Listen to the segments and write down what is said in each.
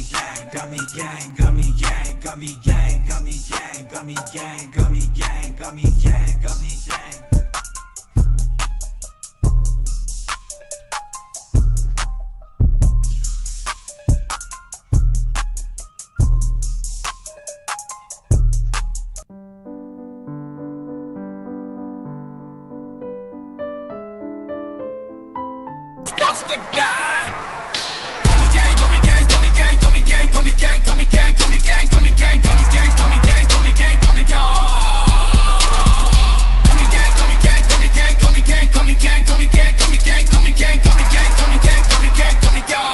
gummy gang, gummy gang, gummy gang, gummy gang, gummy gang, gummy gang, gummy gang, gummy gang, gummy gang. COSTA guy. Gummy gang, gummy gang, gummy gang, gummy gang, gummy gang, gummy gang, gummy gang, gummy gang, gummy gang, gummy gang, gummy gang, gummy gang.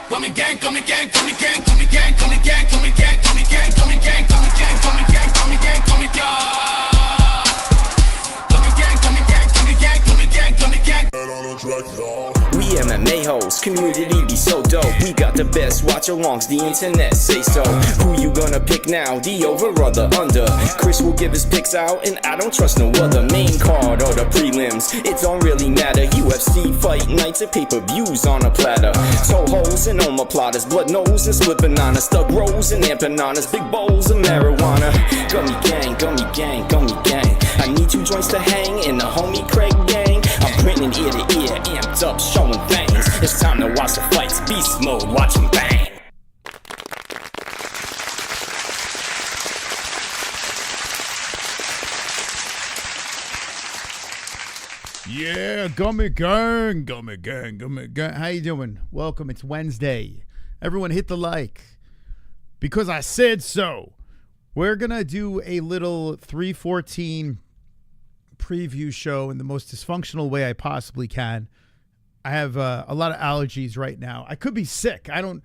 Gummy gang, gummy gang, gummy gang, gummy gang, gummy gang, gummy gang, gummy gang, gummy gang, gummy gang, gummy gang, gummy gang, gummy gang. Gummy gang, gummy gang, gummy gang, gummy gang, gummy gang, gummy gang, gummy gang, gummy gang, gummy gang, gummy gang, gummy gang, gummy gang. We MMA-Holes, community be so dope. We got the best watch-alongs, the internet say so. Who you gonna pick now, the over or the under? Chris will give his picks out, and I don't trust no other. Main card or the prelims, it don't really matter. UFC fight nights and pay-per-views on a platter. Toe holes and omoplatas, blood nose and split bananas, thug rolls and empanadas, big bowls of marijuana. Gummy gang, gummy gang, gummy gang. I need 2 joints to hang in the homie Craig gang. I'm grinning ear to ear, amped up, showing fangs. It's time to watch the fights, beast mode, watch them bang. Yeah, gummy gang, gummy gang, gummy gang. How you doing? Welcome, it's Wednesday. Everyone hit the like, because I said so. We're going to do a little 314 preview show in the most dysfunctional way I possibly can. I have a lot of allergies right now. I could be sick. I don't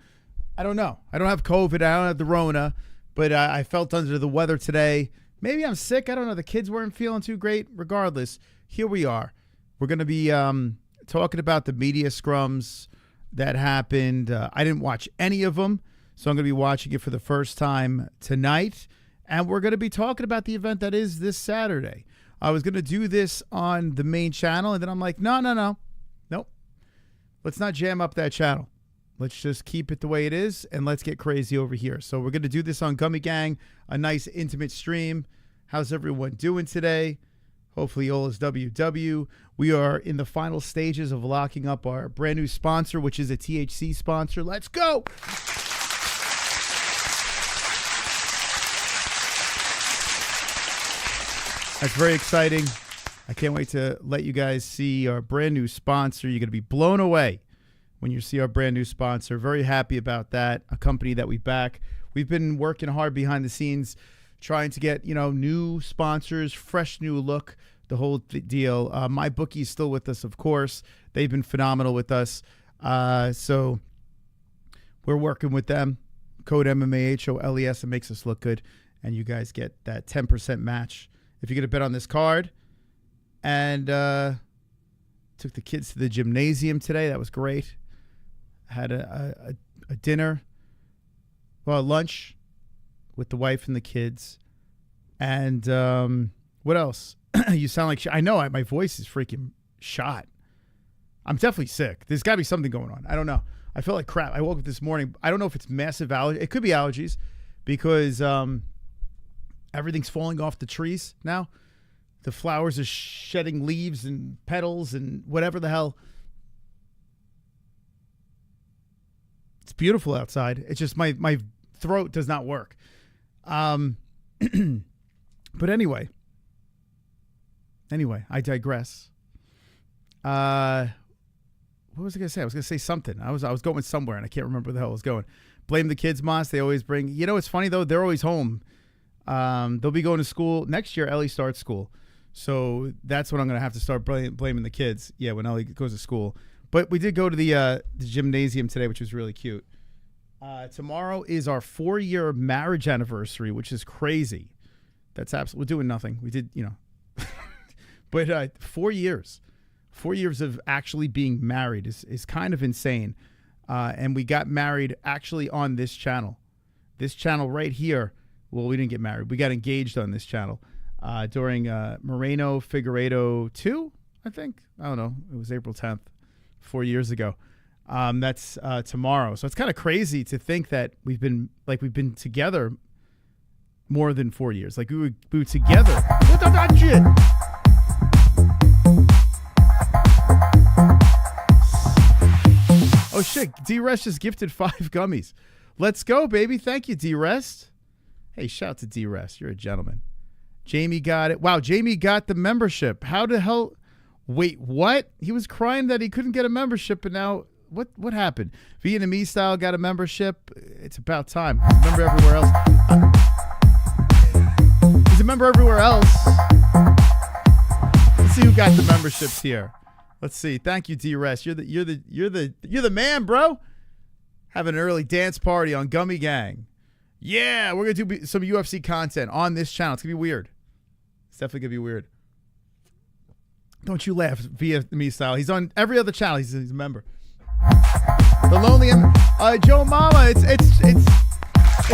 know. I don't have COVID. I don't have the Rona, but I felt under the weather today. Maybe I'm sick. I don't know. The kids weren't feeling too great. Regardless, here we are. We're going to be talking about the media scrums that happened. I didn't watch any of them, so I'm going to be watching it for the first time tonight. And we're going to be talking about the event that is this Saturday. I was going to do this on the main channel, and then I'm like, no. Nope. Let's not jam up that channel. Let's just keep it the way it is, and let's get crazy over here. So we're going to do this on Gummy Gang, a nice intimate stream. How's everyone doing today? Hopefully all is WW. We are in the final stages of locking up our brand new sponsor, which is a THC sponsor. Let's go. That's very exciting. I can't wait to let you guys see our brand new sponsor. You're going to be blown away when you see our brand new sponsor. Very happy about that. A company that we back. We've been working hard behind the scenes, trying to get, new sponsors, fresh new look, the whole deal. My bookie's still with us, of course. They've been phenomenal with us. So we're working with them. Code MMA-HOLES. It makes us look good. And you guys get that 10% match if you're going to bet on this card. And took the kids to the gymnasium today. That was great. Had a dinner, lunch with the wife and the kids. And what else? You sound like I know my voice is freaking shot. I'm definitely sick. There's got to be something going on. I don't know. I feel like crap. I woke up this morning. I don't know if it's massive allergy. It could be allergies because everything's falling off the trees now. The flowers are shedding leaves and petals and whatever the hell. It's beautiful outside. It's just my throat does not work. But anyway, I digress. What was I going to say? I was going to say something. I was going somewhere and I can't remember where the hell I was going. Blame the kids, Moss. They always bring, it's funny though. They're always home. They'll be going to school next year. Ellie starts school. So that's when I'm going to have to start blaming the kids. Yeah, when Ellie goes to school. But we did go to the gymnasium today, which was really cute. Tomorrow is our 4-year marriage anniversary, which is crazy. That's absolutely, we're doing nothing. We did, but 4 years. 4 years of actually being married is kind of insane. And we got married actually on this channel. This channel right here. Well, we didn't get married. We got engaged on this channel during Moreno Figueiredo 2, I think. I don't know. It was April 10th, 4 years ago. That's tomorrow. So it's kind of crazy to think that we've been together more than 4 years. Like we were together. What that shit? Oh shit! D-Rest just gifted 5 gummies. Let's go, baby. Thank you, D-Rest. Hey, shout out to D-Rest. You're a gentleman. Jamie got it. Wow, Jamie got the membership. How the hell? Wait, what? He was crying that he couldn't get a membership, but now what happened? Vietnamese style got a membership. It's about time. He's a member everywhere else. He's a member everywhere else. Let's see who got the memberships here. Let's see. Thank you, D-Rest. You're the man, bro. Have an early dance party on Gummy Gang. Yeah, we're gonna do some UFC content on this channel. It's gonna be weird. It's definitely gonna be weird. Don't you laugh, Vietnamese style. He's on every other channel. He's a member. The Lonely Joe Mama. It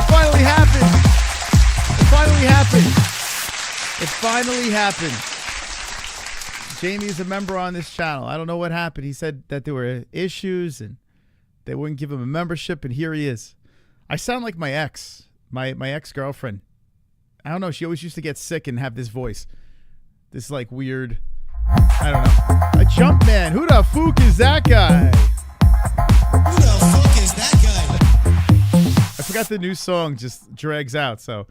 finally happened. It finally happened. It finally happened. Jamie's a member on this channel. I don't know what happened. He said that there were issues and they wouldn't give him a membership, and here he is. I sound like my ex, my ex-girlfriend. I don't know. She always used to get sick and have this voice. This like weird, I don't know. A jump man. Who the fuck is that guy? Who the fuck is that guy? I forgot the new song just drags out. So,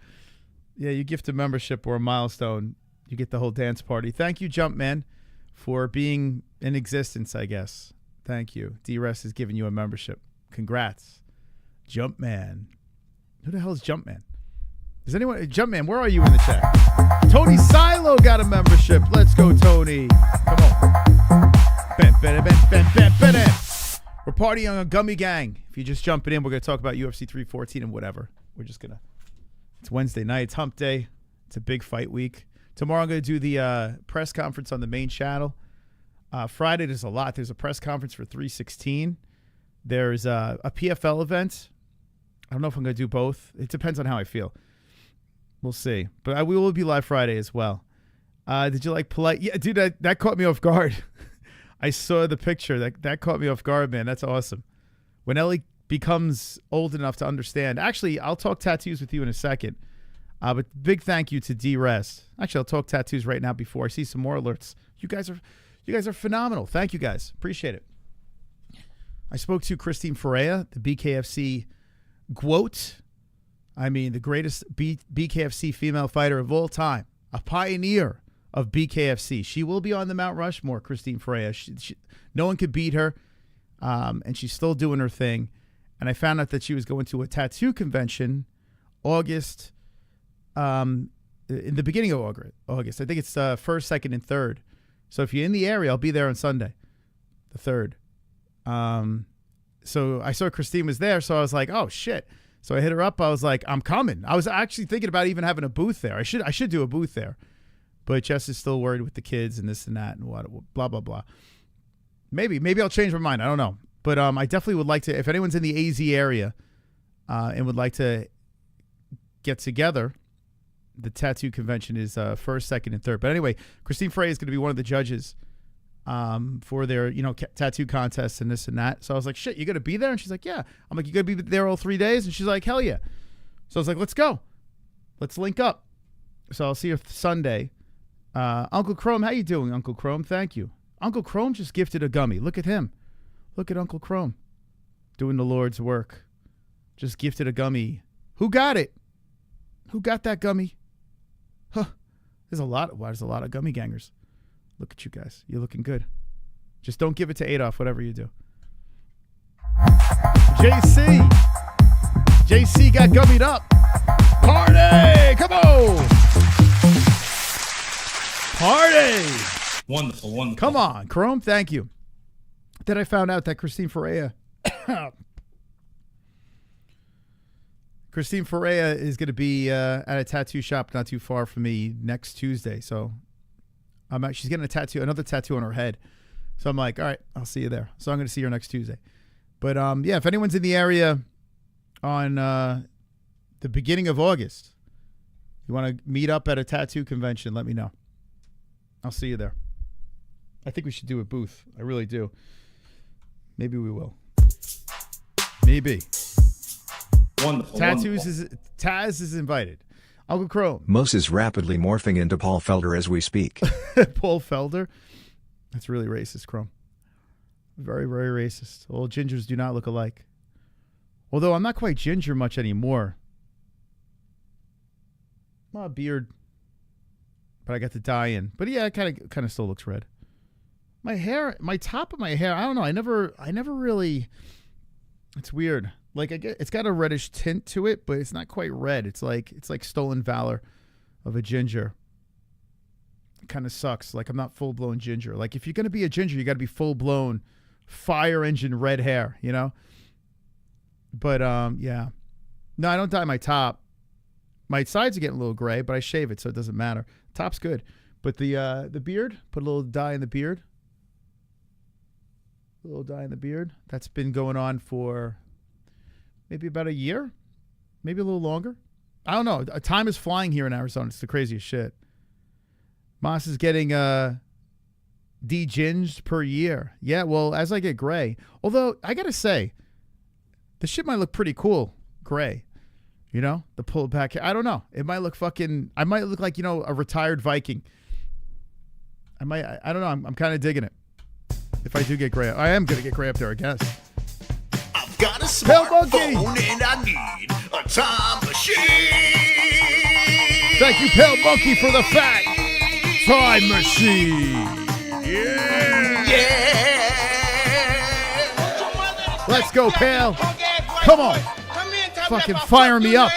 yeah, you gift a membership or a milestone, you get the whole dance party. Thank you, Jumpman, for being in existence, I guess. Thank you. D-Rest has given you a membership. Congrats. Jumpman. Who the hell is Jumpman? Does anyone... Jumpman, where are you in the chat? Tony Silo got a membership. Let's go, Tony. Come on. We're partying on Gummy Gang. If you're just jumping in, we're going to talk about UFC 314 and whatever. We're just going to... It's Wednesday night. It's hump day. It's a big fight week. Tomorrow I'm going to do the press conference on the main channel. Friday, there's a lot. There's a press conference for 316. There's a PFL event. I don't know if I'm going to do both. It depends on how I feel. We'll see. But we will be live Friday as well. Did you like Polite? Yeah, dude, that caught me off guard. I saw the picture. That caught me off guard, man. That's awesome. When Ellie becomes old enough to understand. Actually, I'll talk tattoos with you in a second. But big thank you to D-Rest. Actually, I'll talk tattoos right now before I see some more alerts. You guys are phenomenal. Thank you guys. Appreciate it. I spoke to Christine Ferreira, the BKFC GWOAT. I mean, the greatest BKFC female fighter of all time. A pioneer of BKFC. She will be on the Mount Rushmore, Christine Ferreira. No one could beat her, and she's still doing her thing. And I found out that she was going to a tattoo convention August, in the beginning of August. I think it's 1st, 2nd, and 3rd. So if you're in the area, I'll be there on Sunday, the 3rd. So I saw Christine was there, so I was like, oh, shit. So I hit her up. I was like, I'm coming. I was actually thinking about even having a booth there. I should do a booth there. But Jess is still worried with the kids and this and that and what, blah, blah, blah. Maybe I'll change my mind. I don't know. But I definitely would like to, if anyone's in the AZ area and would like to get together, the tattoo convention is 1st, 2nd, and 3rd. But anyway, Christine Frey is going to be one of the judges for their, tattoo contests and this and that. So I was like, shit, you going to be there? And she's like, yeah. I'm like, you going to be there all 3 days? And she's like, hell yeah. So I was like, let's go. Let's link up. So I'll see her Sunday. Uncle Chrome, how you doing, Uncle Chrome? Thank you. Uncle Chrome just gifted a gummy. Look at him. Look at Uncle Chrome doing the Lord's work. Just gifted a gummy. Who got it? Who got that gummy? Huh. There's a lot of gummy gangers. Look at you guys. You're looking good. Just don't give it to Adolf, whatever you do. JC got gummied up. Party! Come on! Party! Wonderful. Come on, Chrome. Thank you. Then I found out that Christine Ferreira is going to be at a tattoo shop not too far from me next Tuesday. So she's getting another tattoo on her head. So I'm like, all right, I'll see you there. So I'm going to see her next Tuesday. But yeah, if anyone's in the area on the beginning of August, you want to meet up at a tattoo convention, let me know. I'll see you there. I think we should do a booth. I really do. Maybe we will. Maybe. Wonderful. Tattoos wonderful. Taz is invited. Uncle Chrome. Mose is rapidly morphing into Paul Felder as we speak. Paul Felder. That's really racist, Chrome. Very, very racist. All gingers do not look alike. Although I'm not quite ginger much anymore. Well, beard. But I got the dye in. But yeah, it kind of still looks red. My hair, my top of my hair, I don't know. I never really. It's weird. Like it's got a reddish tint to it, but it's not quite red. It's like stolen valor of a ginger. It kind of sucks. Like I'm not full blown ginger. Like if you're gonna be a ginger, you got to be full blown fire engine red hair, you know. But yeah, no, I don't dye my top. My sides are getting a little gray, but I shave it, so it doesn't matter. Top's good, but the beard, put a little dye in the beard. A little dye in the beard. That's been going on for maybe about a year, maybe a little longer. I don't know. Time is flying here in Arizona. It's the craziest shit. Moss is getting de-ginged per year. Yeah, well, as I get gray. Although, I got to say, the shit might look pretty cool gray. You know? The pull back hair. I don't know. It might look fucking... I might look like, you know, a retired Viking. I don't know. I'm kind of digging it. If I do get gray. I am going to get gray up there, I guess. I've got a Pale Monkey. smartphone and I need a time machine. Thank you, Pale Monkey, for the fat time machine. Yeah. Let's go, Pale. Come on. Fucking fire me up.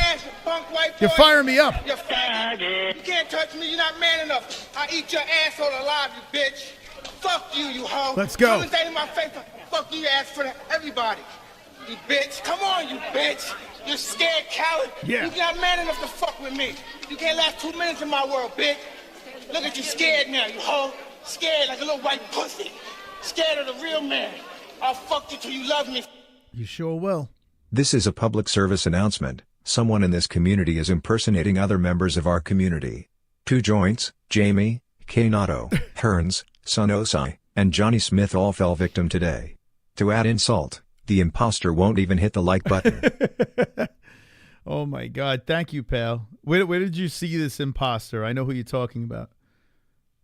You're firing me up. You faggot. You can't touch me. You're not man enough. I eat your asshole alive, you bitch. Fuck you, you hoe. Let's go. Come and say in my face, fuck you, ass for everybody. You bitch. Come on, you bitch. You're scared, coward. Yeah. You're not man enough to fuck with me. You can't last 2 minutes in my world, bitch. Look at you scared now, you hoe. Scared like a little white pussy. Scared of the real man. I'll fuck you till you love me. You sure will. This is a public service announcement. Someone in this community is impersonating other members of our community. 2 joints, Jamie, Kanato, Hearns, Son Osai, and Johnny Smith all fell victim today. To add insult, the imposter won't even hit the like button. Oh my God. Thank you, pal. Where did you see this imposter? I know who you're talking about.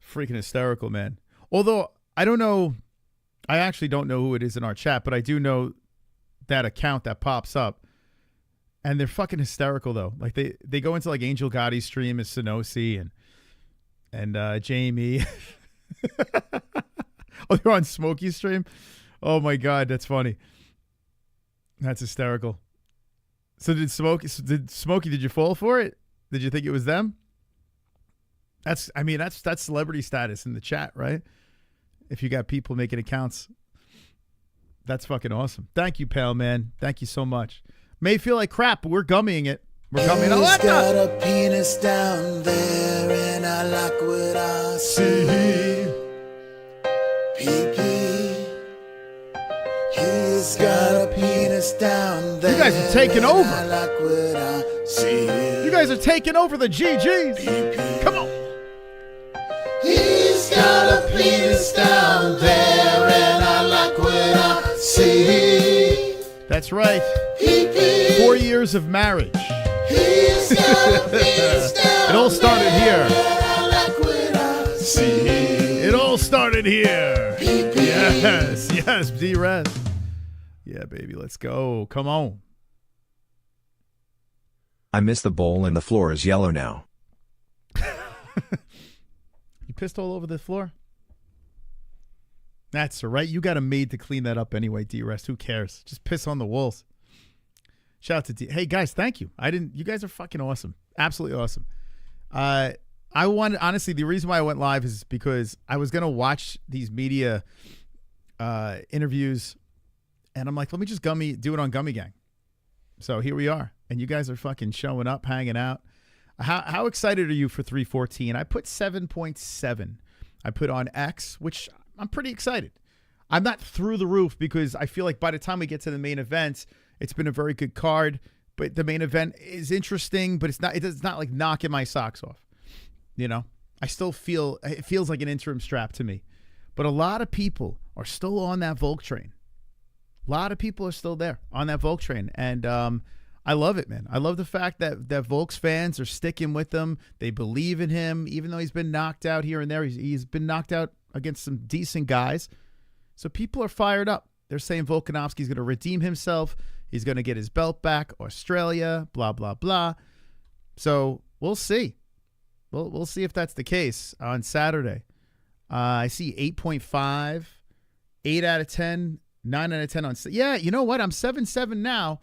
Freaking hysterical, man. Although, I don't know. I actually don't know who it is in our chat, but I do know that account that pops up. And they're fucking hysterical, though. Like, they go into, like, Angel Gotti's stream as Sonosi and Jamie. Oh, they're on Smokey's stream? Oh, my God. That's funny. That's hysterical. So did Smokey, did you fall for it? Did you think it was them? That's celebrity status in the chat, right? If you got people making accounts. That's fucking awesome. Thank you, pal, man. Thank you so much. May feel like crap, but we're gummying it. We're gummying it. He's got a penis down there, and I like what I see. Pee-pee. He's got a penis down there. You guys are taking over. I like what I see. You guys are taking over the GGs. Come on. He's got a penis down there, and I like what I see. That's right. Pee-pee. 4 years of marriage. He's got a penis down It all started here. there, and I like what I see. It all started here. Pee-pee. Yes, D-Res. Yeah, baby, let's go. Come on. I miss the bowl and the floor is yellow now. You pissed all over the floor? That's all right. You got a maid to clean that up anyway, D-Rest. Who cares? Just piss on the walls. Shout out to D. Hey, guys, thank you. You guys are fucking awesome. Absolutely awesome. Honestly, the reason why I went live is because I was going to watch these media interviews, and I'm like, let me just do it on Gummy Gang. So here we are. And you guys are fucking showing up, hanging out. How excited are you for 314? I put 7.7. I put on X, which I'm pretty excited. I'm not through the roof because I feel like by the time we get to the main event, it's been a very good card. But the main event is interesting, but it's not like knocking my socks off. You know, I still feel it feels like an interim strap to me. But a lot of people are still on that Volk train. A lot of people are still there on that Volk train. And I love it, man. I love the fact that Volk's fans are sticking with him. They believe in him, even though he's been knocked out here and there. He's been knocked out against some decent guys. So people are fired up. They're saying Volkanovski's going to redeem himself. He's going to get his belt back. Australia, blah, blah, blah. So we'll see. We'll see if that's the case on Saturday. I see 8.5, 8 out of 10, 9 out of 10 on. Yeah, you know what? I'm 7-7 now.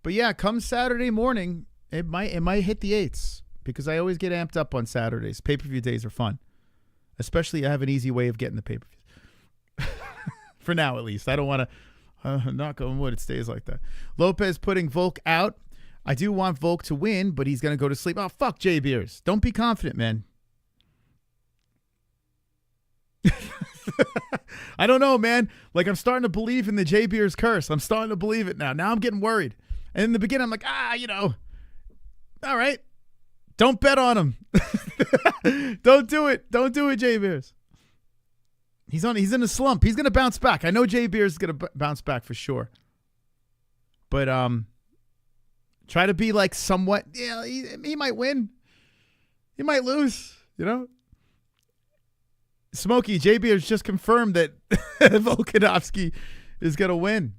But yeah, come Saturday morning, it might hit the 8s because I always get amped up on Saturdays. Pay-per-view days are fun. Especially I have an easy way of getting the pay-per-views. For now, at least. I don't want to knock on wood. It stays like that. Lopez putting Volk out. I do want Volk to win, but he's going to go to sleep. Oh, fuck Jay Beers. Don't be confident, man. I don't know, man. Like, I'm starting to believe in the Jay Beers curse. I'm starting to believe it now. Now I'm getting worried. And in the beginning, I'm like, all right. Don't bet on him. Don't do it. Don't do it, Jay Beers. He's in a slump. He's going to bounce back. I know Jay Beers is going to bounce back for sure. But try to be like somewhat, he might win. He might lose, Smokey, Jay Beers just confirmed that Volkanovski is going to win.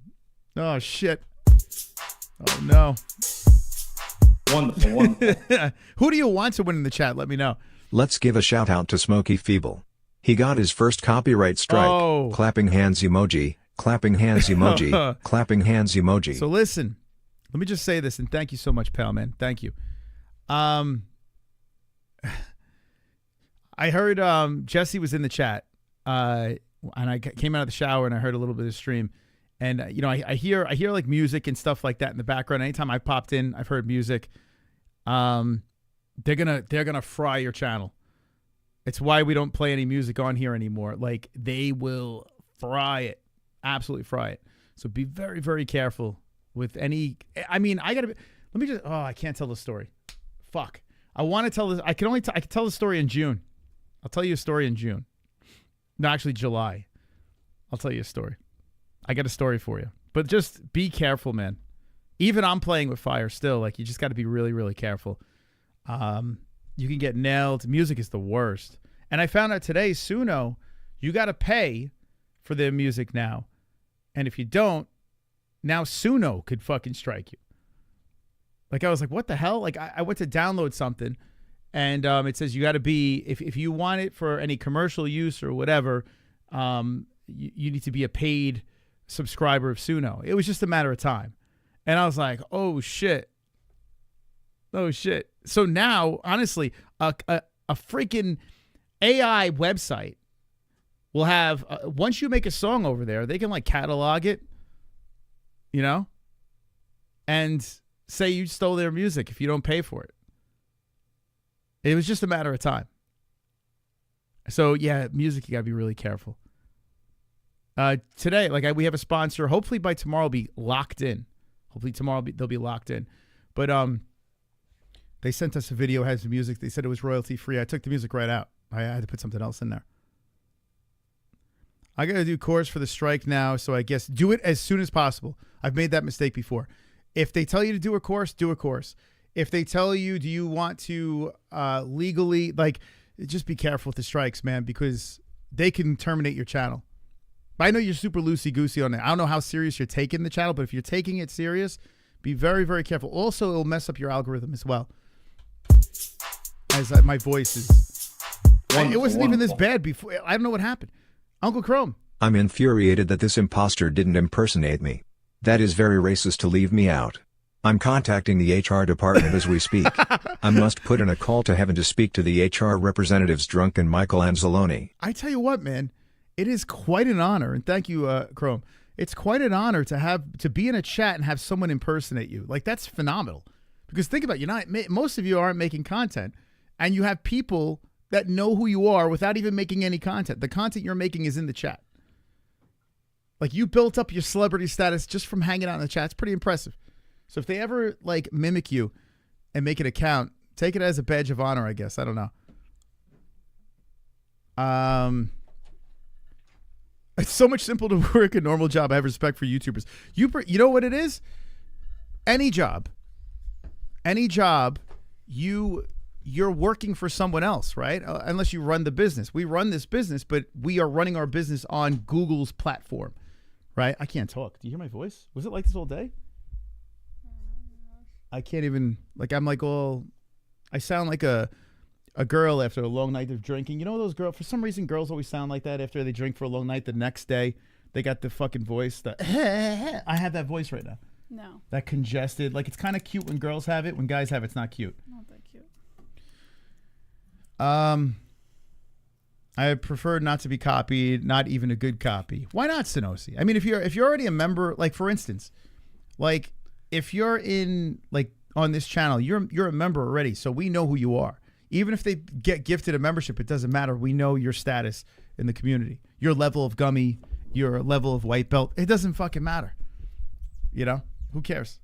Oh, shit. Oh, no. Wonderful. Who do you want to win in the chat? Let me know. Let's give a shout out to Smokey Feeble. He got his first copyright strike. Oh. Clapping hands emoji. Clapping hands emoji. Clapping hands emoji. So listen, let me just say this, and thank you so much, pal, man. Thank you. I heard Jesse was in the chat, and I came out of the shower and I heard a little bit of the stream, and I hear like music and stuff like that in the background. Anytime I popped in, I've heard music. They're gonna fry your channel. It's why we don't play any music on here anymore. Like, they will fry it, absolutely fry it. So be very, very careful with any. I mean, let me just. Oh, I can't tell the story. Fuck. I want to tell this. I can tell the story in June. I'll tell you a story in June. No, actually July. I'll tell you a story. I got a story for you. But just be careful, man. Even I'm playing with fire still. Like, you just got to be really, really careful. You can get nailed. Music is the worst. And I found out today, Suno, you got to pay for their music now. And if you don't, now Suno could fucking strike you. Like, I was like, what the hell? Like, I went to download something, and it says you got to be, if you want it for any commercial use or whatever, you need to be a paid subscriber of Suno. It was just a matter of time. And I was like, oh, shit. Oh, shit. So now, honestly, a freaking AI website will have, once you make a song over there, they can, like, catalog it, and say you stole their music if you don't pay for it. It was just a matter of time. So, yeah, music, you got to be really careful. Today, like, we have a sponsor. Hopefully by tomorrow, be locked in. Hopefully tomorrow they'll be locked in. But they sent us a video, has the music. They said it was royalty free. I took the music right out. I had to put something else in there. I got to do chorus for the strike now, so I guess do it as soon as possible. I've made that mistake before. If they tell you to do a chorus, do a chorus. If they tell you, do you want to legally, like, just be careful with the strikes, man, because they can terminate your channel. But I know you're super loosey-goosey on it. I don't know how serious you're taking the channel, but if you're taking it serious, be very, very careful. Also, it'll mess up your algorithm as well. As my voice is... it wasn't even this bad before. I don't know what happened. Uncle Chrome. I'm infuriated that this imposter didn't impersonate me. That is very racist to leave me out. I'm contacting the HR department as we speak. I must put in a call to heaven to speak to the HR representatives Drunken Michael Anzalone. I tell you what, man, it is quite an honor, and thank you, Chrome. It's quite an honor to be in a chat and have someone impersonate you. Like, that's phenomenal. Because think about it, most of you aren't making content, and you have people that know who you are without even making any content. The content you're making is in the chat. Like, you built up your celebrity status just from hanging out in the chat. It's pretty impressive. So if they ever, like, mimic you and make an account, take it as a badge of honor, I guess. I don't know. It's so much simpler to work a normal job. I have respect for YouTubers. You know what it is? Any job, you're working for someone else, right? Unless you run the business. We run this business, but we are running our business on Google's platform, right? I can't talk. Do you hear my voice? Was it like this all day? I can't even, like, I'm like all, I sound like a girl after a long night of drinking. You know those girls, for some reason girls always sound like that after they drink for a long night. The next day, they got the fucking voice. I have that voice right now. No. That congested. Like, it's kind of cute when girls have it. When guys have it, it's not cute. Not that cute. I prefer not to be copied, not even a good copy. Why not, Sonosi? I mean, if you're already a member, like, for instance, like, if you're in, like, on this channel, you're a member already, so we know who you are. Even if they get gifted a membership, it doesn't matter. We know your status in the community. Your level of gummy, your level of white belt. It doesn't fucking matter. You know? Who cares?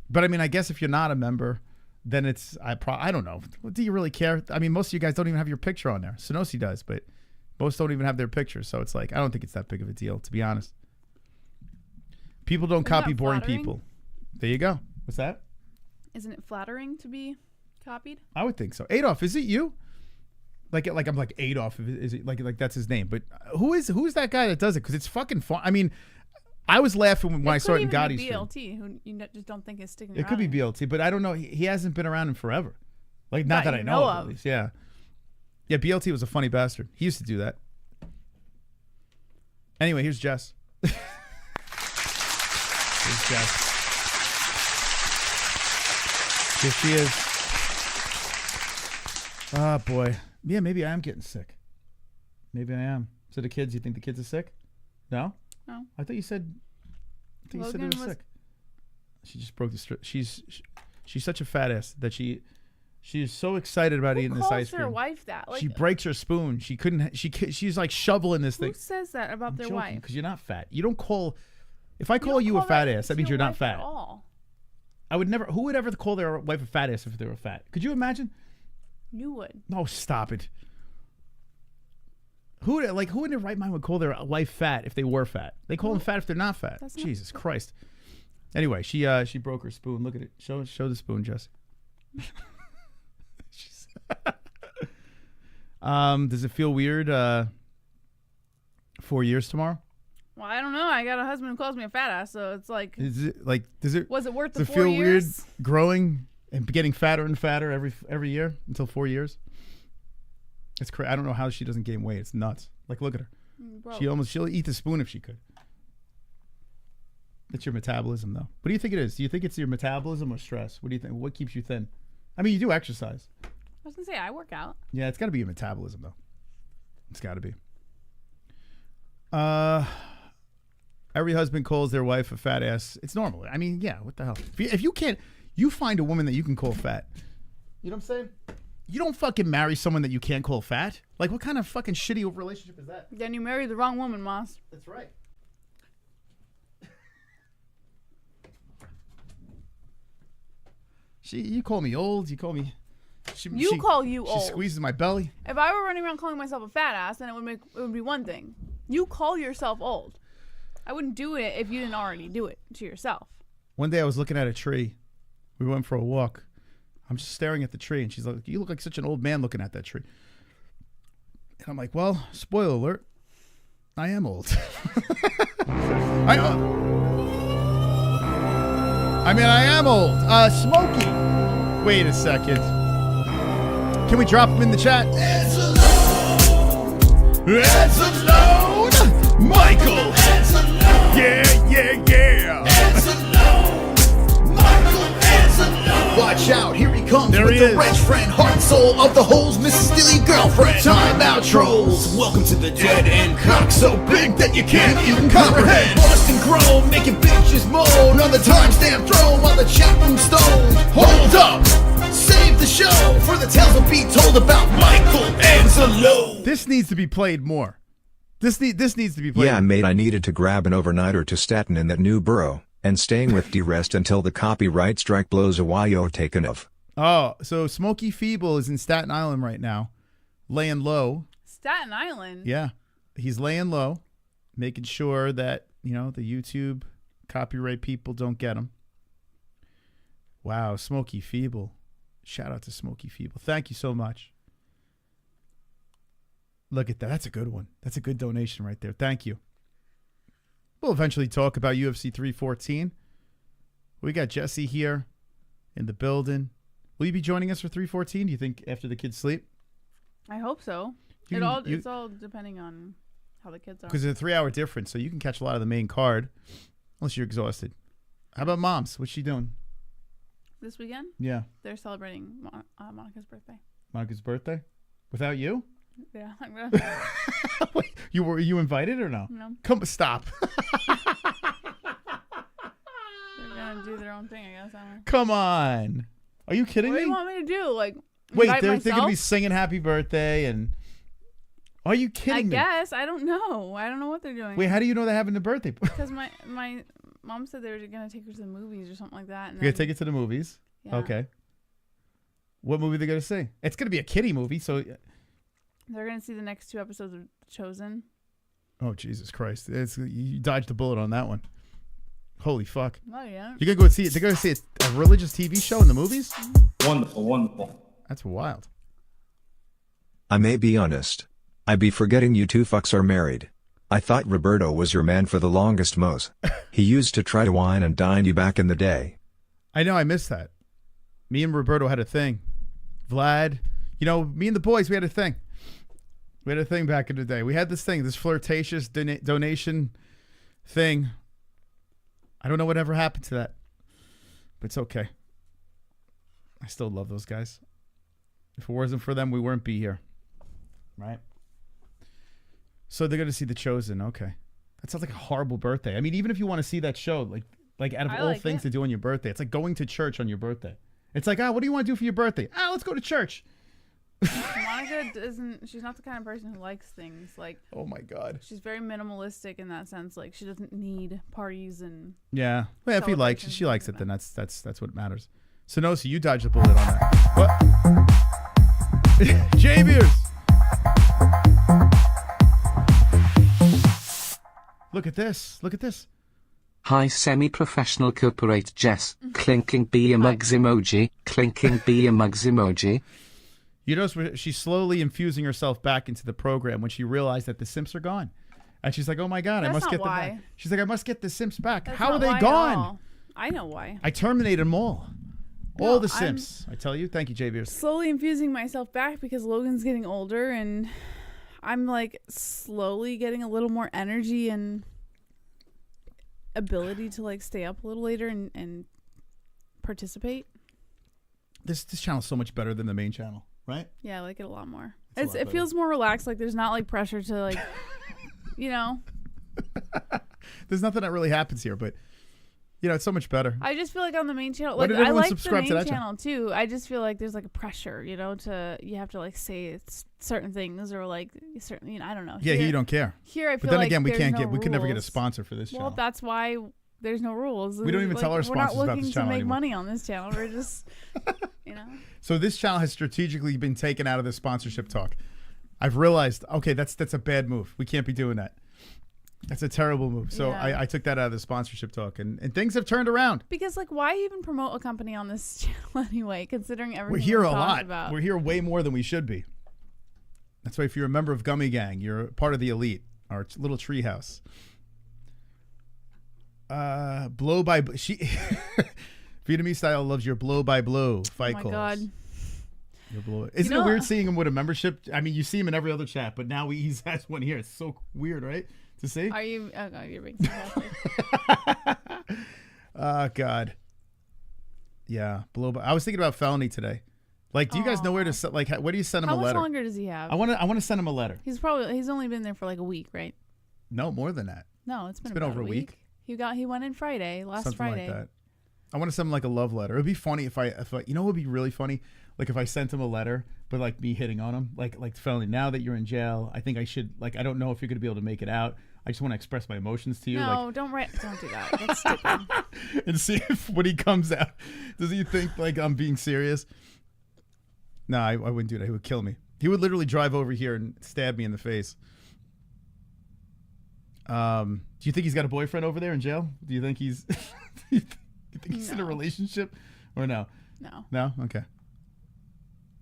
But I mean, I guess if you're not a member, then it's, I don't know. Do you really care? I mean, most of you guys don't even have your picture on there. Sonosi does, but most don't even have their picture. So it's like, I don't think it's that big of a deal, to be honest. People don't copy boring people. There you go. What's that? Isn't it flattering to be copied? I would think so. Adolf, is it you? Like I'm like Adolf. Is it like that's his name? But who's that guy that does it? Because it's fucking fun. I mean, I was laughing when I saw it in Gotti's stream. BLT, who you just don't think is sticking around. It could be BLT, but I don't know. He hasn't been around in forever. Like, not that I know of, at least. Yeah. Yeah, BLT was a funny bastard. He used to do that. Anyway, here's Jess. Here's Jess. Here she is. Oh, boy. Yeah, maybe I am getting sick. Maybe I am. So the kids, you think the kids are sick? No? No. I thought you said they were sick. She just broke the strip. She's such a fat ass that she is so excited about eating this ice cream. Who calls their wife that? Like, she breaks her spoon. She's like shoveling this thing. Who says that about their wife? Because you're not fat. You don't call. If I call you a fat ass, that means you're not fat. At all. I would never. Who would ever call their wife a fat ass if they were fat? Could you imagine? You would. No, stop it. Who in their right mind would call their wife fat if they were fat? They call them fat if they're not fat. Jesus Christ. Anyway, she broke her spoon. Look at it. Show the spoon, Jesse. Does it feel weird? 4 years tomorrow? Well, I don't know. I got a husband who calls me a fat ass, so it's like. Is it like? Was it worth the 4 years? Does it feel weird growing and getting fatter and fatter every year until 4 years? It's crazy. I don't know how she doesn't gain weight. It's nuts. Like, look at her. Bro. She'll eat the spoon if she could. It's your metabolism, though. What do you think it is? Do you think it's your metabolism or stress? What do you think? What keeps you thin? I mean, you do exercise. I was gonna say I work out. Yeah, it's got to be your metabolism, though. It's got to be. Every husband calls their wife a fat ass. It's normal. I mean, yeah. What the hell? If you can't, you find a woman that you can call fat. You know what I'm saying? You don't fucking marry someone that you can't call fat. Like, what kind of fucking shitty relationship is that? Then you marry the wrong woman, Moss. That's right. You call me old. You call me. You call you old. She squeezes my belly. If I were running around calling myself a fat ass, then it would be one thing. You call yourself old. I wouldn't do it if you didn't already do it to yourself. One day I was looking at a tree. We went for a walk. I'm just staring at the tree, and she's like, "You look like such an old man looking at that tree." And I'm like, "Well, spoiler alert, I am old." I am old. Smokey. Wait a second. Can we drop him in the chat? It's alone. It's alone. Michael. It's alone. Yeah. It's alone. Michael. It's alone. Watch out, here he comes There with he the is. wrench friend, heart and soul of the holes, Mrs. Steely girlfriend. Time out, trolls. Welcome to the dead end. Cock so big that you can't even comprehend. Bust and groan, making bitches moan on the timestamp throne while the chat room stoned. Hold up. Save the show for the tales will be told about Michael Anzalo. This needs to be played more. This needs to be played. Yeah, mate, I needed to grab an overnighter to Staten in that new borough, and staying with D-Rest until the copyright strike blows a YO taken of. Oh, so Smokey Feeble is in Staten Island right now, laying low. Staten Island? Yeah. he's laying low, making sure that, you know, the YouTube copyright people don't get him. Wow, Smokey Feeble. Shout out to Smokey Feeble. Thank you so much. Look at that. That's a good one. That's a good donation right there. Thank you. We'll eventually talk about UFC 314. We got Jesse here in the building. Will you be joining us for 314? Do you think after the kids sleep? I hope so. It's all depending on how the kids are. Because it's a 3-hour difference, so you can catch a lot of the main card, unless you're exhausted. How about Mom's? What's she doing? This weekend? Yeah. They're celebrating Monica's birthday. Monica's birthday? Without you? Yeah. Wait, were you invited or no? No. Come, stop. They're gonna do their own thing, I guess. I don't know. Come on. Are you kidding What me? do you want me to do? Like, wait, invite they're gonna be myself? singing "Happy Birthday" and. Are you kidding me? I guess. I don't know. I don't know what they're doing. Wait, how do you know they're having the birthday? Because my mom said they were gonna take her to the movies or something like that. And You're gonna take it to the movies? Yeah. Okay. What movie are they gonna see? It's gonna be a kiddie movie, so. They're gonna see the next 2 episodes of Chosen. Oh Jesus Christ! You dodged the bullet on that one. Holy fuck! Oh yeah. You gotta go see it. They're gonna see a religious TV show in the movies. Wonderful, wonderful. That's wild. I may be honest. I be forgetting you two fucks are married. I thought Roberto was your man for the longest mos. He used to try to wine and dine you back in the day. I know, I missed that. Me and Roberto had a thing. Vlad, you know, me and the boys, we had a thing. We had a thing back in the day. We had this thing, this flirtatious donation thing. I don't know whatever happened to that, but it's okay. I still love those guys. If it wasn't for them, we wouldn't be here. Right? So they're going to see The Chosen. Okay. That sounds like a horrible birthday. I mean, even if you want to see that show, like out of all things to do on your birthday, it's like going to church on your birthday. It's like, what do you want to do for your birthday? Let's go to church. Monica she's not the kind of person who likes things. Like, oh my God. She's very minimalistic in that sense. Like, she doesn't need parties and. Yeah. Well, if she likes it, then that's what matters. So you dodged the bullet on that. What? J-Beers. Look at this. Look at this. Hi, semi-professional corporate Jess. Clinking beer mugs emoji. Clinking beer mugs emoji. You notice she's slowly infusing herself back into the program when she realized that the Simps are gone. And she's like, oh my God, I must get them back. She's like, I must get the Simps back. How are they gone? I know why. I terminated them all. All the Simps. I tell you. Thank you, J-Beers. Slowly infusing myself back because Logan's getting older and I'm like slowly getting a little more energy and ability to like stay up a little later and participate. This channel's so much better than the main channel, right? Yeah, I like it a lot more. It feels more relaxed. Like there's not like pressure to like, you know. There's nothing that really happens here, but you know, it's so much better. I just feel like on the main channel, Why like did I everyone like subscribe the to main that channel too. I just feel like there's like a pressure, you know, you have to like say certain things or like certain, you know, I don't know. Yeah, here you don't care. Here I feel but then like again, we could never get a rules. sponsor for this channel. Well, that's why there's no rules. We don't even tell our sponsors about this channel We're not looking to make anymore. money on this channel. We're just, you know. So this channel has strategically been taken out of the sponsorship talk. I've realized, okay, that's a bad move. We can't be doing that. That's a terrible move. So Yeah. I took that out of the sponsorship talk, and things have turned around. Because like, why even promote a company on this channel anyway? Considering everything We're here a talked lot. about. We're here way more than we should be. That's why if you're a member of Gummy Gang, you're part of the elite, our little treehouse. Blow by she Vietnamese style loves your blow by blow fight calls. Oh my God. Your blow. Isn't it weird seeing him with a membership? I mean, you see him in every other chat, but now he has one here. It's so weird, right? To see. Are you? Oh God, you're being sarcastic. Oh God. Yeah, blow by. I was thinking about felony today. Like, do you guys know where to like? Where do you send him How a much letter? longer does he have? I want to send him a letter. He's only been there for like a week, right? No, more than that. No, it's been about over a week. He went in Friday, last Something Friday. like that. I want to send him like a love letter. It'd be funny if I you know what would be really funny? Like if I sent him a letter, but like me hitting on him, like felony. Now that you're in jail, I think I should like. I don't know if you're gonna be able to make it out. I just want to express my emotions to you. No, like, don't do that. That's stupid. and see if when he comes out, does he think like I'm being serious? No, I wouldn't do that. He would kill me. He would literally drive over here and stab me in the face. Do you think he's got a boyfriend over there in jail? Do you think he's you think he's in a relationship or no? No. No? Okay.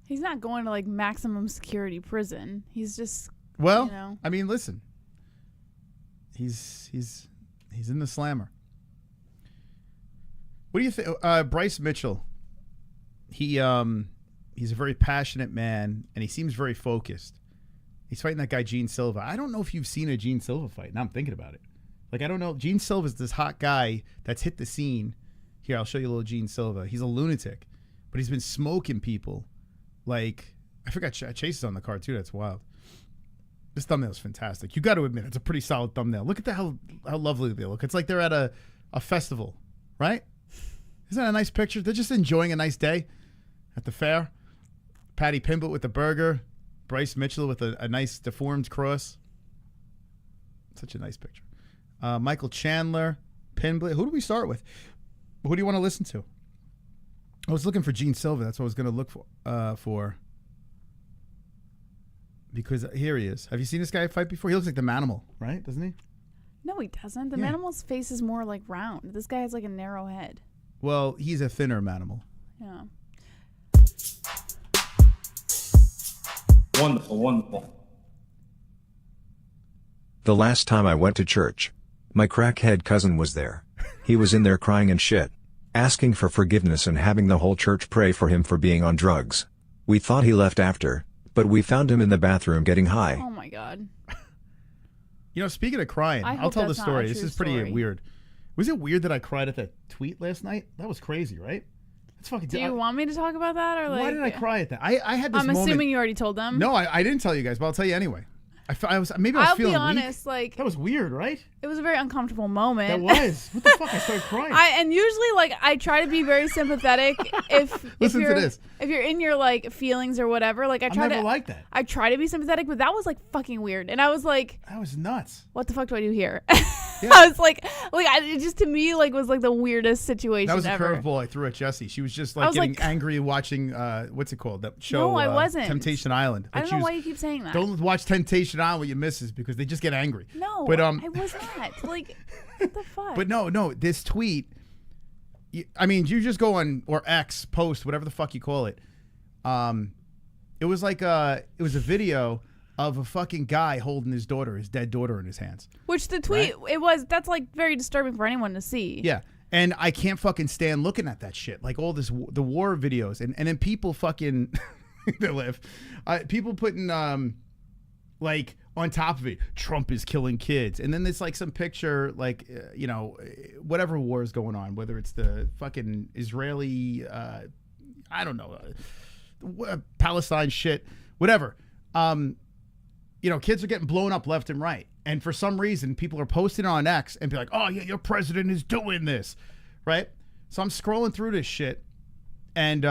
He's not going to like maximum security prison. He's just Well, you know. I mean, listen. He's in the slammer. What do you think? Bryce Mitchell. He's a very passionate man, and he seems very focused. He's fighting that guy Gene Silva. I don't know if you've seen a Gene Silva fight. Now I'm thinking about it. Like, I don't know. Gene Silva's this hot guy that's hit the scene. Here, I'll show you a little Gene Silva. He's a lunatic, but he's been smoking people. Like, I forgot Chase is on the card too. That's wild. This thumbnail is fantastic. You got to admit, it's a pretty solid thumbnail. Look at how lovely they look. It's like they're at a festival, right? Isn't that a nice picture? They're just enjoying a nice day at the fair. Paddy Pimblett with the burger. Bryce Mitchell with a nice deformed cross. Such a nice picture. Michael Chandler, Pimblett. Who do we start with? Who do you want to listen to? I was looking for Gene Silva. That's what I was going to look for. Because here he is. Have you seen this guy fight before? He looks like the Manimal, right? Doesn't he? No, he doesn't. The Manimal's face is more like round. This guy has like a narrow head. Well, he's a thinner Manimal. Yeah. Wonderful, wonderful. The last time I went to church, my crackhead cousin was there. He was in there crying and shit, asking for forgiveness and having the whole church pray for him for being on drugs. We thought he left after, but we found him in the bathroom getting high. Oh my God. You know, speaking of crying, I'll tell the story. This is pretty weird. Was it weird that I cried at that tweet last night? That was crazy, right? It's fucking. Do you want me to talk about that or like? Why did I cry at that? I had this. I'm assuming you already told them. No, I didn't tell you guys, but I'll tell you anyway. I was feeling I'll be weak. honest, like that was weird, right? It was a very uncomfortable moment. That was. What the fuck? I started crying. And usually, like, I try to be very sympathetic if Listen to this. If you're in your like feelings or whatever, like I'm never like that. I try to be sympathetic, but that was like fucking weird, and I was like, that was nuts. What the fuck do I do here? Yeah. I was like, it just to me like was like the weirdest situation That was ever. a curveball I threw at Jessie. She was just like getting angry watching what's it called? That show. No, I wasn't. Temptation Island. I don't know why you keep saying that. Don't watch Temptation Island with your missus because they just get angry. No, but I was not. Like, what the fuck? But no, this tweet. I mean, you just go on or X post whatever the fuck you call it. It was like it was a video of a fucking guy holding his dead daughter in his hands. Which the tweet, that's like very disturbing for anyone to see. Yeah. And I can't fucking stand looking at that shit. Like all this, the war videos. And then people fucking, they live. People putting, like, on top of it, Trump is killing kids. And then there's like some picture, like, you know, whatever war is going on, whether it's the fucking Israeli, I don't know, Palestine shit, whatever. You know, kids are getting blown up left and right. And for some reason, people are posting on X and be like, oh, yeah, your president is doing this, right? So I'm scrolling through this shit, and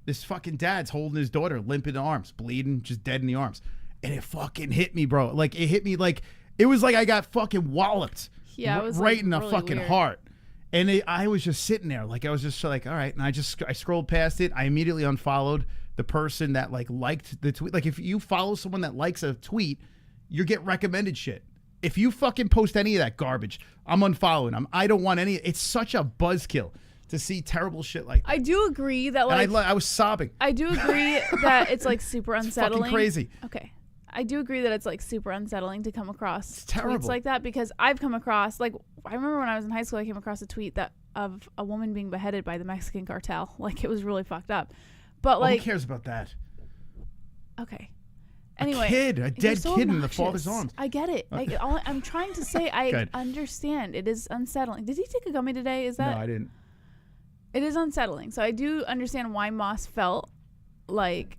this fucking dad's holding his daughter limp in the arms, bleeding, just dead in the arms. And it fucking hit me, bro. Like, it hit me like, it was like I got fucking walloped. Yeah, it was right like in the really fucking weird. heart. And I was just sitting there. Like, I was just like, all right. And I scrolled past it. I immediately unfollowed the person that like liked the tweet. Like, if you follow someone that likes a tweet, you get recommended shit. If you fucking post any of that garbage, I'm unfollowing them. I don't want any. It's such a buzzkill to see terrible shit like that. I do agree that like And I was sobbing. I do agree that it's like super unsettling. Fucking crazy. Okay. I do agree that it's like super unsettling to come across terrible. tweets like that, because I've come across, like, I remember when I was in high school, I came across a tweet of a woman being beheaded by the Mexican cartel. Like, it was really fucked up. But like, who cares about that? Okay. Anyway, a dead so kid in the obnoxious. father's arms. I get it. I'm trying to say I understand. It is unsettling. Did he take a gummy today? Is that? No, I didn't. It is unsettling. So I do understand why Moss felt like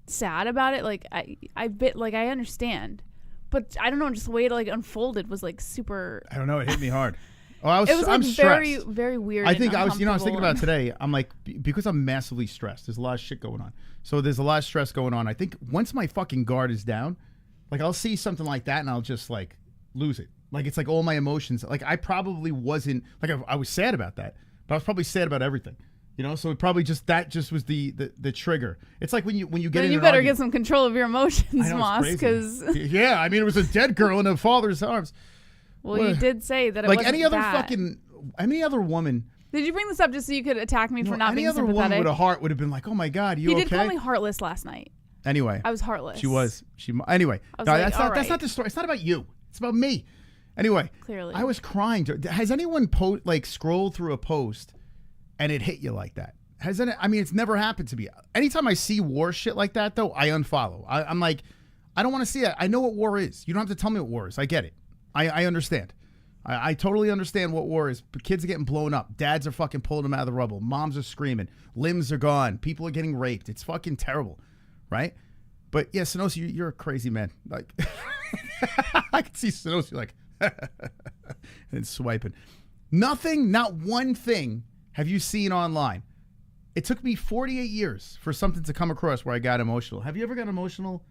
sad about it. Like I understand, but I don't know. Just the way it like unfolded was like super. I don't know. It hit me hard. Oh, It was like I'm very, stressed. very weird. I think I was thinking uncomfortable about it today. I'm like, because I'm massively stressed. There's a lot of shit going on. So there's a lot of stress going on. I think once my fucking guard is down, like I'll see something like that and I'll just like lose it. Like it's like all my emotions. Like I probably wasn't like I was sad about that, but I was probably sad about everything. You know, so it probably just was the trigger. It's like when you get in you an better argument. get some control of your emotions, I know, Moss, it's because crazy. Yeah, I mean, it was a dead girl in her father's arms. well, you did say that it like wasn't any other woman. Did you bring this up just so you could attack me for not any being other woman sympathetic? with a heart would have been like, "Oh my God, you He okay?" did call me heartless last night. Anyway, I was heartless. She was. Anyway, I was no, like, that's all not right. the story. It's not about you. It's about me. Anyway, Clearly. I was crying. Has anyone scrolled through a post and it hit you like that? I mean, it's never happened to me. Anytime I see war shit like that, though, I unfollow. I'm like, I don't want to see it. I know what war is. You don't have to tell me what war is. I get it. I understand. I totally understand what war is. Kids are getting blown up. Dads are fucking pulling them out of the rubble. Moms are screaming. Limbs are gone. People are getting raped. It's fucking terrible, right? But yeah, Sonosi, you're a crazy man. Like, I can see Sonosi like, and swiping. Nothing, not one thing have you seen online. It took me 48 years for something to come across where I got emotional. Have you ever got emotional,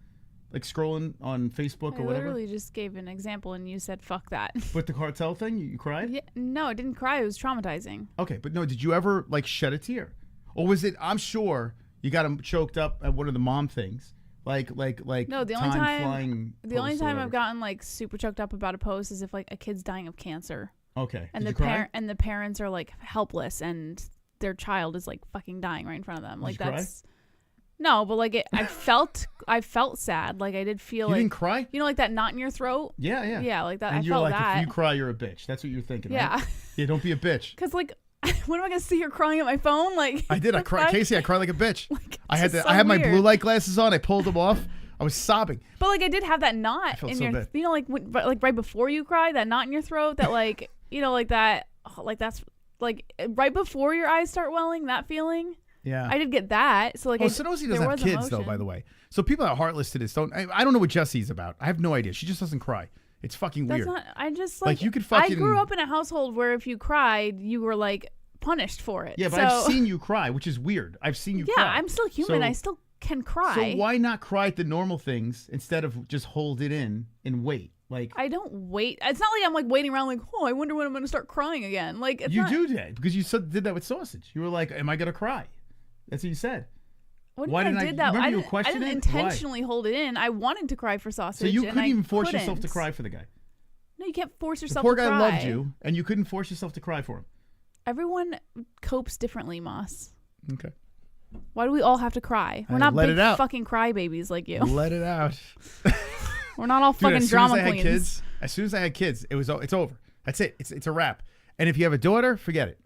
like scrolling on Facebook or whatever? I literally just gave an example and you said, fuck that. With the cartel thing? You cried? Yeah, no, I didn't cry. It was traumatizing. Okay, but no, did you ever like shed a tear? Or was it, I'm sure you got them choked up at one of the mom things. Like no, the only time I've gotten like super choked up about a post is if like a kid's dying of cancer. Okay. And the parents are like helpless and their child is like fucking dying right in front of them. Like that's cry? No, but like I felt sad. Like I did feel you like didn't cry? You know, like that knot in your throat? Yeah. Yeah, like that. And I you're felt like, that. if you cry, you're a bitch. That's what you're thinking, yeah. right? Yeah, don't be a bitch. Because like, when am I gonna see her crying at my phone? Like I did. I cried, Casey. I cried like a bitch. Like, I had so I had my weird. blue light glasses on. I pulled them off. I was sobbing. But like I did have that knot felt in so your, bad. you know, like like right before you cry, that knot in your throat, that like, you know, like that, like that's like right before your eyes start welling, that feeling. Yeah. I did get that. So like, Sonosi doesn't have kids though, by the way. So people that are heartless to this don't. I don't know what Jesse's about. I have no idea. She just doesn't cry. It's fucking That's weird. not. I just Like, you could fucking. I grew up in a household where if you cried, you were like punished for it. Yeah, but so, I've seen you cry, which is weird. I've seen you cry. Yeah, I'm still human. So- I still can cry. So why not cry at the normal things instead of just hold it in and wait? Like I don't wait. It's not like I'm like waiting around like, oh, I wonder when I'm going to start crying again. Like it's you not, do that because you did that with sausage. You were like, "Am I gonna cry?" That's what you said. Why didn't I did that? Remember you were I questioning didn't it? Why? intentionally hold it in. I wanted to cry for sausage. So you and couldn't I even force yourself to couldn't. cry for the guy. No, you can't force The yourself poor to guy cry. loved you, and you couldn't force yourself to cry for him. Everyone copes differently, Moss. Okay. Why do we all have to cry? We're Hey, not let big it out. fucking crybabies like you. Let it out. We're not all Dude, fucking as soon drama as I had queens. kids, as soon as I had kids, it's over. That's it. It's a wrap. And if you have a daughter, forget it.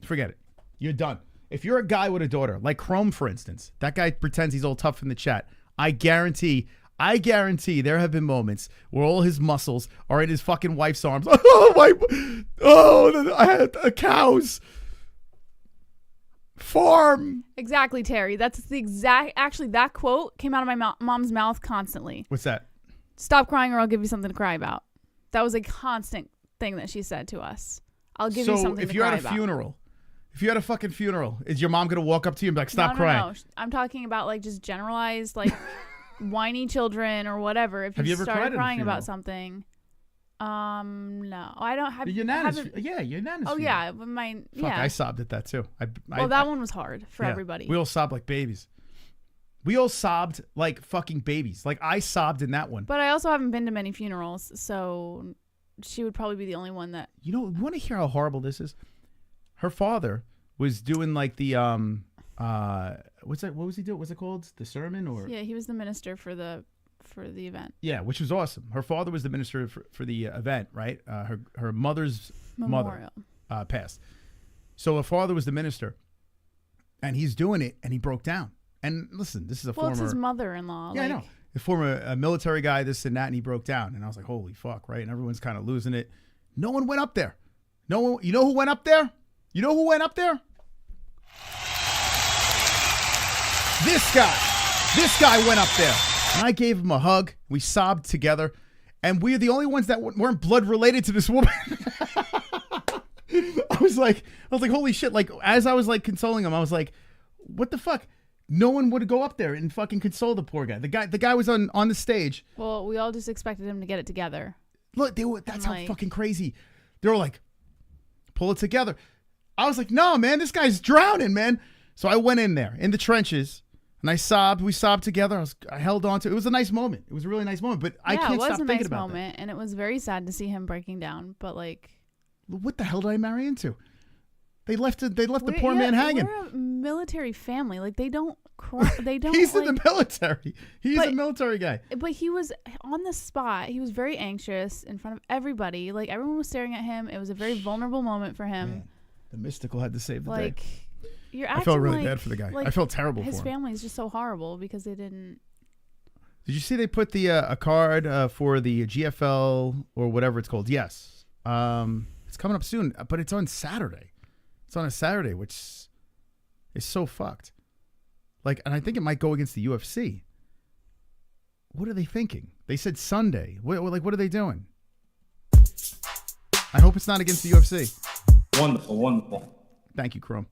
Forget it. You're done. If you're a guy with a daughter, like Chrome, for instance, that guy pretends he's all tough in the chat. I guarantee there have been moments where all his muscles are in his fucking wife's arms. I had a cow's farm. Exactly, Terry. That's the exact. Actually, that quote came out of my mom's mouth constantly. What's that? Stop crying or I'll give you something to cry about. That was a constant thing that she said to us. I'll give you something to cry about. So if you're at a funeral, if you're at a fucking funeral, is your mom going to walk up to you and be like, stop crying? No. I'm talking about like just generalized like whiny children or whatever. If Have you ever started cried at a crying funeral? about something. No. I don't have. Your nana's, your nana's Oh funeral. yeah, but mine. Fuck, Yeah. I sobbed at that too. Well, that one was hard for yeah. everybody. We all sobbed like babies. We all sobbed like fucking babies. Like I sobbed in that one. But I also haven't been to many funerals, so she would probably be the only one that. You know, you want to hear how horrible this is? Her father was doing like the what's that? What was he doing? What's it called? The sermon or? Yeah, he was the minister for the event. Yeah, which was awesome. Her father was the minister for the event, right? Her mother's Memorial. mother passed. So her father was the minister, and he's doing it, and he broke down. And listen, this is a former. It's his mother-in-law. Yeah, I know. A former military guy, this and that, and he broke down. And I was like, holy fuck, right? And everyone's kind of losing it. No one went up there. No one. You know who went up there? You know who went up there? This guy. This guy went up there. And I gave him a hug. We sobbed together. And we're the only ones that weren't blood related to this woman. I was like, holy shit. Like, as I was like consoling him, I was like, what the fuck? No one would go up there and fucking console the poor guy. The guy was on the stage. Well, we all just expected him to get it together. Look, that's how fucking crazy. They were like, pull it together. I was like, no, man, this guy's drowning, man. So I went in there in the trenches and I sobbed. We sobbed together. I held on to it. It was a nice moment. It was a really nice moment. But I can't stop thinking about it. And it was very sad to see him breaking down. But like, what the hell did I marry into? They left the poor man hanging. We're a military family. Like they don't cry. They don't. He's in the military. He's a military guy. But he was on the spot. He was very anxious in front of everybody. Like everyone was staring at him. It was a very vulnerable moment for him. Man, the mystical had to save the day. Like you're acting I felt really bad for the guy. Like I felt terrible for him. His family is just so horrible because they didn't. Did you see they put the a card for the GFL or whatever it's called? Yes. It's coming up soon, but it's on Saturday. It's on a Saturday, which is so fucked. Like, and I think it might go against the UFC. What are they thinking? They said Sunday. What are they doing? I hope it's not against the UFC. Wonderful, wonderful. Thank you, Chrome.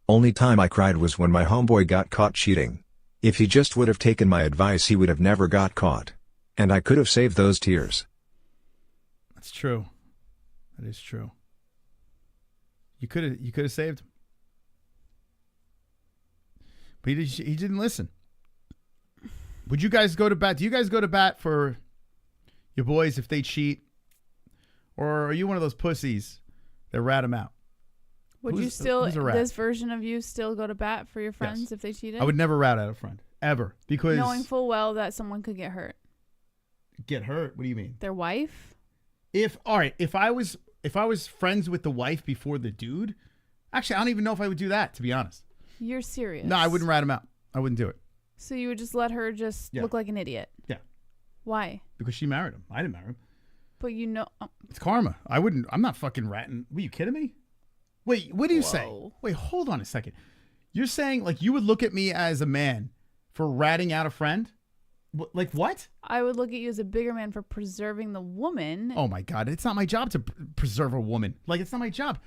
Only time I cried was when my homeboy got caught cheating. If he just would have taken my advice, he would have never got caught. And I could have saved those tears. That's true. That is true. You could have saved him. But he didn't listen. Would you guys go to bat? Do you guys go to bat for your boys if they cheat? Or are you one of those pussies that rat them out? Would you still, this version of you, still go to bat for your friends if they cheated? I would never rat out a friend. Ever. Because knowing full well that someone could get hurt. Get hurt? What do you mean? Their wife? If I was friends with the wife before the dude, actually, I don't even know if I would do that, to be honest. You're serious? No, I wouldn't rat him out. I wouldn't do it. So you would just let her look like an idiot? Yeah. Why? Because she married him. I didn't marry him. But you know... It's karma. I'm not fucking ratting. Were you kidding me? Wait, what do you say? Wait, hold on a second. You're saying, like, you would look at me as a man for ratting out a friend? Like, what? I would look at you as a bigger man for preserving the woman. Oh, my God. It's not my job to preserve a woman. Like, it's not my job.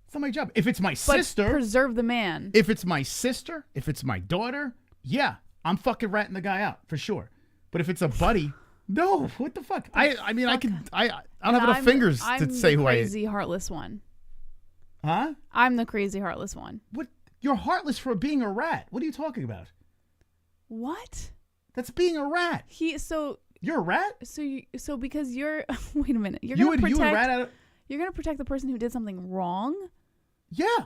It's not my job. If it's my sister... preserve the man. If it's my sister, if it's my daughter, yeah, I'm fucking ratting the guy out, for sure. But if it's a buddy... No, what the fuck? I mean, I don't have enough fingers to say who I am. I'm the crazy, heartless one. Huh? I'm the crazy, heartless one. What? You're heartless for being a rat. What are you talking about? What? That's being a rat. You're a rat? So because you're... Wait a minute. You would rat out... You're going to protect the person who did something wrong? Yeah.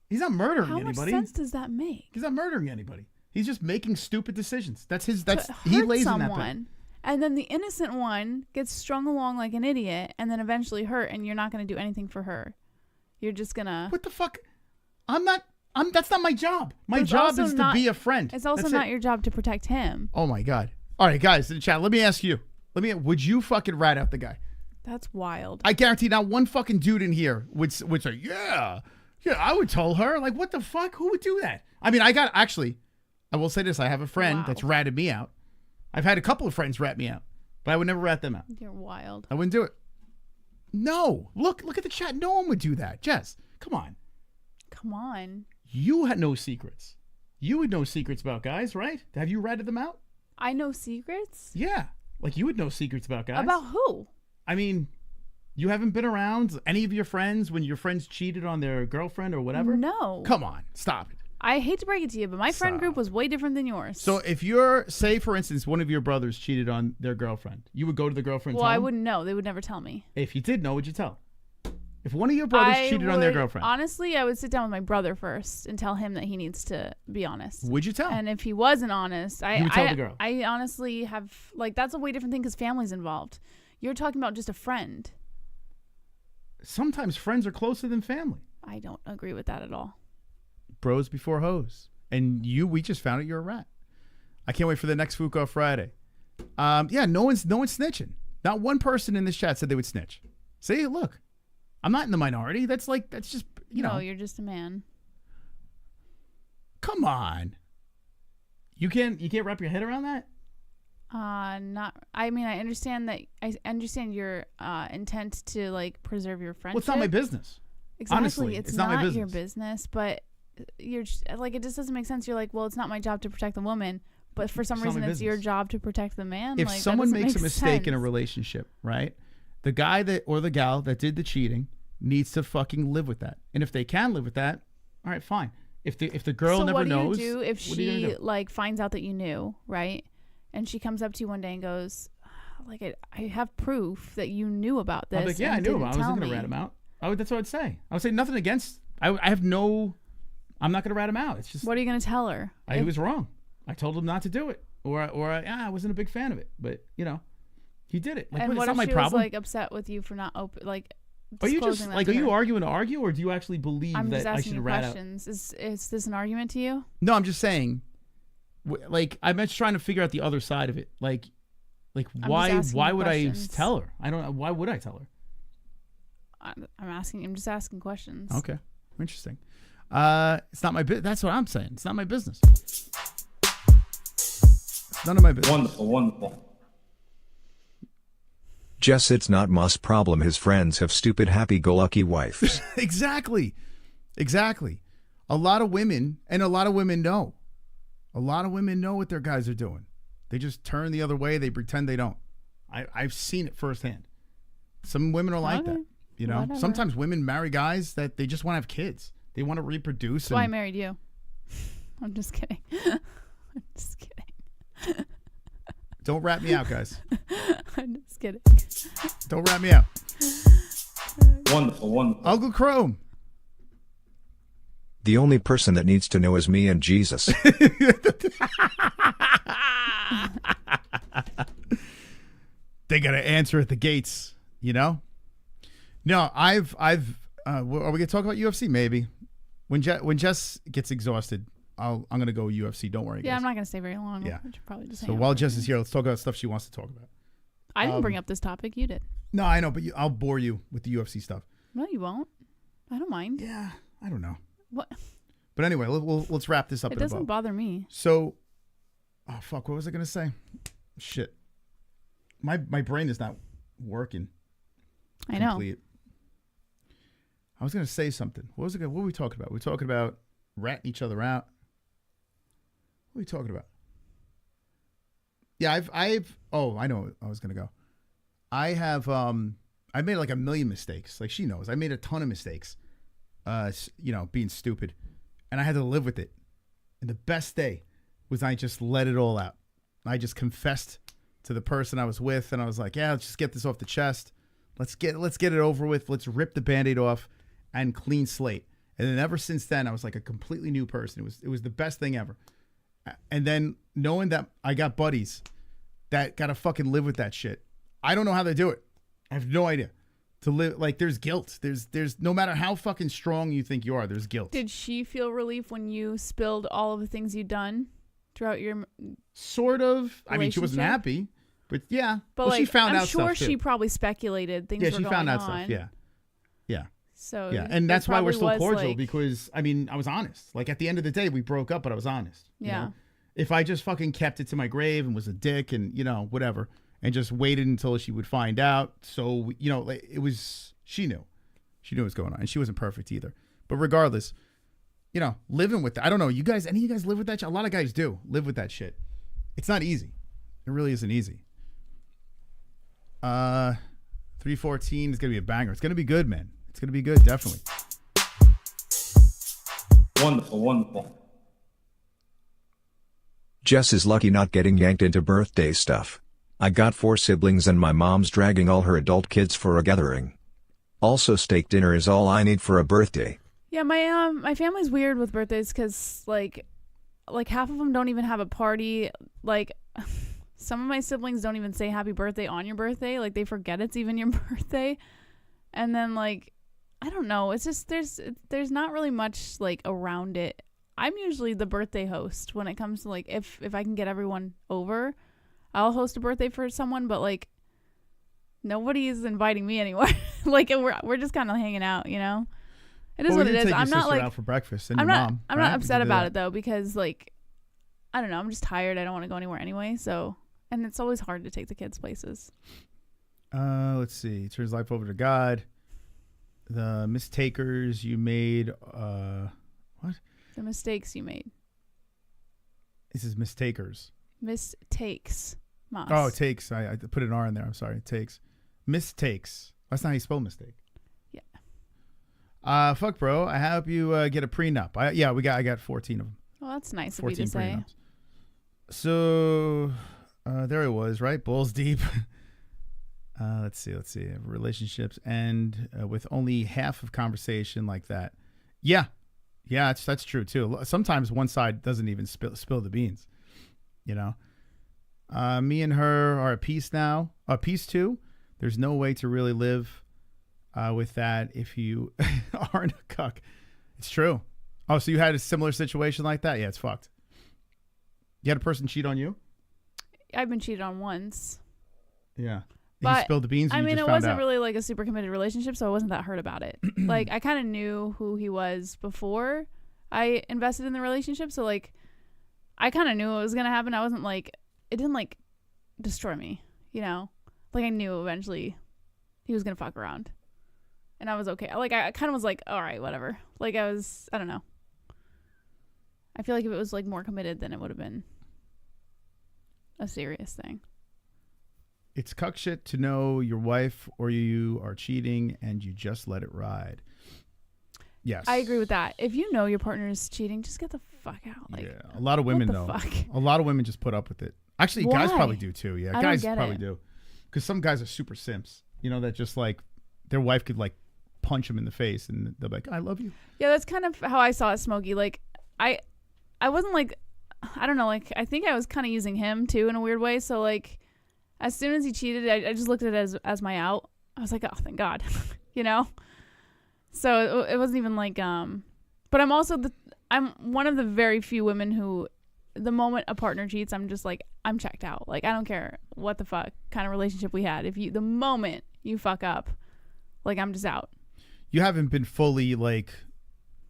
He's not murdering anybody. How much sense does that make? He's not murdering anybody. He's just making stupid decisions. He lays in that bed. And then the innocent one gets strung along like an idiot and then eventually hurt, and you're not going to do anything for her. You're just going to... What the fuck? That's not my job. My job is to be a friend. It's also not your job to protect him. Oh my God. All right, guys in the chat, let me ask you. Would you fucking rat out the guy? That's wild. I guarantee not one fucking dude in here would say, yeah, I would tell her. Like, what the fuck? Who would do that? I mean, I will say this. I have a friend that's ratted me out. I've had a couple of friends rat me out, but I would never rat them out. You're wild. I wouldn't do it. No. Look at the chat. No one would do that. Jess, come on. Come on. You had no secrets. You would know secrets about guys, right? Have you ratted them out? I know secrets? Yeah. Like, you would know secrets about guys. About who? I mean, you haven't been around any of your friends when your friends cheated on their girlfriend or whatever? No. Come on. Stop it. I hate to break it to you, but my friend group was way different than yours. So if say, for instance, one of your brothers cheated on their girlfriend, you would go to the girlfriend and tell them? I wouldn't know. They would never tell me. If you did know, would you tell? If one of your brothers cheated on their girlfriend. Honestly, I would sit down with my brother first and tell him that he needs to be honest. Would you tell? And if he wasn't honest, you would tell the girl. I honestly have, like, that's a way different thing because family's involved. You're talking about just a friend. Sometimes friends are closer than family. I don't agree with that at all. Bros before hoes. And we just found out you're a rat. I can't wait for the next Fuko Friday. Yeah, no one's snitching. Not one person in this chat said they would snitch. See, look, I'm not in the minority. That's just, you know. No, you're just a man. Come on. You can't wrap your head around that? Not. I mean, I understand your intent to, like, preserve your friendship. Well, it's not my business. Exactly. Honestly, it's not my business. Your business, but you're just, like, it just doesn't make sense. You're like, well, it's not my job to protect the woman, but for some reason it's your job to protect the man. If someone makes a mistake sense. in a relationship, right? The guy or the gal that did the cheating needs to fucking live with that. And if they can live with that, all right, fine. If the girl never knows, what do you do if she like finds out that you knew, right? And she comes up to you one day and goes, like, I have proof that you knew about this. I'm like, yeah, I knew about it. I wasn't going to rat him out. That's what I'd say. I would say nothing against. I'm not going to rat him out. It's just. What are you going to tell her? He was wrong. I told him not to do it. I wasn't a big fan of it. But, he did it. Like, and it's what not if my she problem. was, like, upset with you for not Are you just are you arguing to argue, or do you actually believe that I should rat out? Is this an argument to you? No, I'm just saying. I'm just trying to figure out the other side of it. Like why would I tell her? I don't know. Why would I tell her? I'm just asking questions. Okay, interesting. It's not my business. That's what I'm saying. It's not my business. It's none of my business. Wonderful. Jess, it's not Musk's problem. His friends have stupid happy-go-lucky wives. Exactly. A lot of women know. A lot of women know what their guys are doing. They just turn the other way. They pretend they don't. I've seen it firsthand. Some women are like that. Whatever. Sometimes women marry guys that they just want to have kids. They want to reproduce. That's why I married you. I'm just kidding. I'm just kidding. Don't rat me out, guys. I'm just kidding. Don't rat me out. Wonderful. Uncle Chrome. The only person that needs to know is me and Jesus. They got to answer at the gates, No, are we gonna talk about UFC? Maybe when Jess gets exhausted, I'm gonna go UFC. Don't worry, guys. Yeah, I'm not gonna stay very long. Yeah, I should probably just. So while Jess is here, let's talk about stuff she wants to talk about. I didn't bring up this topic. You did. No, I know, but I'll bore you with the UFC stuff. No, you won't. I don't mind. Yeah, I don't know. What? But anyway, let's wrap this up. It doesn't bother me. So, oh fuck, what was I gonna say? Shit, my brain is not working. I know. Complete. I was gonna say something. What were we talking about? We're talking about ratting each other out. What are we talking about? Yeah, I know I was gonna go. I made like a million mistakes. Like she knows. I made a ton of mistakes. Being stupid. And I had to live with it. And the best day was I just let it all out. I just confessed to the person I was with, and I was like, yeah, let's just get this off the chest. Let's get it over with. Let's rip the Band-Aid off and clean slate. And then ever since then, I was like a completely new person. It was the best thing ever. And then knowing that I got buddies that got to fucking live with that shit. I don't know how they do it. I have no idea. To live, like, there's guilt. There's no matter how fucking strong you think you are, there's guilt. Did she feel relief when you spilled all of the things you'd done throughout your sort of? I mean, she wasn't happy, but yeah. But she found out stuff. I'm sure she probably speculated things were going on. Yeah, she found out stuff. Yeah. So yeah, and that's why we're still cordial because I mean, I was honest. Like at the end of the day, we broke up, but I was honest. Yeah. If I just fucking kept it to my grave and was a dick and whatever. And just waited until she would find out. So, it was, she knew what was going on. And she wasn't perfect either. But regardless, living with that. I don't know. Any of you guys live with that shit? A lot of guys do live with that shit. It's not easy. It really isn't easy. 314 is going to be a banger. It's going to be good, man. It's going to be good, definitely. Wonderful. Jess is lucky not getting yanked into birthday stuff. I got 4 siblings and my mom's dragging all her adult kids for a gathering. Also, steak dinner is all I need for a birthday. Yeah, my family's weird with birthdays because like half of them don't even have a party. Like some of my siblings don't even say happy birthday on your birthday. Like they forget it's even your birthday. And then like I don't know. It's just there's not really much like around it. I'm usually the birthday host when it comes to like if I can get everyone over. I'll host a birthday for someone, but like nobody is inviting me anywhere. Like we're just kind of hanging out, It is what it is. I'm not like out for breakfast. And I'm your not. mom, I'm right? not upset about it though because like I don't know. I'm just tired. I don't want to go anywhere anyway. So and it's always hard to take the kids places. Let's see. Turns life over to God. The mistakers you made. What? The mistakes you made. This is mistakers. Mistakes. Moss. Oh, takes. I put an R in there. I'm sorry. Takes. Mistakes. That's not how you spell mistake. Yeah. Fuck, bro. I hope you get a prenup. I got 14 of them. Well, that's nice of you 14 to say. prenups. So there it was, right? Balls deep. Let's see. Relationships end with only half of conversation like that. Yeah, that's true too. Sometimes one side doesn't even spill the beans. You know. Me and her are at peace now. Peace too. There's no way to really live with that if you aren't a cuck. It's true. Oh, so you had a similar situation like that? Yeah, it's fucked. You had a person cheat on you? I've been cheated on once. Yeah. But, you spilled the beans. I mean, it wasn't really like a super committed relationship, so I wasn't that hurt about it. Like, I kind of knew who he was before I invested in the relationship, so like, I kind of knew what was gonna happen. I wasn't like, it didn't like destroy me, you know. Like, I knew eventually he was gonna fuck around, and I was okay. Like, I kind of was like, all right, whatever. Like, I don't know. I feel like if it was like more committed, then it would have been a serious thing. It's cuck shit to know your wife or you are cheating and you just let it ride. Yes. I agree with that. If you know your partner is cheating, just get the fuck out. Like, yeah. A lot of women though. A lot of women just put up with it. Actually, Why? guys probably do too. Yeah, I guys don't get probably it. do. Because some guys are super simps. You know, that just like their wife could like punch them in the face and they'll be like, I love you. Yeah, that's kind of how I saw it, Smokey. Like, I wasn't like, I don't know, like, I think I was kind of using him too in a weird way. So like, as soon as he cheated, I just looked at it as my out. I was like, oh, thank God, you know? So it wasn't even like, but I'm also, I'm one of the very few women who, the moment a partner cheats, I'm just like, I'm checked out. Like, I don't care what the fuck kind of relationship we had. The moment you fuck up, like, I'm just out. You haven't been fully like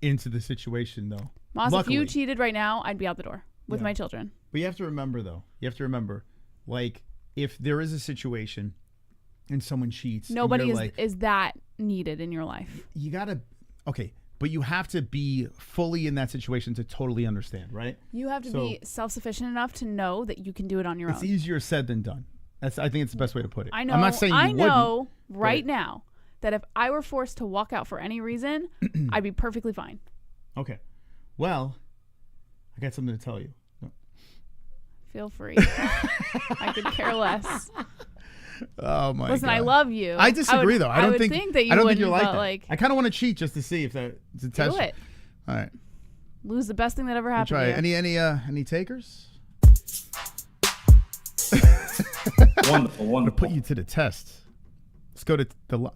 into the situation though. Moss, Luckily. if you cheated right now, I'd be out the door with my children. But you have to remember though, like, if there is a situation and someone cheats, nobody like, is that needed in your life. You gotta, okay, but you have to be fully in that situation to totally understand, right? You have to be self-sufficient enough to know that you can do it on your own. It's easier said than done. I think it's the best way to put it. I know. I'm not saying you know right now that if I were forced to walk out for any reason, I'd be perfectly fine. Okay. Well, I got something to tell you. Feel free. I could care less. Oh my! Listen, God. I love you. I disagree though. I don't think that you I don't wouldn't, think you're like that. Like, I kind of want to cheat just to see if it's a test. Do it. All right. Lose the best thing that ever happened. Try to you. any takers? Wonderful, I'm gonna put you to the test. Let's go to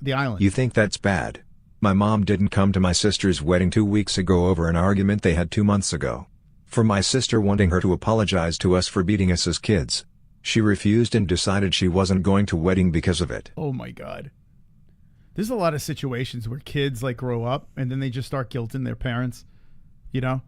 the island. You think that's bad? My mom didn't come to my sister's wedding 2 weeks ago over an argument they had 2 months ago. For my sister wanting her to apologize to us for beating us as kids. She refused and decided she wasn't going to wedding because of it. Oh my God. There's a lot of situations where kids like grow up and then they just start guilting their parents, you know?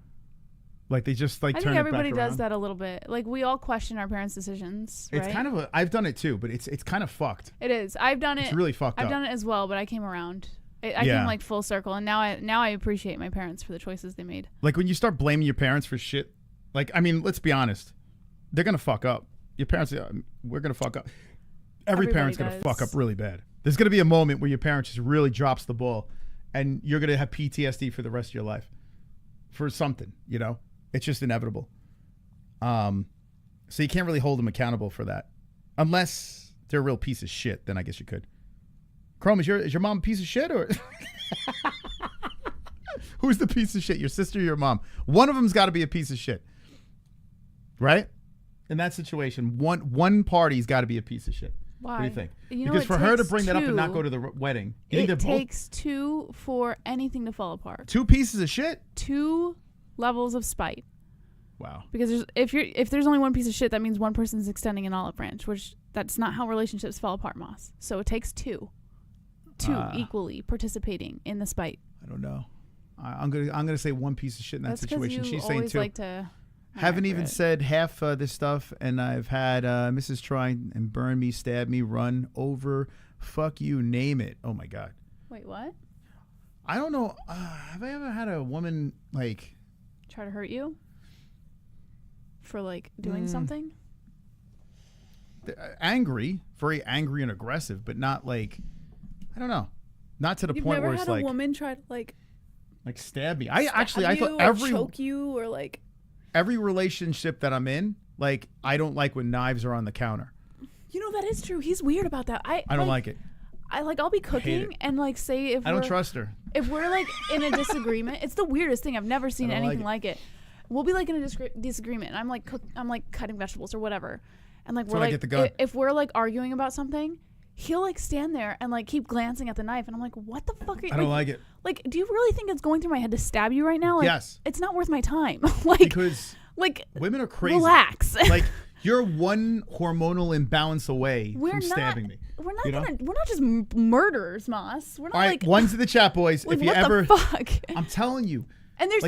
Like they just like I turn think it everybody back around. does that a little bit. Like we all question our parents' decisions, right? It's kind of I've done it too, but it's kind of fucked. It is. I've done it. It's really fucked up. I've done it as well, but I came around. I came like full circle, and now I appreciate my parents for the choices they made. Like when you start blaming your parents for shit, like, I mean, let's be honest. They're going to fuck up. Your parents, we're going to fuck up. Every parent's going to fuck up really bad. There's going to be a moment where your parent just really drops the ball and you're going to have PTSD for the rest of your life for something, you know? It's just inevitable. So you can't really hold them accountable for that. Unless they're a real piece of shit, then I guess you could. Chrome, is your mom a piece of shit or... Who's the piece of shit? Your sister or your mom? One of them's got to be a piece of shit. Right? In that situation, one party's got to be a piece of shit. Why? What do you think? You know, because for her to bring that up and two. not go to the wedding, It takes two for anything to fall apart. 2 pieces of shit? 2 levels of spite. Wow. Because if there's only one piece of shit, that means one person's extending an olive branch, which that's not how relationships fall apart, Moss. So it takes 2 equally participating in the spite. I don't know. I'm gonna say 1 piece of shit in that situation. You She's saying always 2. like to Haven't even said half this stuff, and I've had Mrs. try and burn me, stab me, run over, fuck you, name it. Oh my God. Wait, what? I don't know. Have I ever had a woman like try to hurt you for like doing something? Angry, very angry and aggressive, but not like, I don't know, not to the point where it's like. You've never had a woman try to like Like stab me. I Stab thought you or choke you or like every relationship that I'm in, like I don't like when knives are on the counter. You know, that is true. He's weird about that. I don't like it. I'll be cooking and like say if I don't trust her. If we're like in a disagreement, it's the weirdest thing. I've never seen anything like it. We'll be like in a disagreement and I'm like cutting vegetables or whatever. And like we're like if we're like arguing about something, he'll like stand there and like keep glancing at the knife and I'm like, what the fuck are you? I don't like it. Like, do you really think it's going through my head to stab you right now? Like, yes. It's not worth my time. Like, because like women are crazy. Relax. Like you're one hormonal imbalance away from stabbing me. We're not just murderers, Moss. We're not all right, like ones in the chat, boys. Like, if you what ever, the fuck? I'm telling you. And there's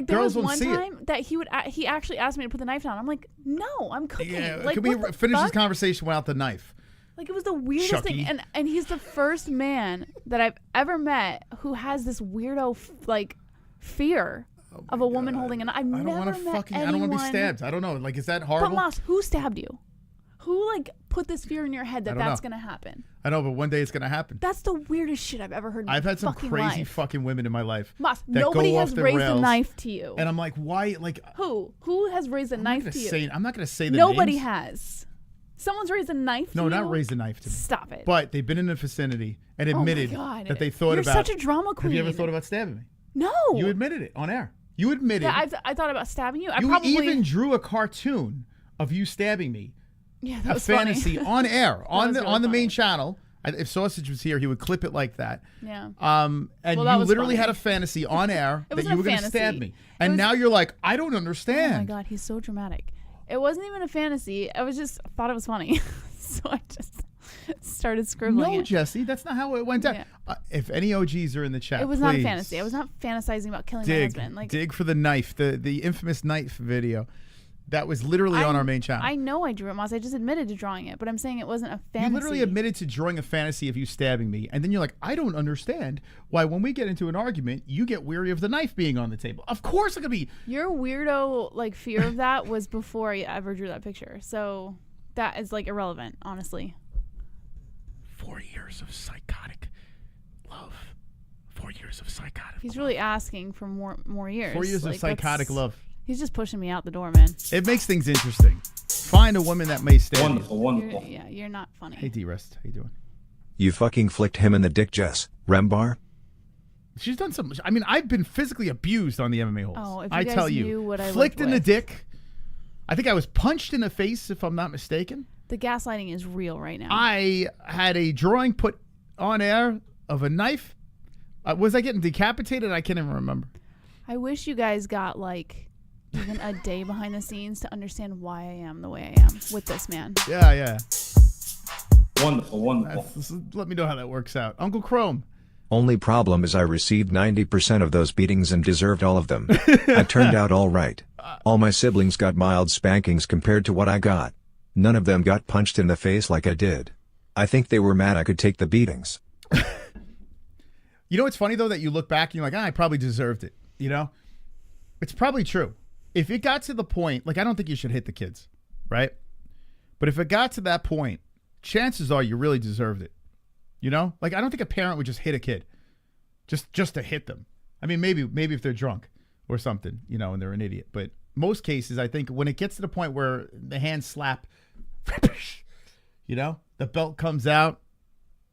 there was one see time that he actually asked me to put the knife down. I'm like, no, I'm cooking. Yeah, like, can we finish this conversation without the knife? Like, it was the weirdest thing, and he's the first man that I've ever met who has this weirdo fear of a woman holding a knife. I don't want to be stabbed. I don't know. Like, is that horrible? But Moss, who stabbed you? Who like put this fear in your head that that's gonna happen? I know, but one day it's gonna happen. That's the weirdest shit I've ever heard. I've had some crazy life. Fucking women in my life. Moss, nobody has raised a knife to you. And I'm like, why? Like, who has raised a knife to you? I'm not gonna say the Nobody names. has. Someone's raised a knife to you? No, not raised a knife to me. Stop it. But they've been in the vicinity and admitted that they thought You're about. You're such a drama queen. Have you ever thought about stabbing me? No. You admitted it on air. You admitted. Yeah, I thought about stabbing you. You even drew a cartoon of you stabbing me. Yeah, that was fantasy funny. on air on the really main channel. If Sausage was here, he would clip it like that. Yeah. And you literally had a fantasy on air that you were going to stab me. And now you're like, I don't understand. Oh my God, he's so dramatic. It wasn't even a fantasy. I thought it was funny. So I just started scribbling. No, Jesse, that's not how it went down. Yeah. If any OGs are in the chat, it was not a fantasy. I was not fantasizing about killing my husband. Like, dig for the knife, the infamous knife video. That was literally on our main channel. I know I drew it, Moss. I just admitted to drawing it, but I'm saying it wasn't a fantasy. You literally admitted to drawing a fantasy of you stabbing me, and then you're like, I don't understand why when we get into an argument, you get weary of the knife being on the table. Of course it could be. Your weirdo fear of that was before I ever drew that picture. So that is irrelevant, honestly. 4 years of psychotic love. 4 years of psychotic He's really asking for more years. 4 years of psychotic love. He's just pushing me out the door, man. It makes things interesting. Find a woman that may stab Wonderful, you. wonderful. You're not funny. Hey, D-Rest. How you doing? You fucking flicked him in the dick, Jess. Rembar? She's done some. I mean, I've been physically abused on the MMA-Holes. Oh, if you I guys tell knew you. what I Flicked in the with. dick. I think I was punched in the face, if I'm not mistaken. The gaslighting is real right now. I had a drawing put on air of a knife. Was I getting decapitated? I can't even remember. I wish you guys got even a day behind the scenes to understand why I am the way I am with this man. Yeah. Wonderful, wonderful. Let me know how that works out. Uncle Chrome. Only problem is I received 90% of those beatings and deserved all of them. I turned out all right. All my siblings got mild spankings compared to what I got. None of them got punched in the face like I did. I think they were mad I could take the beatings. You know what's funny, though, that you look back and you're like, I probably deserved it. You know? It's probably true. If it got to the point, I don't think you should hit the kids, right? But if it got to that point, chances are you really deserved it. You know? I don't think a parent would just hit a kid just to hit them. I mean, maybe if they're drunk or something, and they're an idiot. But most cases, I think when it gets to the point where the hands slap, the belt comes out,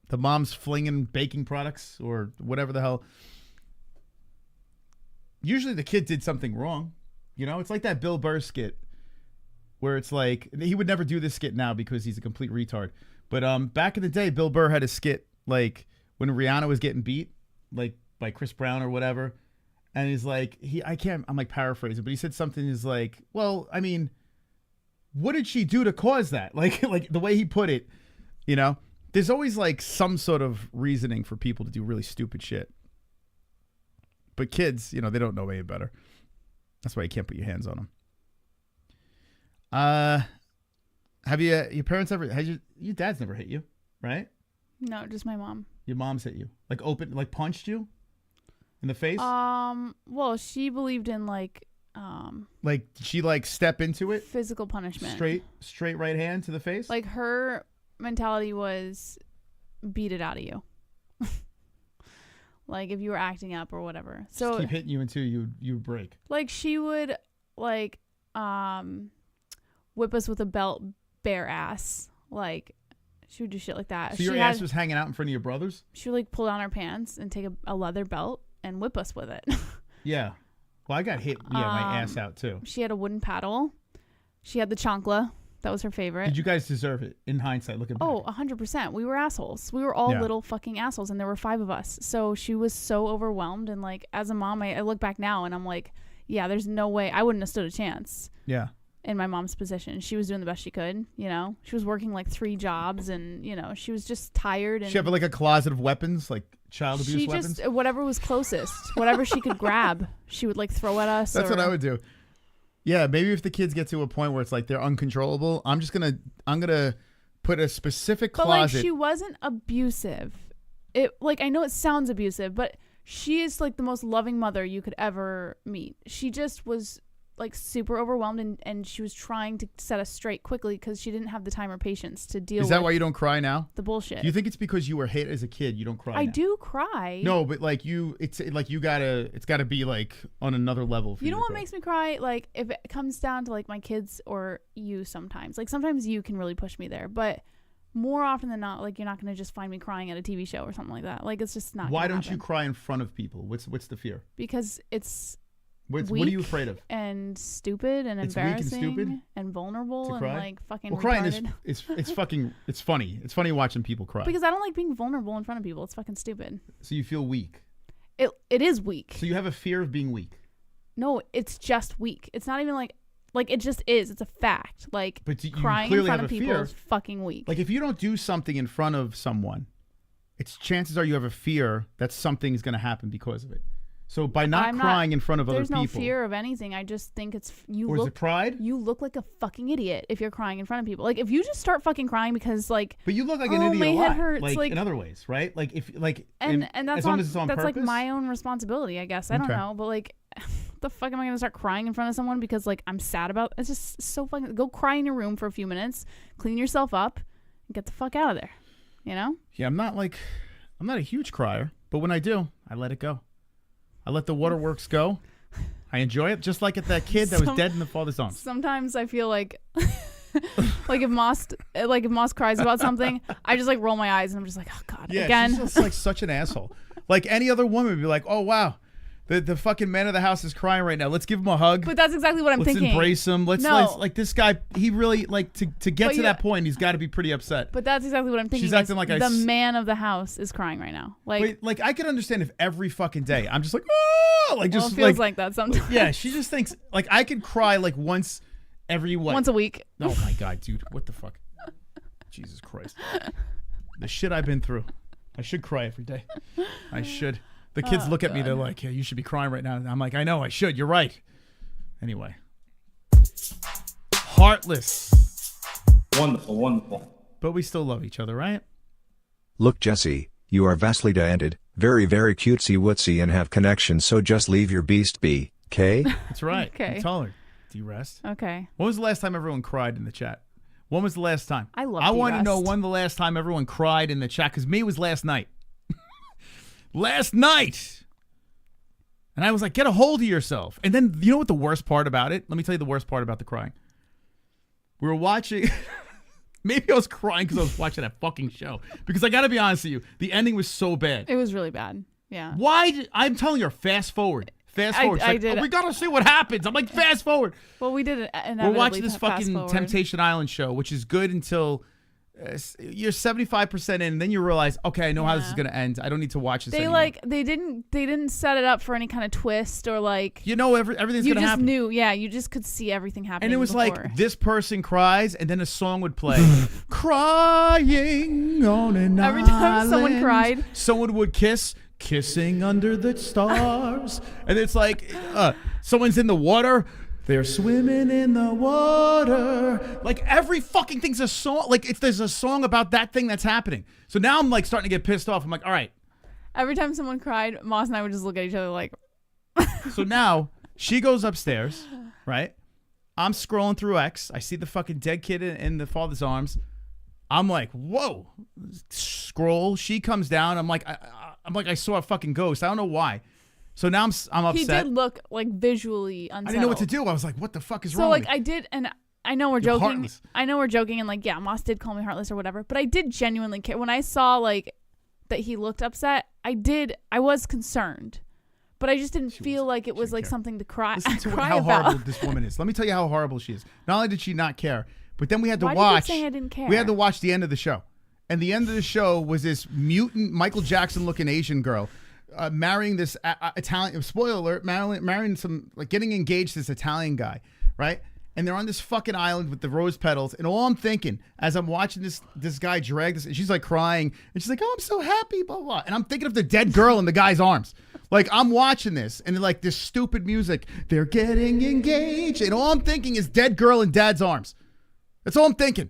the mom's flinging baking products or whatever the hell. Usually the kid did something wrong. It's like that Bill Burr skit where it's like, he would never do this skit now because he's a complete retard. But back in the day, Bill Burr had a skit when Rihanna was getting beat, by Chris Brown or whatever. And he's like, I'm paraphrasing, but he said something is like, well, I mean, what did she do to cause that? Like the way he put it, there's always some sort of reasoning for people to do really stupid shit. But kids, they don't know any better. That's why you can't put your hands on them. Have your parents ever, your dad's never hit you, right? No, just my mom. Your mom's hit you? Punched you in the face? Well, she believed in she step into it? Physical punishment. Straight right hand to the face? Her mentality was beat it out of you. like if you were acting up or whatever. Just So keep hitting you until you break. like she would like whip us with a belt bare ass. Like she would do shit like that. So your ass was hanging out in front of your brothers? She would like pull down our pants and take a leather belt and whip us with it. Yeah. Well, I got hit. Yeah, my ass out too. She had a wooden paddle. She had the chancla. That was her favorite. Did you guys deserve it in hindsight? Looking back. Oh, 100%. We were assholes. We were all little fucking assholes, and there were 5 of us. So she was so overwhelmed, and like as a mom, I look back now and I'm like, yeah, there's no way I wouldn't have stood a chance. Yeah. In my mom's position, she was doing the best she could. You know, she was working like 3 jobs, and you know, she was just tired. And she have like a closet of weapons, like child abuse weapons. Just whatever was closest, whatever she could grab, she would like throw at us. That's what I would do. Yeah, maybe if the kids get to a point where it's like they're uncontrollable, I'm gonna put a specific closet. But like she wasn't abusive. It like I know it sounds abusive, but she is like the most loving mother you could ever meet. She just was like super overwhelmed, and she was trying to set us straight quickly because she didn't have the time or patience to deal with. Is that why you don't cry now? The bullshit. Do you think it's because you were hit as a kid? You don't cry. I now? do cry. No, but like it's like it's gotta be like on another level. For you know what makes me cry? Like if it comes down to like my kids or you sometimes. Like sometimes you can really push me there, but more often than not, like you're not gonna just find me crying at a TV show or something like that. Like it's just not. Why don't happen. you cry in front of people? What's the fear? Because it's. What are you afraid of? And stupid and it's embarrassing weak and stupid? And vulnerable and like fucking well, crying retarded. is it's fucking it's funny. It's funny watching people cry. Because I don't like being vulnerable in front of people. It's fucking stupid. So you feel weak. It is weak. So you have a fear of being weak. No, it's just weak. It's not even like it just is. It's a fact. Like but you crying in front of people is fucking weak. Like if you don't do something in front of someone, it's chances are you have a fear that something is going to happen because of it. So by not crying in front of other people, there's no fear of anything. I just think it's you. Or is it pride? You look like a fucking idiot if you're crying in front of people. Like if you just start fucking crying because like. But you look like an idiot my a lot. head hurts. Like in other ways, right? Like if like and that's as long as it's on that's purpose? like my own responsibility, I guess. I don't know, but like, what the fuck am I gonna start crying in front of someone because like I'm sad about? It's just so fucking. Go cry in your room for a few minutes, clean yourself up, and get the fuck out of there. You know? Yeah, I'm not a huge crier, but when I do, I let it go. I let the waterworks go. I enjoy it, just like at that kid that was dead in the father's arms. Sometimes I feel like, like if Moss cries about something, I just like roll my eyes and I'm just like, oh god, again. She's just like such an asshole. Like any other woman would be like, oh wow, the fucking man of the house is crying right now. Let's give him a hug. But that's exactly what I'm thinking. Let's embrace him. Let's like this guy. He really like to get to that point. He's got to be pretty upset. But that's exactly what I'm thinking. She's acting like the man of the house is crying right now. Like I could understand if every fucking day I'm just like, oh, like just it feels like that sometimes. Yeah, she just thinks like I could cry like once a week. Oh my god, dude, what the fuck? Jesus Christ, the shit I've been through. I should cry every day. I should. The kids look at me, they're like, yeah, you should be crying right now. And I'm like, I know, I should. You're right. Anyway. Heartless. Wonderful, wonderful. But we still love each other, right? Look, Jesse, you are vastly ended, very, very cutesy wootsy and have connections, so just leave your beast be, okay? That's right. Okay. Tell her. D-Rest. Okay. When was the last time everyone cried in the chat? When was the last time? I want to know when the last time everyone cried in the chat, because me was last night. Last night. And I was like, get a hold of yourself. And then, you know what the worst part about it? Let me tell you the worst part about the crying. We were watching. Maybe I was crying because I was watching that fucking show. Because I got to be honest with you, the ending was so bad. It was really bad. Yeah. I'm telling you, fast forward. Fast forward. I did. We got to see what happens. I'm like, fast forward. Well, we did it. We're watching this fucking Temptation Island show, which is good until you're 75% in, and then you realize, okay, I know how this is gonna end. I don't need to watch this anymore. They didn't set it up for any kind of twist or like, you know, everything's gonna happen. You just knew, you just could see everything happening. And it was before. like this person cries, and then a song would play, crying on an every time someone cried, someone would kissing under the stars, and it's like someone's in the water. They're swimming in the water. Like every fucking thing's a song. Like if there's a song about that thing that's happening. So now I'm like starting to get pissed off. I'm like, all right. Every time someone cried, Moss and I would just look at each other like. So now she goes upstairs, right? I'm scrolling through X. I see the fucking dead kid in the father's arms. I'm like, whoa. Scroll. She comes down. I'm like, I'm like, I saw a fucking ghost. I don't know why. So now I'm upset. He did look like visually unsettled. I didn't know what to do. I was like, what the fuck is so wrong like with me? I did, and I know we're You're joking. heartless. I know we're joking, and like, yeah, Moss did call me heartless or whatever, but I did genuinely care. When I saw like that he looked upset, I was concerned, but I just didn't feel like it was like something to cry. Listen to cry how about. horrible this woman is. Let me tell you how horrible she is. Not only did she not care, but then we had to Why watch. did you say I didn't care? We had to watch the end of the show, and the end of the show was this mutant Michael Jackson looking Asian girl marrying this Italian. Spoiler alert: marrying some, like, getting engaged to this Italian guy, right? And they're on this fucking island with the rose petals, and all I'm thinking as I'm watching this guy drag this, and she's like crying, and she's like, "Oh, I'm so happy," blah blah. And I'm thinking of the dead girl in the guy's arms. Like, I'm watching this, and like this stupid music, they're getting engaged, and all I'm thinking is dead girl in dad's arms. That's all I'm thinking.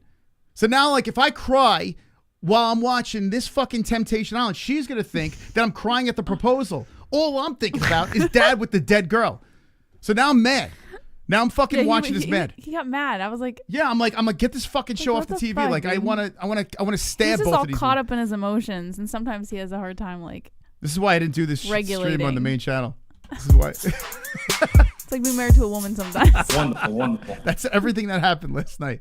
So now, like, if I cry while I'm watching this fucking Temptation Island, she's gonna think that I'm crying at the proposal. All I'm thinking about is dad with the dead girl. So now I'm mad. Now I'm fucking watching this mad. He got mad. I was like, yeah, I'm gonna get this fucking show off the TV. fuck, like, dude? I wanna stab he's just both all of these. caught up in his emotions, and sometimes he has a hard time like. This is why I didn't do this stream on the Regulating. main channel. This is why. It's like being married to a woman sometimes. Wonderful, wonderful. That's everything that happened last night.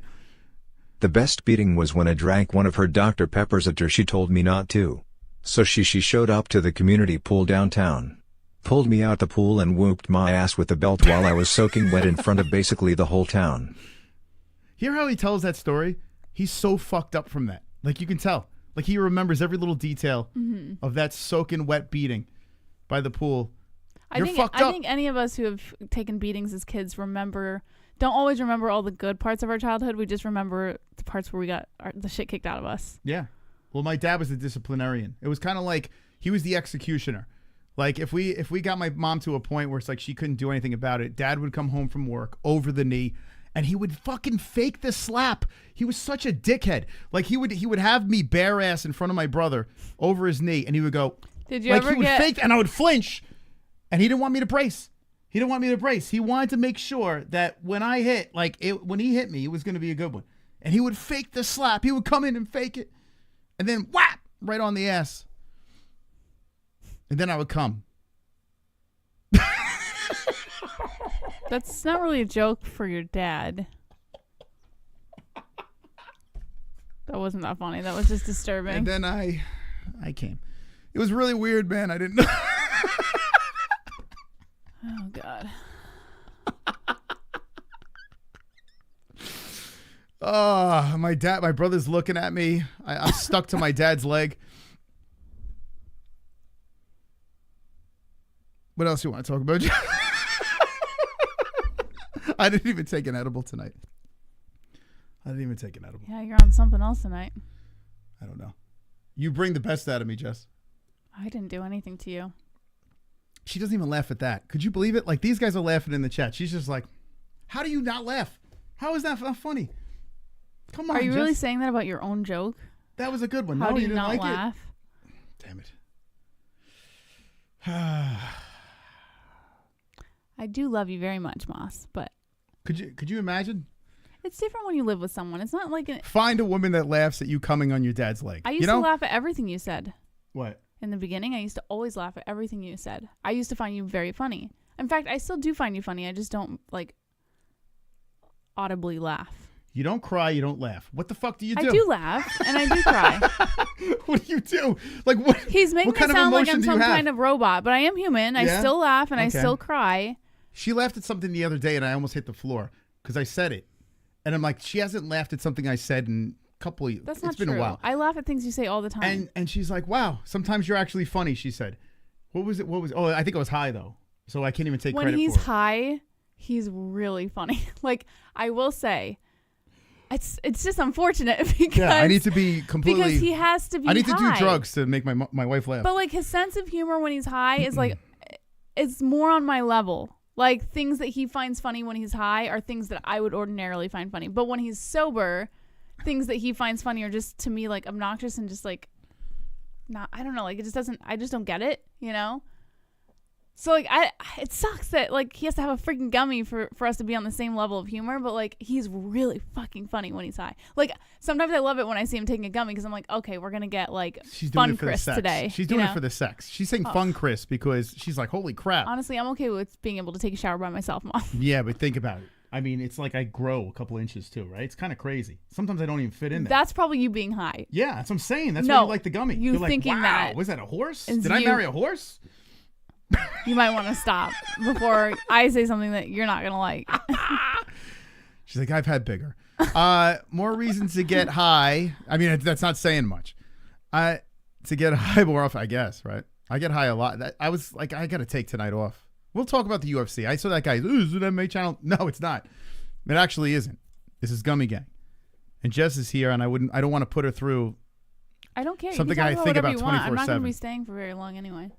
The best beating was when I drank one of her Dr. Peppers after she told me not to. So she showed up to the community pool downtown. Pulled me out the pool and whooped my ass with the belt while I was soaking wet in front of basically the whole town. Hear how he tells that story? He's so fucked up from that. Like, you can tell. Like, he remembers every little detail of that soaking wet beating by the pool. You're fucked up. I think any of us who have taken beatings as kids don't always remember all the good parts of our childhood. We just remember the parts where we got the shit kicked out of us. Yeah. Well, my dad was the disciplinarian. It was kind of like he was the executioner. Like, if we got my mom to a point where it's like she couldn't do anything about it, dad would come home from work over the knee, and he would fucking fake the slap. He was such a dickhead. Like, he would have me bare ass in front of my brother over his knee, and he would go, Did you like, ever he would get fake, and I would flinch, and he didn't want me to brace. He didn't want me to brace. He wanted to make sure that when I hit, when he hit me, it was going to be a good one. And he would fake the slap. He would come in and fake it, and then whap, right on the ass. And then I would come. That's not really a joke for your dad. That wasn't that funny. That was just disturbing. And then I came. It was really weird, man. I didn't know. Oh God. Oh, my brother's looking at me. I'm stuck to my dad's leg. What else you want to talk about? I didn't even take an edible tonight. Yeah, you're on something else tonight. I don't know. You bring the best out of me, Jess. I didn't do anything to you. She doesn't even laugh at that. Could you believe it? Like, these guys are laughing in the chat. She's just like, how do you not laugh? How is that not funny? Come on, Are you Jess. really saying that about your own joke? That was a good one. How No, do you you didn't not like laugh? it? Damn it. I do love you very much, Moss, but Could you imagine? it's different when you live with someone. It's not like Find a woman that laughs at you coming on your dad's leg. I used to laugh at everything you said. What? In the beginning, I used to always laugh at everything you said. I used to find you very funny. In fact, I still do find you funny. I just don't, like, audibly laugh. You don't cry, you don't laugh. What the fuck do you do? I do laugh, and I do cry. What do you do? Like, what? He's making what kind me of sound like emotion I'm do you some have? kind of robot, but I am human. I Yeah? still laugh, and I Okay. still cry. She laughed at something the other day, and I almost hit the floor because I said it. And I'm like, she hasn't laughed at something I said in a couple of years. That's not It's been true. a while. I laugh at things you say all the time. And she's like, wow, sometimes you're actually funny, she said. What was it? Oh, I think it was high, though. So I can't even take when credit he's for it. high, he's really funny. Like, I will say, it's just unfortunate because Yeah, I need to be completely... because he has to be I need to do high. drugs to make my wife laugh. But like his sense of humor when he's high is like it's more on my level. Like things that he finds funny when he's high are things that I would ordinarily find funny. But when he's sober, things that he finds funny are just to me like obnoxious and just like not I don't know, like it just doesn't I just don't get it, you know? So like it sucks that like he has to have a freaking gummy for us to be on the same level of humor, but like he's really fucking funny when he's high. Like sometimes I love it when I see him taking a gummy because I'm like, okay, we're gonna get like fun Chris today. She's doing it for the sex. She's saying fun Chris because she's like, holy crap. Honestly, I'm okay with being able to take a shower by myself, Mom. Yeah, but think about it. I mean, it's like I grow a couple inches too, right? It's kind of crazy. Sometimes I don't even fit in there. That's probably you being high. Yeah, that's what I'm saying. That's why you like the gummy. You're like, thinking wow, that. Was that a horse? Did I marry a horse? You might want to stop before I say something that you're not going to like. She's like, I've had bigger. More reasons to get high. I mean, that's not saying much. To get high more often, I guess, right? I get high a lot. I was like, I got to take tonight off. We'll talk about the UFC. I saw that guy. Ooh, is it MMA channel? No, it's not. It actually isn't. This is Gummy Gang. And Jess is here, and I don't want to put her through. I don't care. Something I think about 24/7. I'm not going to be staying for very long anyway.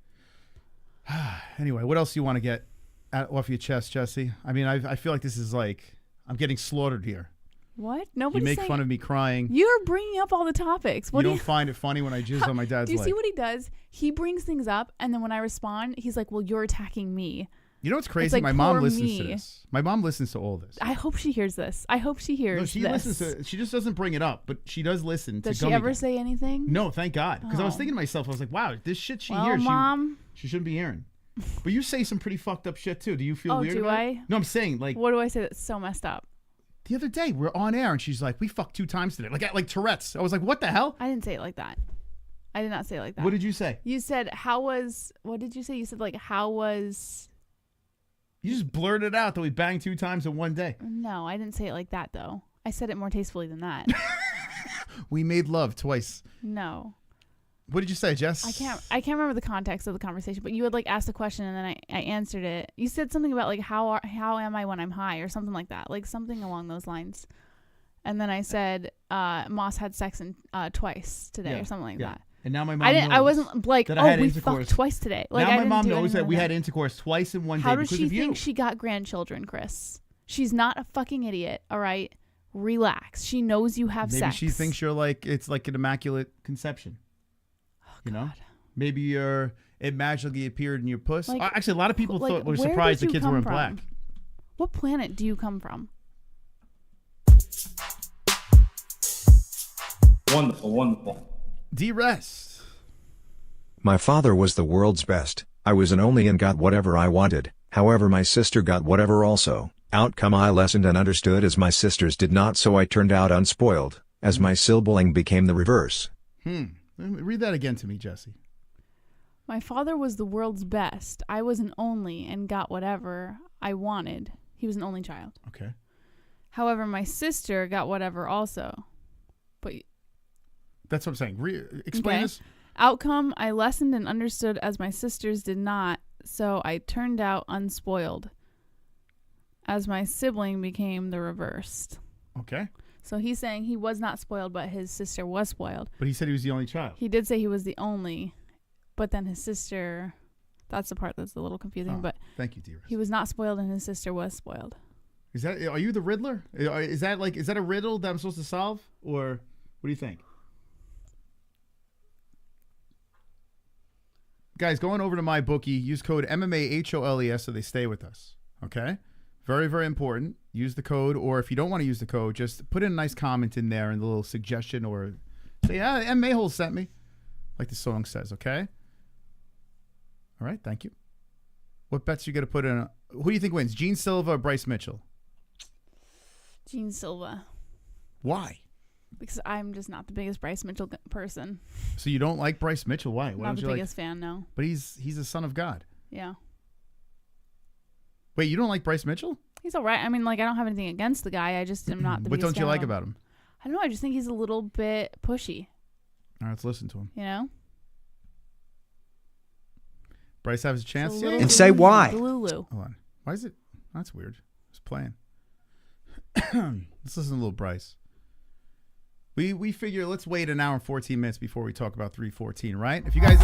Anyway, what else do you want to get off your chest, Jesse? I mean, I feel like this is like I'm getting slaughtered here. What? Nobody's You make fun of me crying. You're bringing up all the topics. You don't find it funny when I jizz on my dad's leg. Do you see what he does? He brings things up, and then when I respond, he's like, well, you're attacking me. You know what's crazy? Like, my mom listens to this. My mom listens to all this. I hope she hears this. I hope she hears this. No, she listens to it. She just doesn't bring it up, but she does listen to Does she ever say anything? No, thank God. Because I was thinking to myself, I was like, wow, this shit she hears, Mom. she shouldn't be hearing. But you say some pretty fucked up shit, too. Do you feel weird do about I? it? No, I'm saying, like... What do I say that's so messed up? The other day, we're on air, and she's like, we fucked 2 times today. Like Tourette's. I was like, what the hell? I didn't say it like that. I did not say it like that. What did you say? You said, what did you say? You said, like, how was... You just blurted out that we banged 2 times in one day. No, I didn't say it like that, though. I said it more tastefully than that. We made love twice. No. What did you say, Jess? I can't remember the context of the conversation, but you had like asked a question and then I answered it. You said something about like how am I when I'm high or something like that, like something along those lines. And then I said Moss had sex twice today or something like that. And now my mom knows I wasn't like, we fucked twice today. Like, now my mom knows that we had intercourse twice in one day. How does she think she got grandchildren, Chris? She's not a fucking idiot, all right? Relax. She knows you have sex. Maybe she thinks you're like, it's like an immaculate conception. You know, maybe it magically appeared in your puss. Like, actually, a lot of people were where surprised did the you kids were in come black. from? What planet do you come from? Wonderful, wonderful. D-Rest. My father was the world's best. I was an only and got whatever I wanted. However, my sister got whatever also. Outcome I lessened and understood as my sisters did not, so I turned out unspoiled, as my sibling became the reverse. Read that again to me, Jesse. My father was the world's best. I was an only and got whatever I wanted. He was an only child. Okay. However, my sister got whatever also. But that's what I'm saying. Explain this. Outcome, I lessened and understood as my sisters did not, so I turned out unspoiled, as my sibling became the reversed. Okay. So he's saying he was not spoiled, but his sister was spoiled. But he said he was the only child. He did say he was the only, but then his sister, that's the part that's a little confusing. But thank you, dearest. He was not spoiled and his sister was spoiled. Are you the Riddler? Is that a riddle that I'm supposed to solve? Or what do you think? Guys, going over to my bookie, use code MMA-HOLES so they stay with us. Okay? Very, very important. Use the code, or if you don't want to use the code, just put in a nice comment in there and a little suggestion, or say, MMA-Holes sent me, like the song says, okay? All right, thank you. What bets you got to put in? Who do you think wins, Gene Silva or Bryce Mitchell? Gene Silva. Why? Because I'm just not the biggest Bryce Mitchell person. So you don't like Bryce Mitchell? Why? Not the biggest fan, no. But he's a son of God. Yeah. Wait, you don't like Bryce Mitchell? He's all right. I mean, like, I don't have anything against the guy. I just am not the biggest fan. What don't you like about him? I don't know. I just think he's a little bit pushy. All right, let's listen to him. You know? Bryce has a chance? And say why. Hold on. Why is it? That's weird. It's playing. Let's listen to a little Bryce. We figure let's wait an hour and 14 minutes before we talk about 314, right? If you guys...